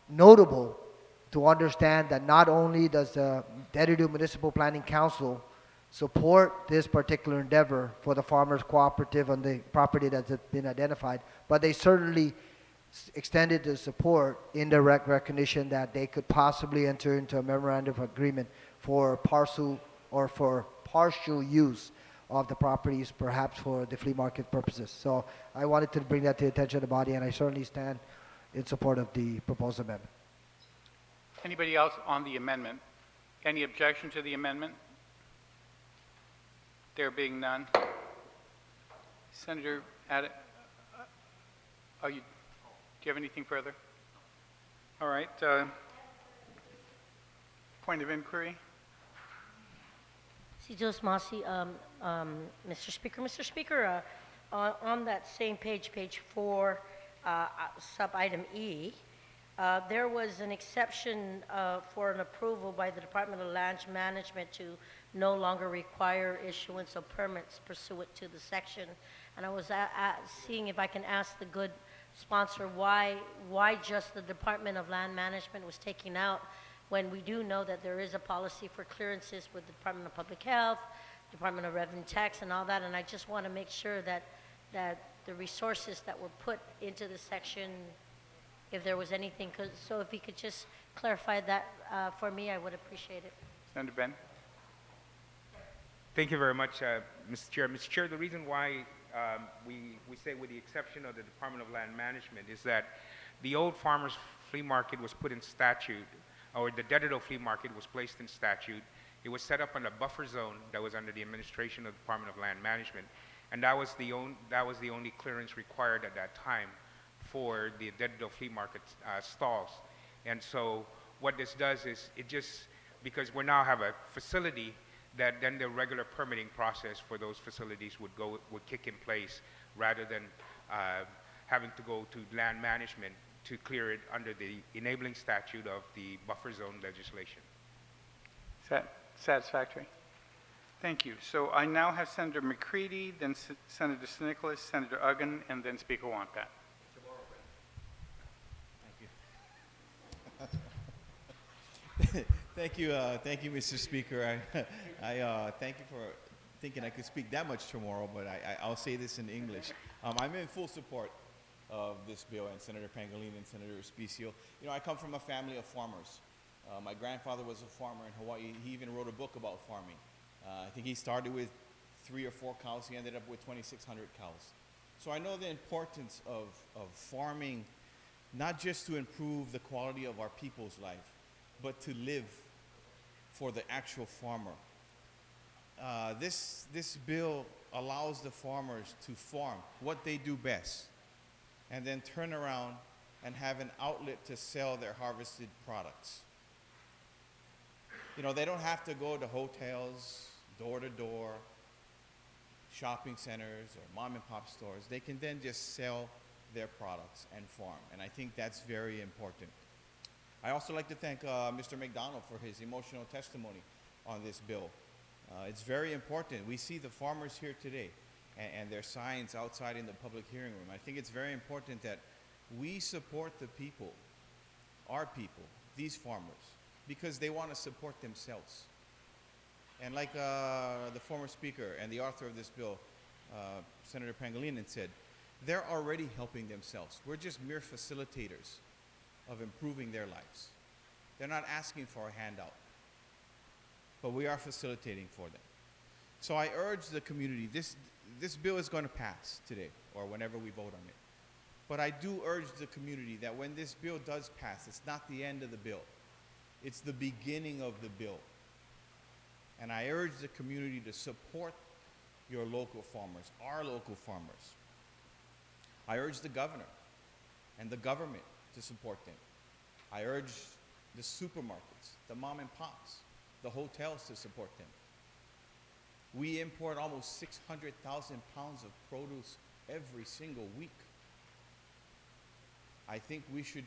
notable to understand that not only does the Dededo Municipal Planning Council support this particular endeavor for the farmers cooperative on the property that's been identified, but they certainly extended the support in direct recognition that they could possibly enter into a memorandum of agreement for parcel or for partial use of the properties, perhaps for the flea market purposes. So I wanted to bring that to the attention of the body, and I certainly stand in support of the proposed amendment. Anybody else on the amendment? Any objection to the amendment? There being none. Senator do you have anything further? All right. Point of inquiry. Si Diyos Masi, Mr. Speaker. Mr. Speaker, on that same page, page 4, sub-item E, there was an exception for an approval by the Department of Land Management to no longer require issuance of permits pursuant to the section. And I was seeing if I can ask the good sponsor why just the Department of Land Management was taken out, when we do know that there is a policy for clearances with the Department of Public Health, Department of Revenue Tax, and all that. And I just want to make sure that the resources that were put into the section, if there was anything, so if he could just clarify that for me, I would appreciate it. Senator Ben. Thank you very much, Mr. Chair. Mr. Chair, the reason why we say with the exception of the Department of Land Management is that the old farmers flea market was put in statute, or the Dededo flea market was placed in statute. It was set up on a buffer zone that was under the administration of the Department of Land Management, and that was the only clearance required at that time for the Dededo flea market stalls. And so what this does is because we now have a facility, that then the regular permitting process for those facilities would kick in place rather than having to go to land management to clear it under the enabling statute of the buffer zone legislation. Is that satisfactory? Thank you. So I now have Senator McCready, then Senator Nicholas, Senator Uggan, and then Speaker Wampat. Thank you, Mr. Speaker. I thank you for thinking I could speak that much tomorrow, but I'll say this in English. I'm in full support of this bill, and Senator Pangilinan and Senator Espicio. You know, I come from a family of farmers. My grandfather was a farmer in Hawaii. He even wrote a book about farming. I think he started with 3 or 4 cows. He ended up with 2,600 cows. So I know the importance of farming, not just to improve the quality of our people's life, but to live for the actual farmer. This bill allows the farmers to farm what they do best and then turn around and have an outlet to sell their harvested products. You know, they don't have to go to hotels, door to door, shopping centers, or mom and pop stores. They can then just sell their products and farm, and I think that's very important. I also like to thank Mr. McDonald for his emotional testimony on this bill. It's very important. We see the farmers here today and their signs outside in the public hearing room. I think it's very important that we support the people, our people, these farmers, because they want to support themselves. And like the former speaker and the author of this bill, Senator Pangilinan, said, they're already helping themselves. We're just mere facilitators of improving their lives. They're not asking for a handout, but we are facilitating for them. So I urge the community, this bill is going to pass today or whenever we vote on it. But I do urge the community that when this bill does pass, it's not the end of the bill. It's the beginning of the bill. And I urge the community to support your local farmers, our local farmers. I urge the governor and the government to support them. I urge the supermarkets, the mom and pops, the hotels to support them. We import almost 600,000 pounds of produce every single week. I think we should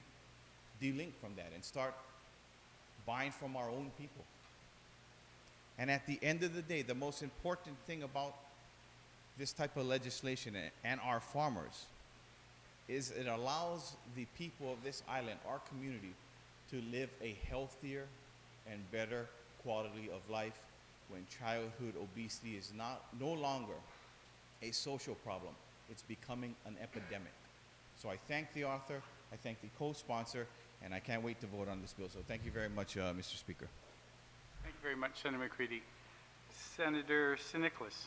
delink from that and start buying from our own people. And at the end of the day, the most important thing about this type of legislation and our farmers is it allows the people of this island, our community, to live a healthier and better quality of life when childhood obesity is no longer a social problem. It's becoming an epidemic. So I thank the author, I thank the co-sponsor, and I can't wait to vote on this bill. So thank you very much, Mr. Speaker. Thank you very much, Senator McCready. Senator Nicholas.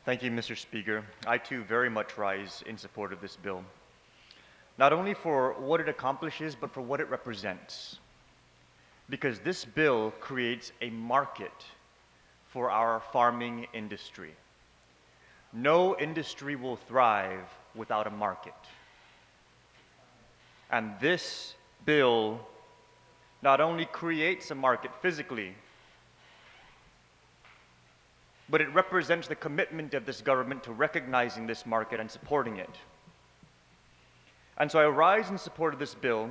Thank you, Mr. Speaker. I too very much rise in support of this bill, not only for what it accomplishes, but for what it represents. Because this bill creates a market for our farming industry. No industry will thrive without a market. And this bill not only creates a market physically, but it represents the commitment of this government to recognizing this market and supporting it. And so I rise in support of this bill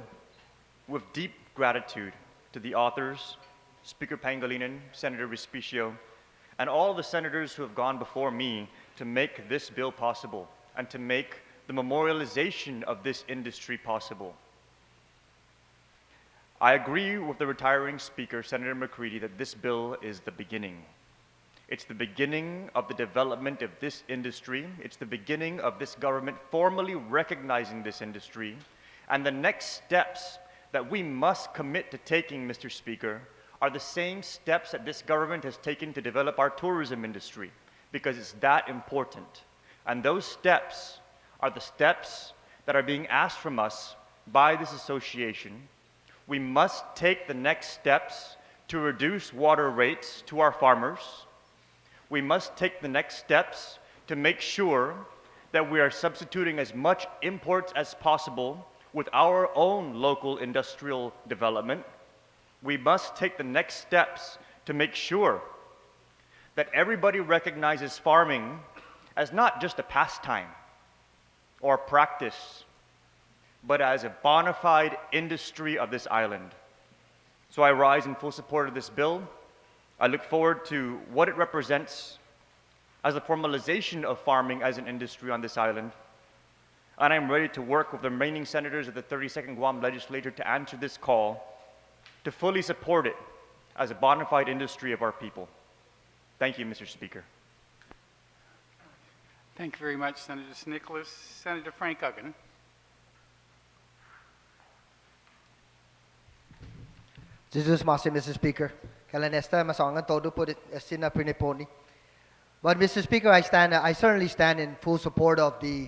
with deep gratitude to the authors, Speaker Pangilinan, Senator Respicio, and all the senators who have gone before me to make this bill possible and to make the memorialization of this industry possible. I agree with the retiring Speaker, Senator McCready, that this bill is the beginning. It's the beginning of the development of this industry. It's the beginning of this government formally recognizing this industry. And the next steps that we must commit to taking, Mr. Speaker, are the same steps that this government has taken to develop our tourism industry, because it's that important. And those steps are the steps that are being asked from us by this association. We must take the next steps to reduce water rates to our farmers. We must take the next steps to make sure that we are substituting as much imports as possible with our own local industrial development. We must take the next steps to make sure that everybody recognizes farming as not just a pastime or practice, but as a bona fide industry of this island. So I rise in full support of this bill. I look forward to what it represents as the formalization of farming as an industry on this island. And I'm ready to work with the remaining senators of the 32nd Guam Legislature to answer this call, to fully support it as a bona fide industry of our people. Thank you, Mr. Speaker. Thank you very much, Senator Nicholas. Senator Frank Uggan. Jesus Masi, Mr. Speaker. Kalanesta masangan todo po sina piniponi. But Mr. Speaker, I certainly stand in full support of the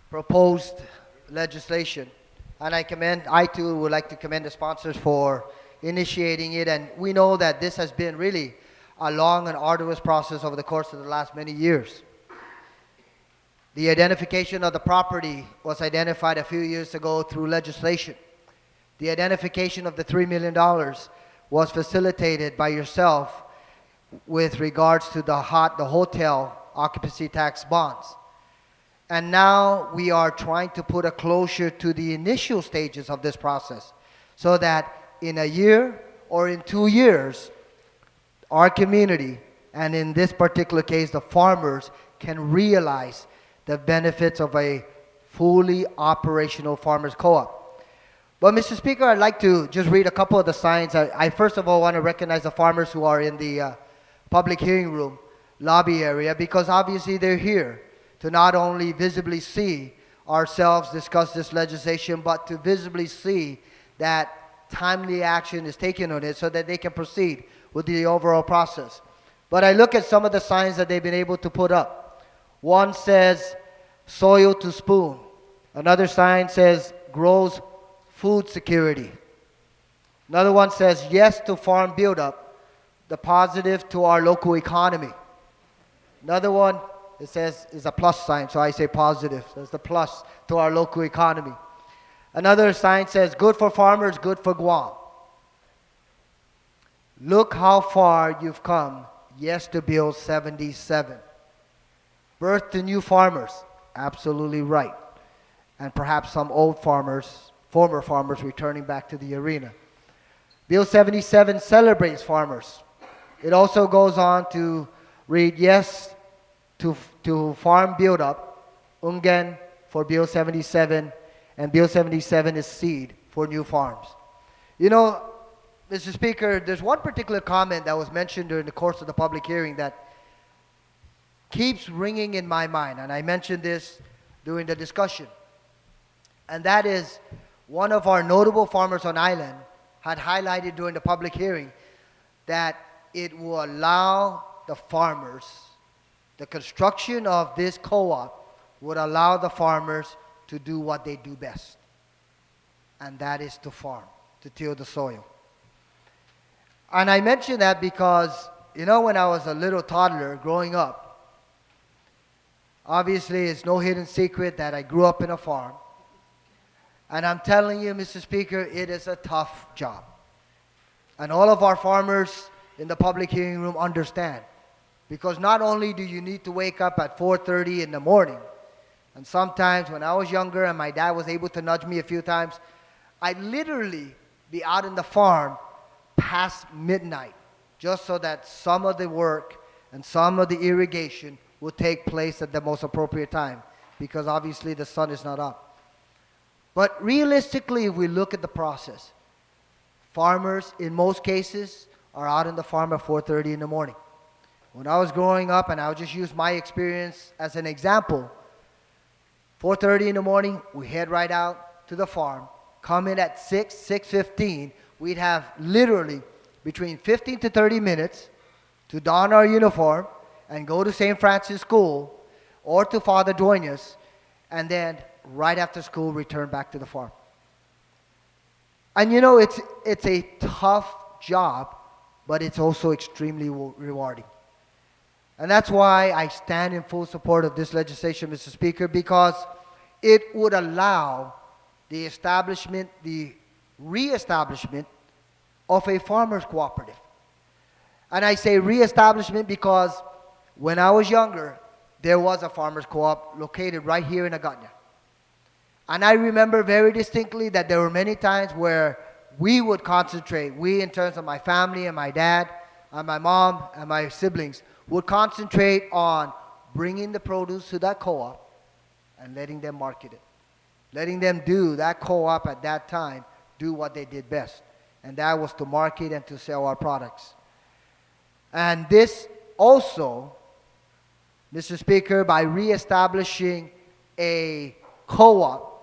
proposed legislation. And I too would like to commend the sponsors for initiating it. And we know that this has been really a long and arduous process over the course of the last many years. The identification of the property was identified a few years ago through legislation. The identification of the $3 million was facilitated by yourself with regards to the hotel occupancy tax bonds. And now we are trying to put a closure to the initial stages of this process so that in a year or in 2 years, our community, and in this particular case, the farmers, can realize the benefits of a fully operational farmers co-op. But Mr. Speaker, I'd like to just read a couple of the signs. I first of all want to recognize the farmers who are in the public hearing room lobby area, because obviously they're here to not only visibly see ourselves discuss this legislation, but to visibly see that timely action is taken on it so that they can proceed with the overall process. But I look at some of the signs that they've been able to put up. One says, soil to spoon. Another sign says, grows food security. Another one says, yes to farm buildup, the positive to our local economy. Another one, it says, is a plus sign, so I say positive. That's the plus to our local economy. Another sign says, good for farmers, good for Guam. Look how far you've come, yes to Bill 77. Birth to new farmers, absolutely right. And perhaps some old farmers, former farmers returning back to the arena. Bill 77 celebrates farmers. It also goes on to read yes to farm build-up, Ungen for Bill 77, and Bill 77 is seed for new farms. You know, Mr. Speaker, there's one particular comment that was mentioned during the course of the public hearing that keeps ringing in my mind, and I mentioned this during the discussion. And that is, one of our notable farmers on island had highlighted during the public hearing that it will allow the farmers, the construction of this co-op would allow the farmers to do what they do best, and that is to farm, to till the soil. And I mention that because, you know, when I was a little toddler growing up, obviously it's no hidden secret that I grew up in a farm. And I'm telling you, Mr. Speaker, it is a tough job. And all of our farmers in the public hearing room understand. Because not only do you need to wake up at 4:30 in the morning, and sometimes when I was younger and my dad was able to nudge me a few times, I'd literally be out in the farm past midnight, just so that some of the work and some of the irrigation will take place at the most appropriate time, because obviously the sun is not up. But realistically, if we look at the process, farmers in most cases are out in the farm at 4:30 in the morning. When I was growing up, and I'll just use my experience as an example, 4:30 in the morning, we head right out to the farm, come in at 6:15, we'd have literally between 15 to 30 minutes to don our uniform and go to St. Francis School or to Father Duenas, and then right after school return back to the farm. And you know, it's a tough job, but it's also extremely rewarding. And that's why I stand in full support of this legislation, Mr. Speaker, because it would allow the establishment, the re-establishment of a farmers cooperative. And I say re-establishment because when I was younger, there was a farmers co-op located right here in Aganya. And I remember very distinctly that there were many times where we would concentrate, we in terms of my family and my dad and my mom and my siblings, would concentrate on bringing the produce to that co-op and letting them market it. Letting them do that co-op at that time, do what they did best. And that was to market and to sell our products. And this also, Mr. Speaker, by reestablishing a co-op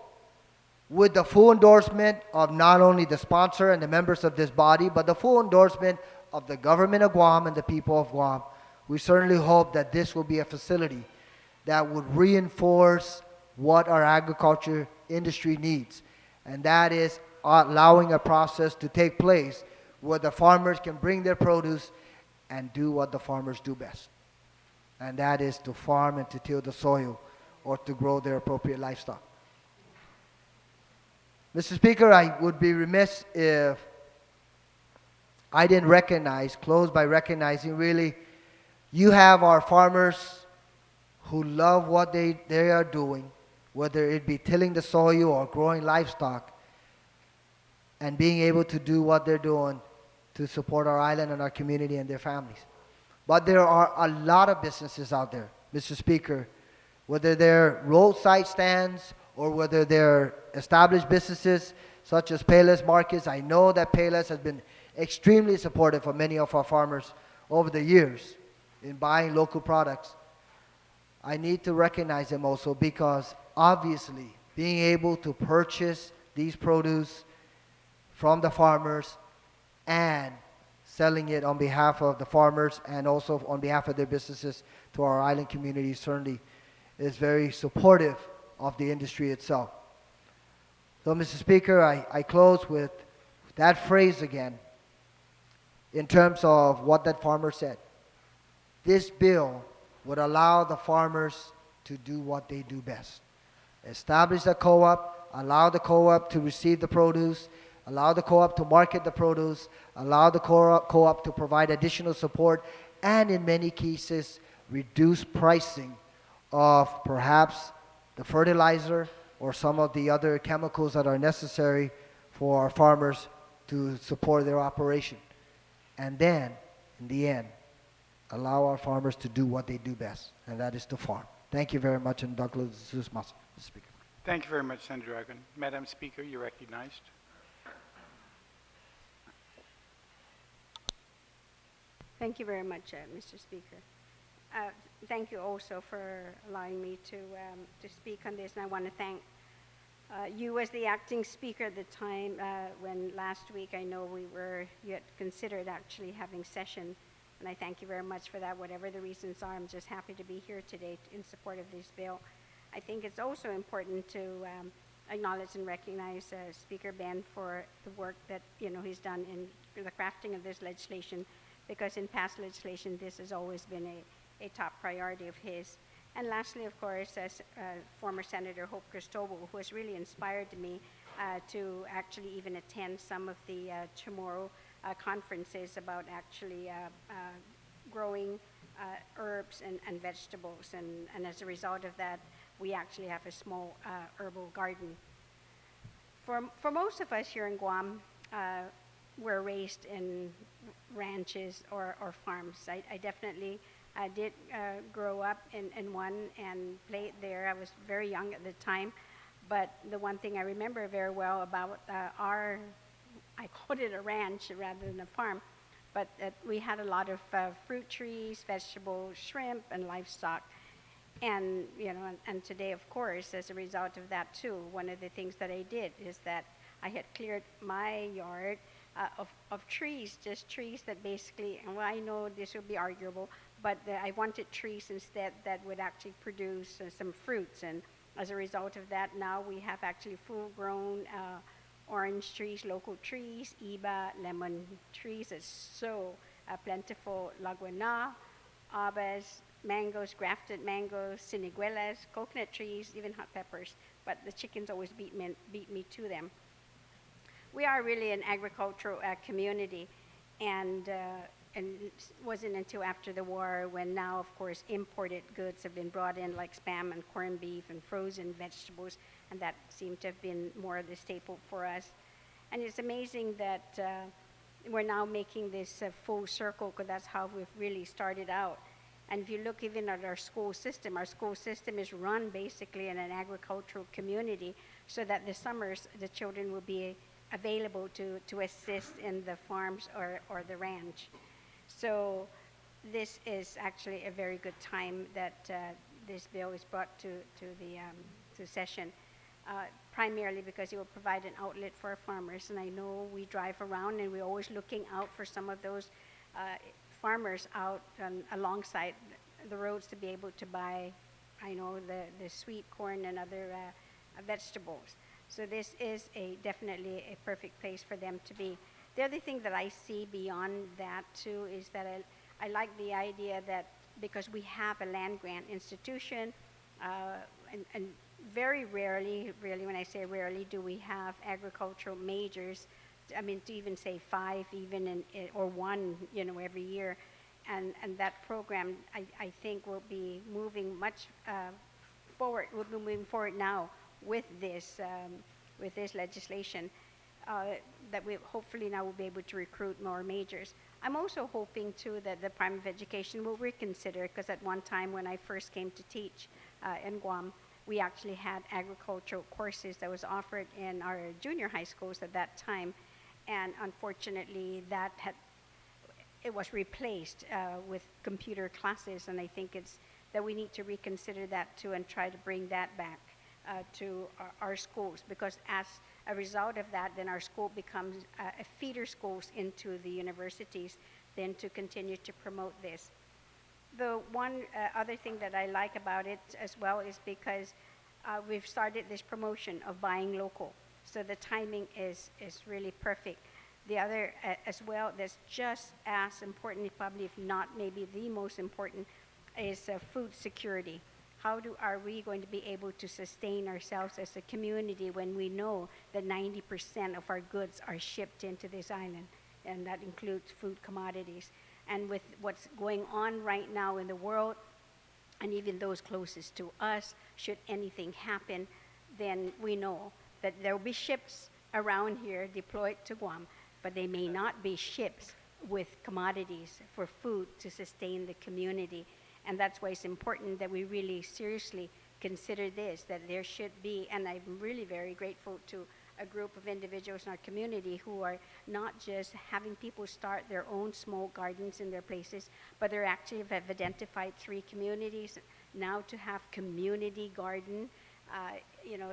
with the full endorsement of not only the sponsor and the members of this body, but the full endorsement of the government of Guam and the people of Guam, we certainly hope that this will be a facility that would reinforce what our agriculture industry needs. And that is allowing a process to take place where the farmers can bring their produce and do what the farmers do best. And that is to farm and to till the soil or to grow their appropriate livestock. Mr. Speaker, I would be remiss if I didn't close by recognizing really, you have our farmers who love what they are doing, whether it be tilling the soil or growing livestock, and being able to do what they're doing to support our island and our community and their families. But there are a lot of businesses out there, Mr. Speaker, whether they're roadside stands or whether they're established businesses such as Payless Markets. I know that Payless has been extremely supportive of many of our farmers over the years in buying local products. I need to recognize them also because obviously being able to purchase these produce from the farmers and selling it on behalf of the farmers and also on behalf of their businesses to our island community certainly is very supportive of the industry itself. So, Mr. Speaker, I close with that phrase again in terms of what that farmer said. This bill would allow the farmers to do what they do best. Establish a co-op, allow the co-op to receive the produce, allow the co-op to market the produce, allow the co-op to provide additional support, and in many cases, reduce pricing of perhaps the fertilizer or some of the other chemicals that are necessary for our farmers to support their operation. And then in the end, allow our farmers to do what they do best, and that is to farm. Thank you very much, and Dr. Jesus Mas, Speaker. Thank you very much, Senator Uggan. Madam Speaker, you're recognized. Thank you very much, Mr. Speaker. Thank you also for allowing me to speak on this, and I want to thank you as the acting speaker at the time when last week I know we were yet considered actually having session, and I thank you very much for that. Whatever the reasons are, I'm just happy to be here today in support of this bill. I think it's also important to acknowledge and recognize Speaker Ben for the work that he's done in the crafting of this legislation, because in past legislation this has always been a top priority of his. And lastly, of course, as former Senator Hope Cristobal, who has really inspired me to actually even attend some of the tomorrow conferences about actually growing herbs and vegetables. And as a result of that, we actually have a small herbal garden. For most of us here in Guam, we're raised in ranches or farms. I definitely did grow up in one and played there. I was very young at the time, but the one thing I remember very well about I called it a ranch rather than a farm, but we had a lot of fruit trees, vegetables, shrimp, and livestock. And and today, of course, as a result of that too, one of the things that I did is that I had cleared my yard of trees, just trees that basically, and I know this will be arguable, but I wanted trees instead that would actually produce some fruits. And as a result of that, now we have actually full-grown orange trees, local trees, iba, lemon trees. It's so plentiful. Laguana, abas, mangoes, grafted mangoes, siniguelas, coconut trees, even hot peppers. But the chickens always beat me to them. We are really an agricultural community, and it wasn't until after the war when now, of course, imported goods have been brought in like Spam and corned beef and frozen vegetables, and that seemed to have been more of the staple for us. And it's amazing that we're now making this full circle, because that's how we've really started out. And if you look even at our school system is run basically in an agricultural community, so that the summers the children will be available to assist in the farms or the ranch. So this is actually a very good time that this bill is brought to session, primarily because it will provide an outlet for our farmers. And I know we drive around and we're always looking out for some of those farmers out alongside the roads to be able to buy, the sweet corn and other vegetables. So this is definitely a perfect place for them to be. The other thing that I see beyond that too is that I like the idea that because we have a land grant institution, and very rarely, really when I say rarely, do we have agricultural majors. I mean, to even say 5 even or 1, every year. And that program, I think, will be moving much forward. We'll be moving forward now with this legislation, that we hopefully now will be able to recruit more majors. I'm also hoping too that the Department of Education will reconsider, because at one time when I first came to teach in Guam, we actually had agricultural courses that was offered in our junior high schools at that time, and unfortunately it was replaced with computer classes, and I think it's that we need to reconsider that too and try to bring that back to our schools, because as a result of that, then our school becomes a feeder schools into the universities, then to continue to promote this. The one other thing that I like about it as well is because we've started this promotion of buying local, so the timing is really perfect. The other as well that's just as important, probably if not maybe the most important, is food security. How are we going to be able to sustain ourselves as a community when we know that 90% of our goods are shipped into this island, and that includes food commodities? And with what's going on right now in the world, and even those closest to us, should anything happen, then we know that there will be ships around here deployed to Guam, but they may not be ships with commodities for food to sustain the community. And that's why it's important that we really seriously consider this, that there should be, and I'm really very grateful to a group of individuals in our community who are not just having people start their own small gardens in their places, but they're actually have identified 3 communities now to have community garden,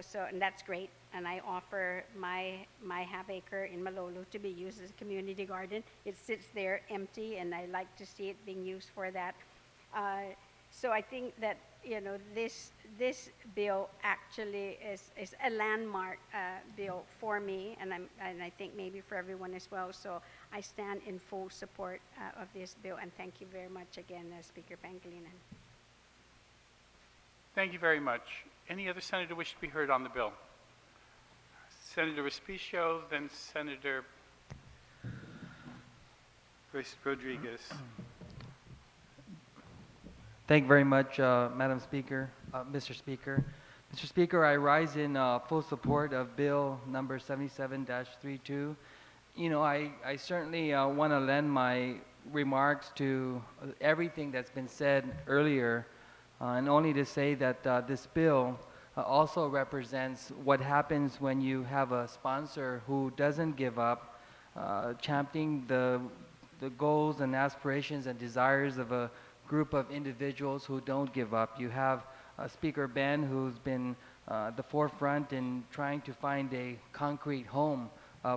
so, and that's great. And I offer my half-acre in Malolo to be used as a community garden. It sits there empty, and I like to see it being used for that. So I think that this bill actually is a landmark bill for me, and I think maybe for everyone as well. So I stand in full support of this bill, and thank you very much again, Speaker Pangilinan. Thank you very much. Any other senator wish to be heard on the bill? Senator Respicio, then Senator Rodriguez. Thank you very much, Madam Speaker, Mr. Speaker. Mr. Speaker, I rise in full support of Bill number 77-32. I certainly want to lend my remarks to everything that's been said earlier, and only to say that this bill also represents what happens when you have a sponsor who doesn't give up, championing the goals and aspirations and desires of a group of individuals who don't give up. You have Speaker Ben, who's been the forefront in trying to find a concrete home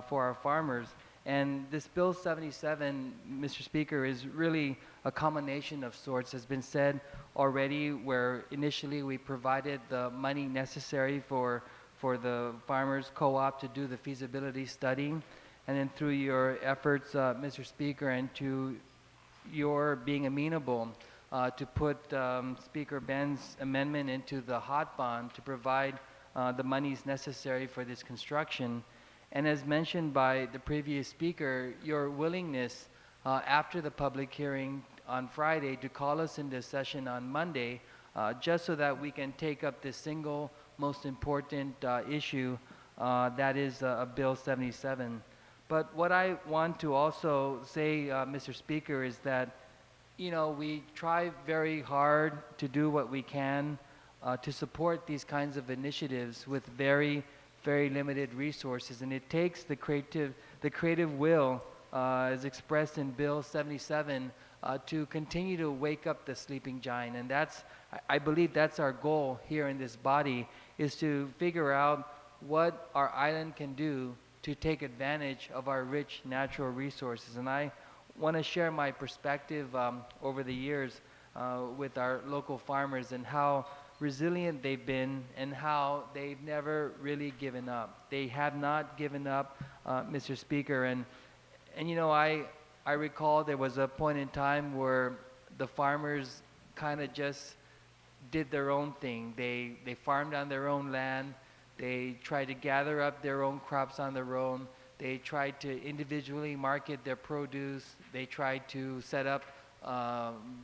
for our farmers. And this Bill 77, Mr. Speaker, is really a combination of sorts. Has been said already, where initially we provided the money necessary for the farmers co-op to do the feasibility study. And then through your efforts, Mr. Speaker, and to your being amenable to put Speaker Ben's amendment into the hot bond to provide the monies necessary for this construction. And as mentioned by the previous speaker, your willingness after the public hearing on Friday to call us into session on Monday, just so that we can take up this single most important issue, that is Bill 77. But what I want to also say, Mr. Speaker, is that we try very hard to do what we can to support these kinds of initiatives with very, very limited resources, and it takes the creative will, as expressed in Bill 77, to continue to wake up the sleeping giant. And I believe that's our goal here in this body, is to figure out what our island can do to take advantage of our rich natural resources. And I want to share my perspective over the years with our local farmers and how resilient they've been and how they've never really given up. They have not given up, Mr. Speaker. And I recall there was a point in time where the farmers kind of just did their own thing. They farmed on their own land. They tried to gather up their own crops on their own. They tried to individually market their produce. They tried to set up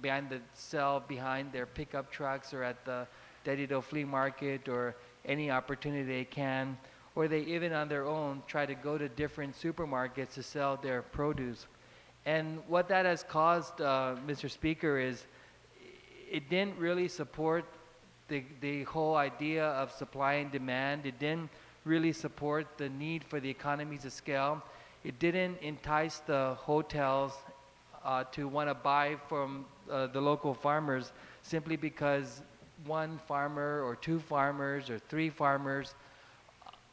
behind their pickup trucks or at the Dedido flea market or any opportunity they can. Or they even on their own try to go to different supermarkets to sell their produce. And what that has caused, Mr. Speaker, is it didn't really support the whole idea of supply and demand. It didn't really support the need for the economies of scale. It didn't entice the hotels to want to buy from the local farmers simply because one farmer or two farmers or three farmers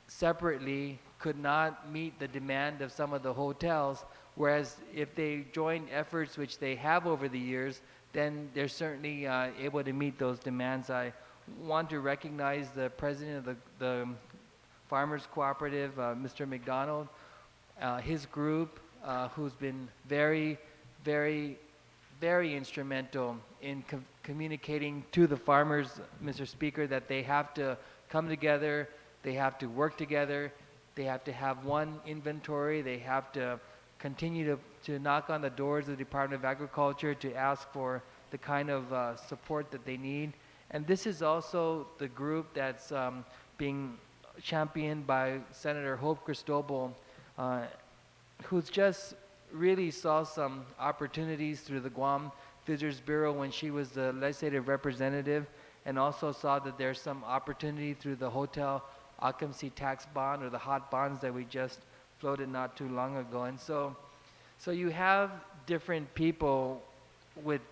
separately could not meet the demand of some of the hotels, whereas if they join efforts which they have over the years, then they're certainly able to meet those demands. I want to recognize the president of the Farmers Cooperative, Mr. McDonald, his group, who's been very, very, very instrumental in communicating to the farmers, Mr. Speaker, that they have to come together, they have to work together, they have to have one inventory, they have to continue to knock on the doors of the Department of Agriculture to ask for the kind of support that they need. And this is also the group that's being championed by Senator Hope Cristobal, who's just really saw some opportunities through the Guam Visitors Bureau when she was the legislative representative, and also saw that there's some opportunity through the hotel occupancy tax bond, or the hot bonds that we just floated not too long ago. And so you have different people with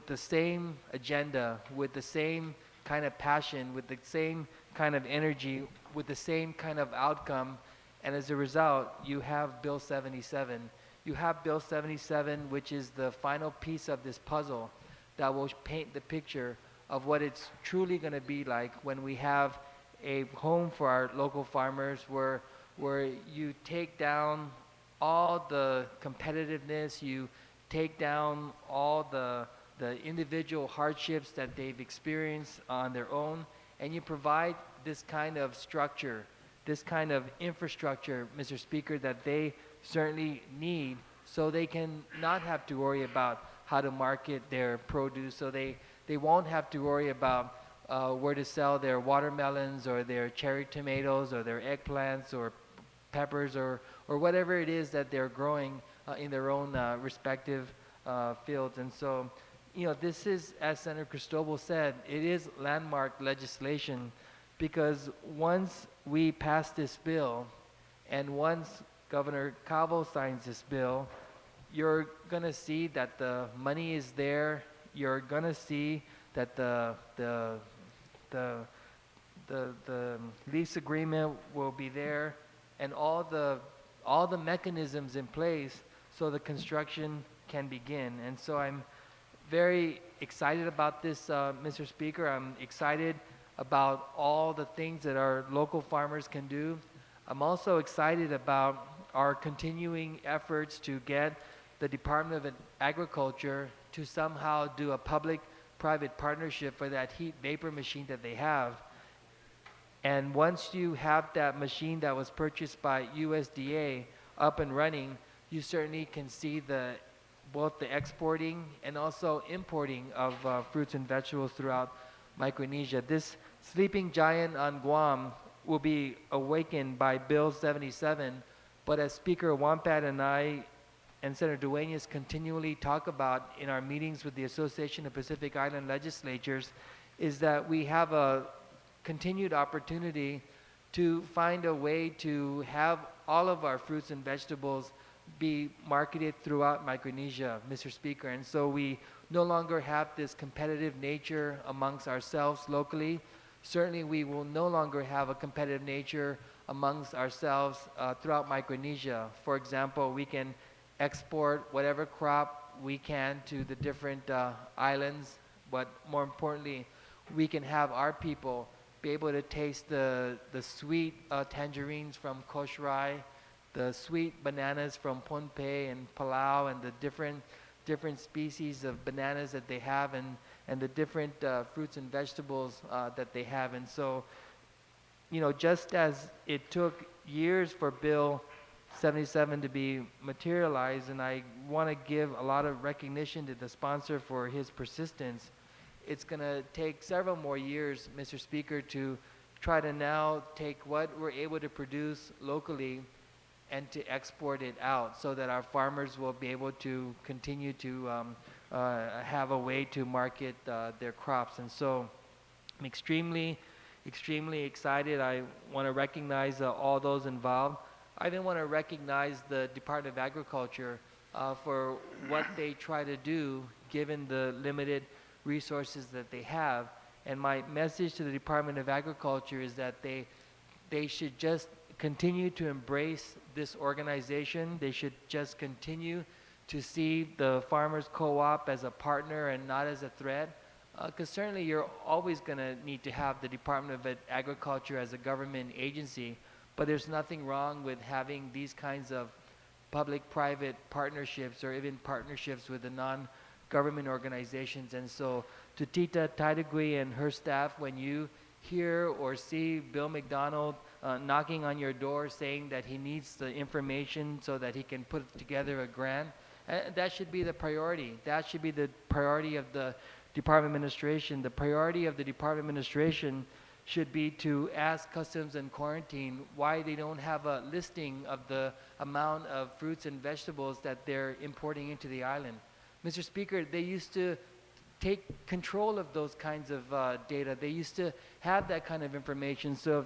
the same agenda, with the same kind of passion, with the same kind of energy, with the same kind of outcome, and as a result, you have Bill 77. You have Bill 77, which is the final piece of this puzzle that will paint the picture of what it's truly going to be like when we have a home for our local farmers, where you take down all the competitiveness, you take down all the individual hardships that they've experienced on their own, and you provide this kind of structure, this kind of infrastructure, Mr. Speaker, that they certainly need, so they can not have to worry about how to market their produce, so they won't have to worry about where to sell their watermelons or their cherry tomatoes or their eggplants or peppers or whatever it is that they're growing in their own respective fields. And so, this is, as Senator Cristobal said, it is landmark legislation, because once we pass this bill and once Governor Cabo signs this bill, you're going to see that the money is there. You're going to see that the lease agreement will be there, and all the mechanisms in place so the construction can begin. And so I'm very excited about this, Mr. Speaker. I'm excited about all the things that our local farmers can do. I'm also excited about our continuing efforts to get the Department of Agriculture to somehow do a public-private partnership for that heat vapor machine that they have. And once you have that machine that was purchased by USDA up and running, you certainly can see both the exporting and also importing of fruits and vegetables throughout Micronesia. This sleeping giant on Guam will be awakened by Bill 77, but as Speaker Wampat and I and Senator Duenas continually talk about in our meetings with the Association of Pacific Island Legislatures, is that we have a continued opportunity to find a way to have all of our fruits and vegetables be marketed throughout Micronesia, Mr. Speaker. And so we no longer have this competitive nature amongst ourselves locally. Certainly we will no longer have a competitive nature amongst ourselves throughout Micronesia. For example, we can export whatever crop we can to the different islands, but more importantly, we can have our people be able to taste the sweet tangerines from Koshrai, the sweet bananas from Pohnpei and Palau, and the different species of bananas that they have, and the different fruits and vegetables that they have. And so, just as it took years for Bill 77 to be materialized, and I want to give a lot of recognition to the sponsor for his persistence, it's going to take several more years, Mr. Speaker, to try to now take what we're able to produce locally and to export it out, so that our farmers will be able to continue to have a way to market their crops. And so I'm extremely excited. I want to recognize all those involved. I even want to recognize the Department of Agriculture for what they try to do given the limited resources that they have. And my message to the Department of Agriculture is that they should just continue to embrace this organization. They should just continue to see the Farmers Co-op as a partner and not as a threat. Because certainly you're always going to need to have the Department of Agriculture as a government agency, but there's nothing wrong with having these kinds of public-private partnerships, or even partnerships with the non-government organizations. And so to Tita Taidagui and her staff, when you hear or see Bill McDonald knocking on your door saying that he needs the information so that he can put together a grant, that should be the priority. That should be the priority of the Department of Administration. The priority of the Department of Administration should be to ask Customs and Quarantine why they don't have a listing of the amount of fruits and vegetables that they're importing into the island. Mr. Speaker, they used to take control of those kinds of data. They used to have that kind of information. So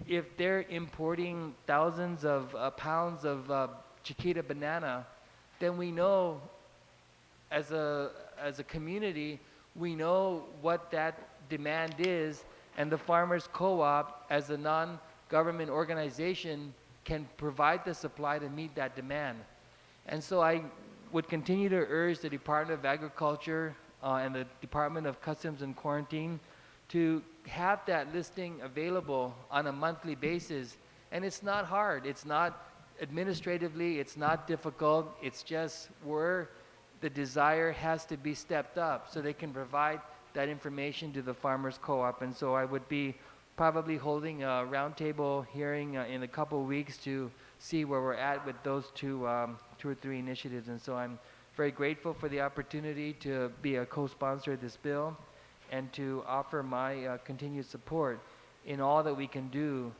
if they're importing thousands of pounds of Chiquita banana, then we know as a community, we know what that demand is, and the Farmers Co-op, as a non-government organization, can provide the supply to meet that demand. And so I would continue to urge the Department of Agriculture and the Department of Customs and Quarantine to have that listing available on a monthly basis. And it's not hard. It's not administratively, it's not difficult. It's just where the desire has to be stepped up so they can provide that information to the Farmers Co-op. And so I would be probably holding a roundtable hearing in a couple of weeks to see where we're at with those two or three initiatives. And so I'm very grateful for the opportunity to be a co-sponsor of this bill and to offer my continued support in all that we can do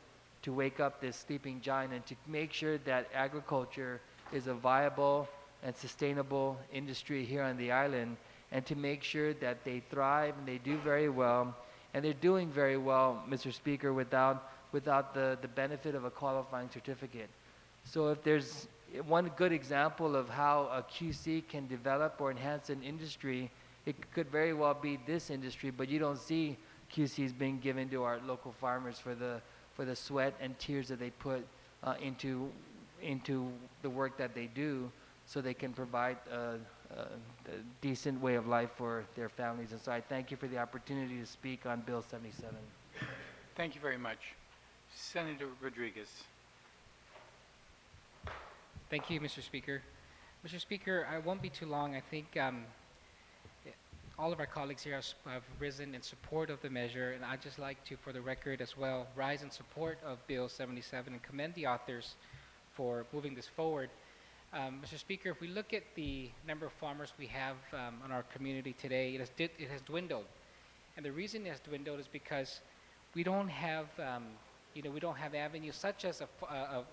to wake up this sleeping giant and to make sure that agriculture is a viable and sustainable industry here on the island, and to make sure that they thrive and they do very well. And they're doing very well, Mr. Speaker, without the benefit of a qualifying certificate. So if there's one good example of how a QC can develop or enhance an industry, it could very well be this industry, but you don't see QCs being given to our local farmers for the sweat and tears that they put into the work that they do, so they can provide a decent way of life for their families. And so I thank you for the opportunity to speak on Bill 77. Thank you very much. Senator Rodriguez. Thank you, Mr. Speaker. Mr. Speaker, I won't be too long. I think all of our colleagues here have risen in support of the measure, and I'd just like to, for the record as well, rise in support of Bill 77 and commend the authors for moving this forward. Mr. Speaker, if we look at the number of farmers we have in our community today, it has dwindled. And the reason it has dwindled is because we don't have, we don't have avenues such as a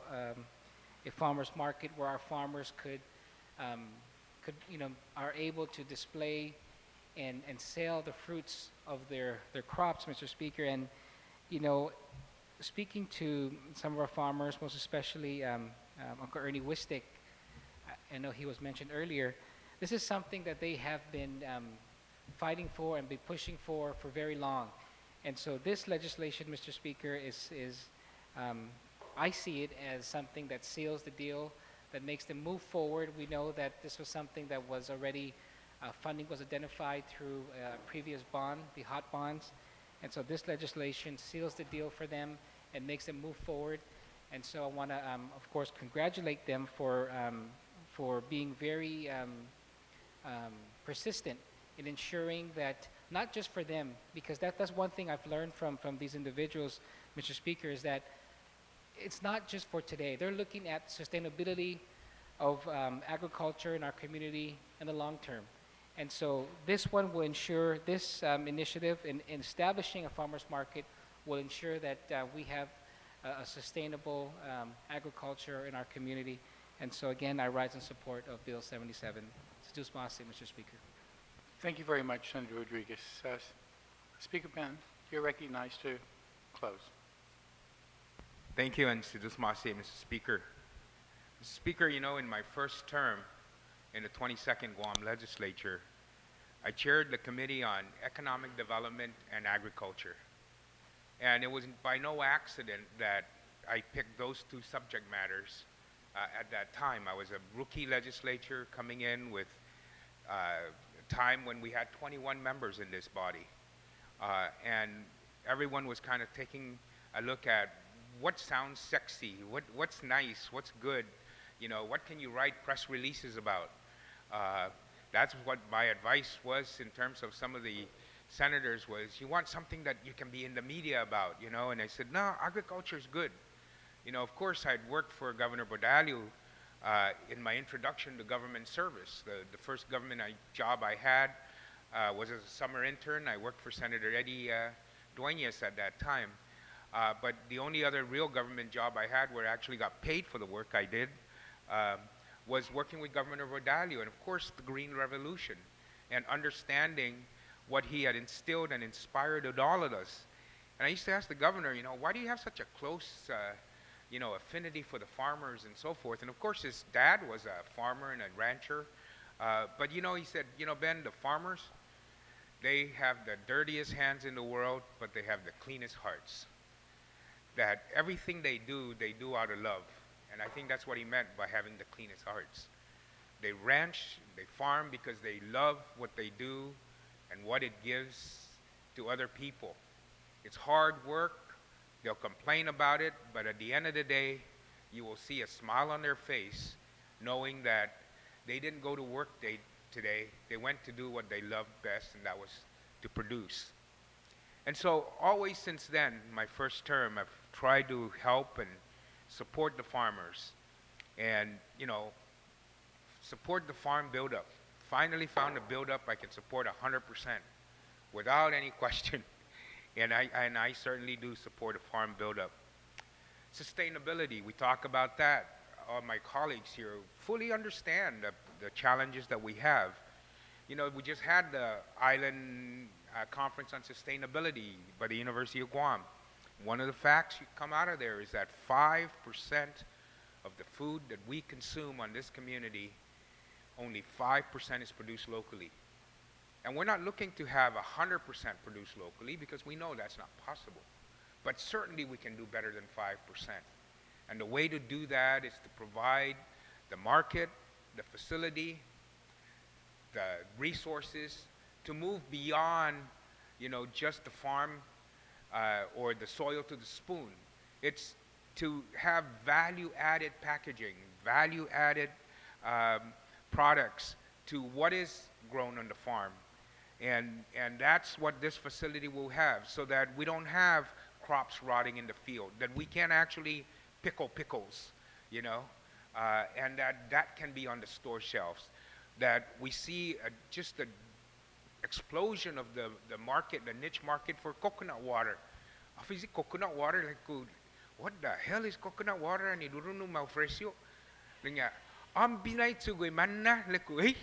farmer's market where our farmers are able to display and sell the fruits of their crops, Mr. Speaker. And, speaking to some of our farmers, most especially Uncle Ernie Wistick, I know he was mentioned earlier, this is something that they have been fighting for and been pushing for very long. And so this legislation, Mr. Speaker, is I see it as something that seals the deal, that makes them move forward. We know that this was something that was already, funding was identified through a previous bond, the hot bonds. And so this legislation seals the deal for them and makes them move forward. And so I want to, of course, congratulate them for being very persistent in ensuring that, not just for them, because that's one thing I've learned from these individuals, Mr. Speaker, is that it's not just for today. They're looking at sustainability of agriculture in our community in the long term. And so this one will ensure, this initiative in establishing a farmer's market will ensure that we have a sustainable agriculture in our community. And so again, I rise in support of Bill 77. Sedus Masi, Mr. Speaker. Thank you very much, Senator Rodriguez. Speaker Penn, you're recognized to close. Thank you, and Sedus Masi, Mr. Speaker. Mr. Speaker, in my first term in the 22nd Guam Legislature, I chaired the Committee on Economic Development and Agriculture. And it was by no accident that I picked those two subject matters at that time. I was a rookie legislature coming in with a time when we had 21 members in this body. And everyone was kind of taking a look at what sounds sexy, what's nice, what's good, what can you write press releases about? That's what my advice was in terms of some of the senators was, you want something that you can be in the media about, and I said, no, agriculture is good. Of course, I'd worked for Governor Bodalio in my introduction to government service. The first government job I had was as a summer intern. I worked for Senator Eddie dueñas at that time. But the only other real government job I had where I actually got paid for the work I did was working with Governor Rodalio, and of course the Green Revolution, and understanding what he had instilled and inspired in all of us. And I used to ask the governor, why do you have such a close, affinity for the farmers and so forth? And of course his dad was a farmer and a rancher. But he said, Ben, the farmers, they have the dirtiest hands in the world, but they have the cleanest hearts. That everything they do out of love. And I think that's what he meant by having the cleanest hearts. They ranch, they farm because they love what they do and what it gives to other people. It's hard work. They'll complain about it, but at the end of the day, you will see a smile on their face knowing that they didn't go to work today. They went to do what they loved best, and that was to produce. And so always since then, my first term, I've tried to help and support the farmers and, support the farm buildup. Finally found a buildup I can support 100% without any question. And I certainly do support a farm buildup. Sustainability, we talk about that. All my colleagues here fully understand the challenges that we have. We just had the Island Conference on Sustainability by the University of Guam. One of the facts you come out of there is that 5% of the food that we consume on this community, only 5% is produced locally. And we're not looking to have 100% produced locally because we know that's not possible. But certainly we can do better than 5%. And the way to do that is to provide the market, the facility, the resources to move beyond, just the farm or the soil to the spoon. It's to have value-added packaging, value-added products to what is grown on the farm. And that's what this facility will have, so that we don't have crops rotting in the field, that we can actually pickle pickles, and that can be on the store shelves. That we see just the explosion of the market, the niche market for coconut water. Obviously, coconut water, like, what the hell is coconut water? And idurunu malfresio. Nga, ang binay tsugoy manna, like, hey,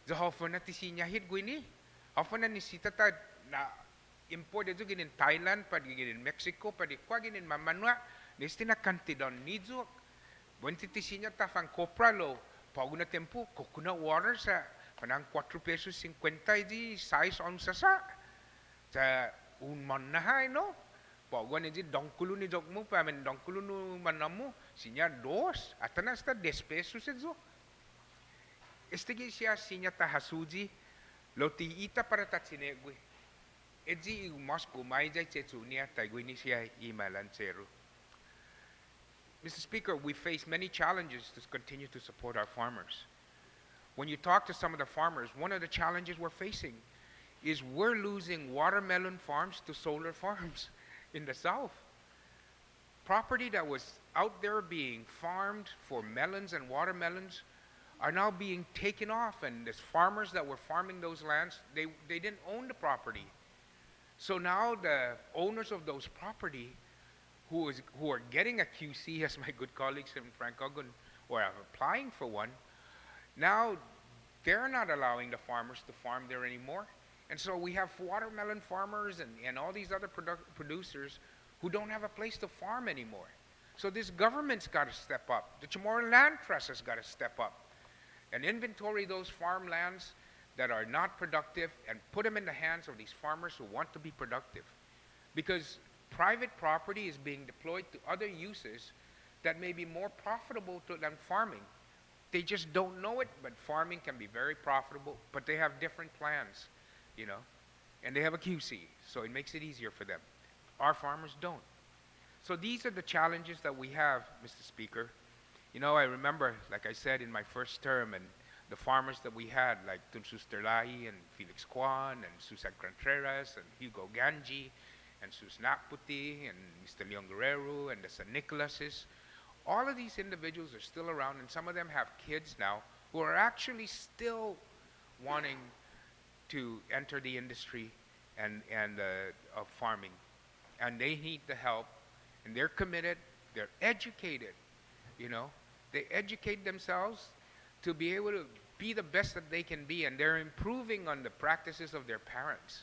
zahofa na tisinya hit gwini. Often na nisita ta na imported to in Thailand, padi in Mexico, padi kwagin in mamanwa, nistina kantidon nidzo. Buntitisinya ta fan copralo, paguna tempo, coconut water sa panang 4 pesos 50 di size onsa sa un man na hay no. Pagwan ni dongkulo ni jokmo pa men dongkulo no manamu sinya 2 atana sta 10 pesos edzo. Estigi siya sinya ta hasuji loti ita para tatsinegwe. Edzi Moscow mai jai chechunia taigwini siya imalancero. Mr. Speaker, we face many challenges to continue to support our farmers. When you talk to some of the farmers, one of the challenges we're facing is we're losing watermelon farms to solar farms in the south. Property that was out there being farmed for melons and watermelons are now being taken off, and the farmers that were farming those lands, they didn't own the property. So now the owners of those property who are getting a QC, as my good colleagues in Francogon, or are applying for one, now they're not allowing the farmers to farm there anymore. And so we have watermelon farmers and all these other producers who don't have a place to farm anymore. So this government's got to step up. The Chamorro Land Trust has got to step up and inventory those farmlands that are not productive and put them in the hands of these farmers who want to be productive. Because private property is being deployed to other uses that may be more profitable than farming. They just don't know it, but farming can be very profitable, but they have different plans, and they have a QC, so it makes it easier for them. Our farmers don't. So these are the challenges that we have, Mr. Speaker. I remember, like I said, in my first term, and the farmers that we had, like Tunsus Terlahi and Felix Kwan and Susan Contreras and Hugo Ganji and Sus Nakputi and Mr. Leon Guerrero and the San Nicolases. All of these individuals are still around, and some of them have kids now who are actually still wanting to enter the industry and of farming. and they need the help, and they're committed, they're educated, you know. They educate themselves to be able to be the best that they can be, and they're improving on the practices of their parents.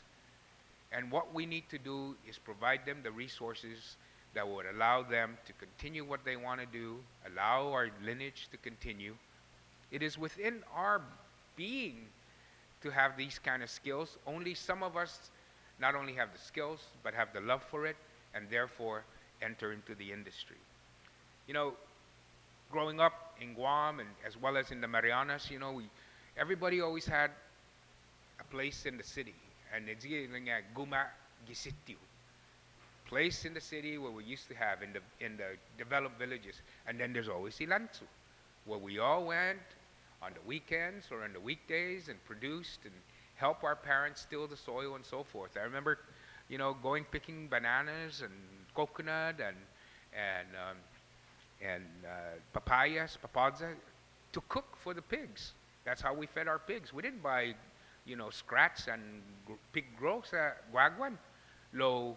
And what we need to do is provide them the resources that would allow them to continue what they want to do, allow our lineage to continue. It is within our being to have these kind of skills. Only some of us not only have the skills, but have the love for it, and therefore enter into the industry. You know, growing up in Guam and as well as in the Marianas, you know, everybody always had a place in the city. And it's nga guma gisityu, place in the city where we used to have in the developed villages. And then there's always Ilanzu, where we all went on the weekends or on the weekdays and produced and help our parents till the soil and so forth. I remember, you know, going picking bananas and coconut and papayas, papadza, to cook for the pigs. That's how we fed our pigs. We didn't buy, you know, scraps and pig growth sa guagwan. Lo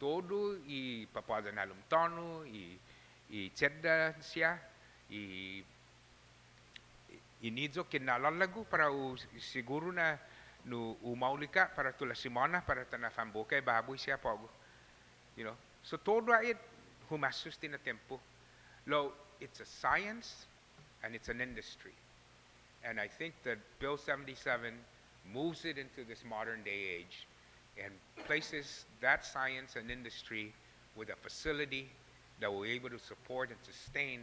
todo I papada na lumtono, I tseda siya, inidzo kinalalagu para siguro na no umaulika para tula simana para tana famboka baboy siya pogo. You know, so todo it humasus na tempo. Lo, it's a science and it's an industry. And I think that Bill 77 moves it into this modern day age and places that science and industry with a facility that will be able to support and sustain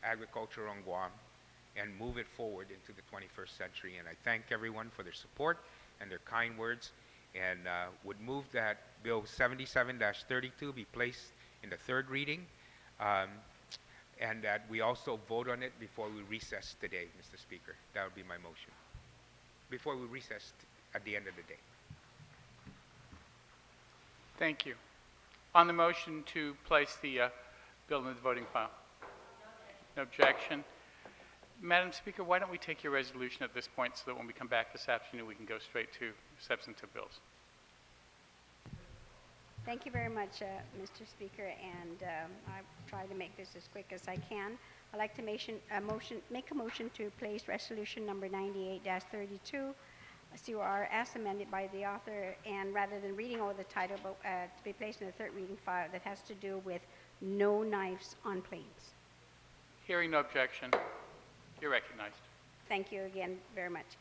agriculture on Guam and move it forward into the 21st century. And I thank everyone for their support and their kind words, and would move that Bill 77-32 be placed in the third reading, and that we also vote on it before we recess today, Mr. Speaker. That would be my motion. Before we recess at the end of the day. Thank you. On the motion to place the bill in the voting file? No objection. Madam Speaker, why don't we take your resolution at this point so that when we come back this afternoon we can go straight to substantive bills. Thank you very much, Mr. Speaker, and I'll try to make this as quick as I can. I'd like to make a motion to place resolution number 98-32, COR, as amended by the author, and rather than reading over the title, but to be placed in the third reading file, that has to do with no knives on planes. Hearing no objection, you're recognized. Thank you again very much.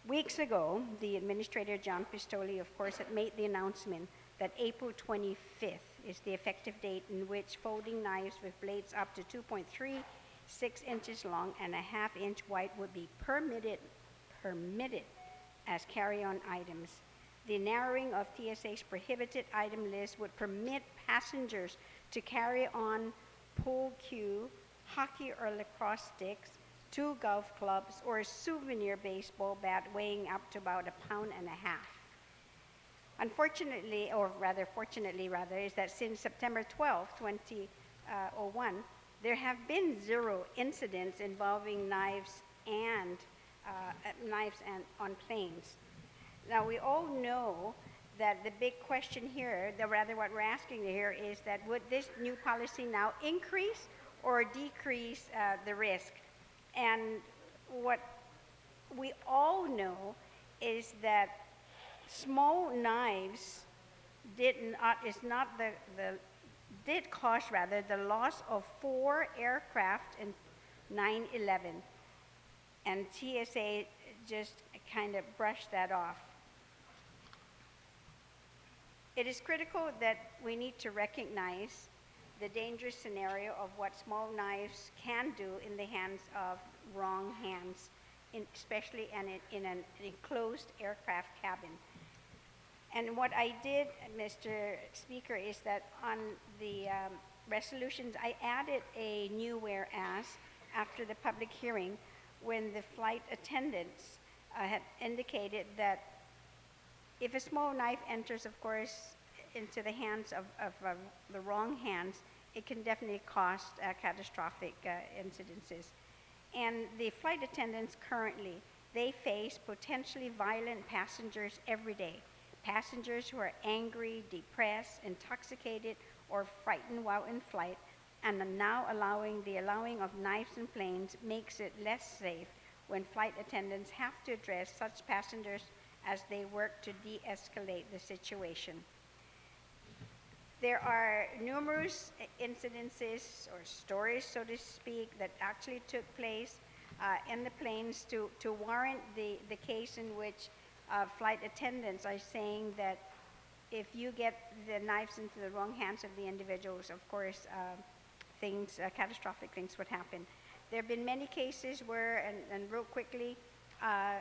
Weeks ago, the Administrator, John Pistoli, of course, had made the announcement that April 25th is the effective date in which folding knives with blades up to 2.36 inches long and a half-inch wide would be permitted as carry-on items. The narrowing of TSA's prohibited item list would permit passengers to carry on pool cue, hockey or lacrosse sticks, 2 golf clubs, or a souvenir baseball bat weighing up to about 1.5 pounds. Unfortunately, or rather fortunately rather, is that since September 12, 2001, there have been 0 incidents involving knives and on planes. Now we all know that the big question here, rather what we're asking here, is that would this new policy now increase or decrease the risk? And what we all know is that small knives did cause the loss of 4 aircraft in 9/11, and TSA just kind of brushed that off. It is critical that we need to recognize the dangerous scenario of what small knives can do in the hands of wrong hands, especially in an enclosed aircraft cabin. And what I did, Mr. Speaker, is that on the resolutions, I added a new whereas after the public hearing when the flight attendants had indicated that if a small knife enters, of course, into the hands of the wrong hands, it can definitely cause catastrophic incidences. And the flight attendants currently, they face potentially violent passengers every day. Passengers who are angry, depressed, intoxicated, or frightened while in flight, and are now the allowing of knives in planes makes it less safe when flight attendants have to address such passengers as they work to de-escalate the situation. There are numerous incidences or stories, so to speak, that actually took place in the planes to warrant the case in which flight attendants are saying that if you get the knives into the wrong hands of the individuals, of course, catastrophic things would happen. There have been many cases where, and real quickly,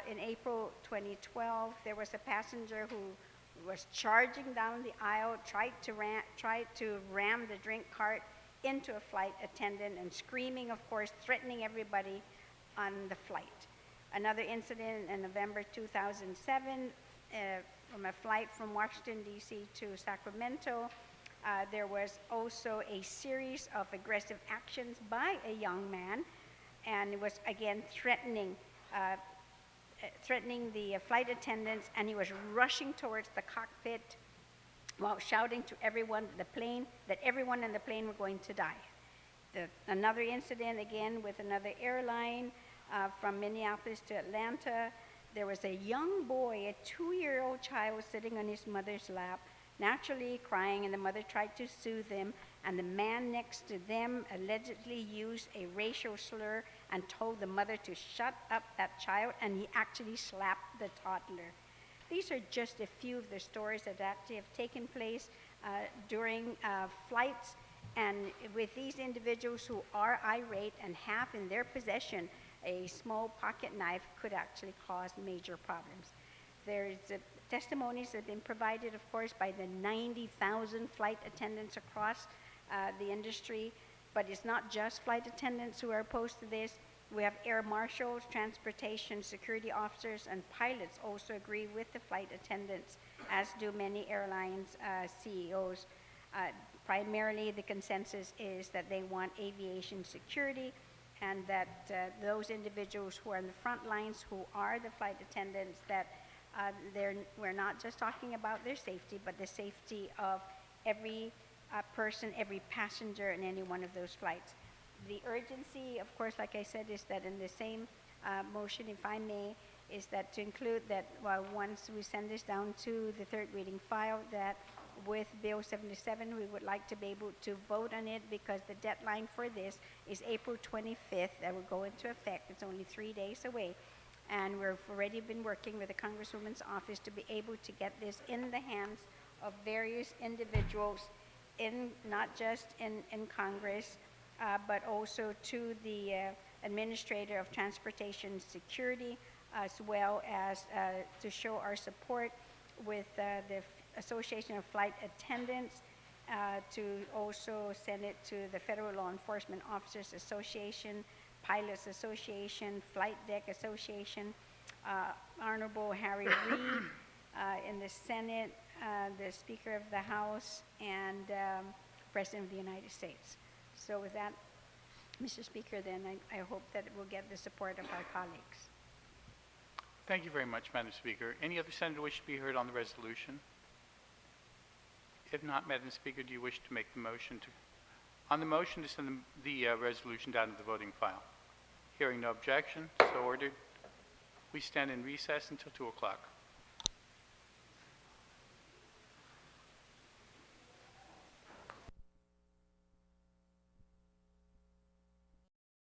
in April 2012, there was a passenger who was charging down the aisle, tried to ram the drink cart into a flight attendant and screaming, of course, threatening everybody on the flight. Another incident in November 2007, from a flight from Washington, D.C. to Sacramento, there was also a series of aggressive actions by a young man, and it was again threatening the flight attendants, and he was rushing towards the cockpit while shouting to everyone that everyone in the plane were going to die. Another incident again with another airline from Minneapolis to Atlanta. There was a young boy, a 2-year-old child, sitting on his mother's lap, naturally crying, and the mother tried to soothe him, and the man next to them allegedly used a racial slur and told the mother to shut up that child, and he actually slapped the toddler. These are just a few of the stories that actually have taken place during flights, and with these individuals who are irate and have in their possession a small pocket knife could actually cause major problems. There's testimonies that have been provided, of course, by the 90,000 flight attendants across the industry, but it's not just flight attendants who are opposed to this. We have air marshals, transportation security officers, and pilots also agree with the flight attendants, as do many airlines CEOs. Primarily, the consensus is that they want aviation security, and that those individuals who are in the front lines, who are the flight attendants, that we're not just talking about their safety, but the safety of every person, every passenger in any one of those flights. The urgency, of course, like I said, is that in the same motion, if I may, is that to include that once we send this down to the third reading file, that with Bill 77, we would like to be able to vote on it, because the deadline for this is April 25th. That will go into effect. It's only 3 days away. And we've already been working with the Congresswoman's office to be able to get this in the hands of various individuals, not just in Congress, but also to the Administrator of Transportation Security, as well as to show our support with the Association of Flight Attendants, to also send it to the Federal Law Enforcement Officers Association, Pilots Association, Flight Deck Association, Honorable Harry Reid in the Senate, the Speaker of the House, and President of the United States. So with that, Mr. Speaker, then I hope that it will get the support of our colleagues. Thank you very much, Madam Speaker. Any other senator wish to be heard on the resolution? If not, Madam Speaker, do you wish to make the motion on the motion to send the resolution down to the voting file? Hearing no objection, so ordered. We stand in recess until 2 o'clock.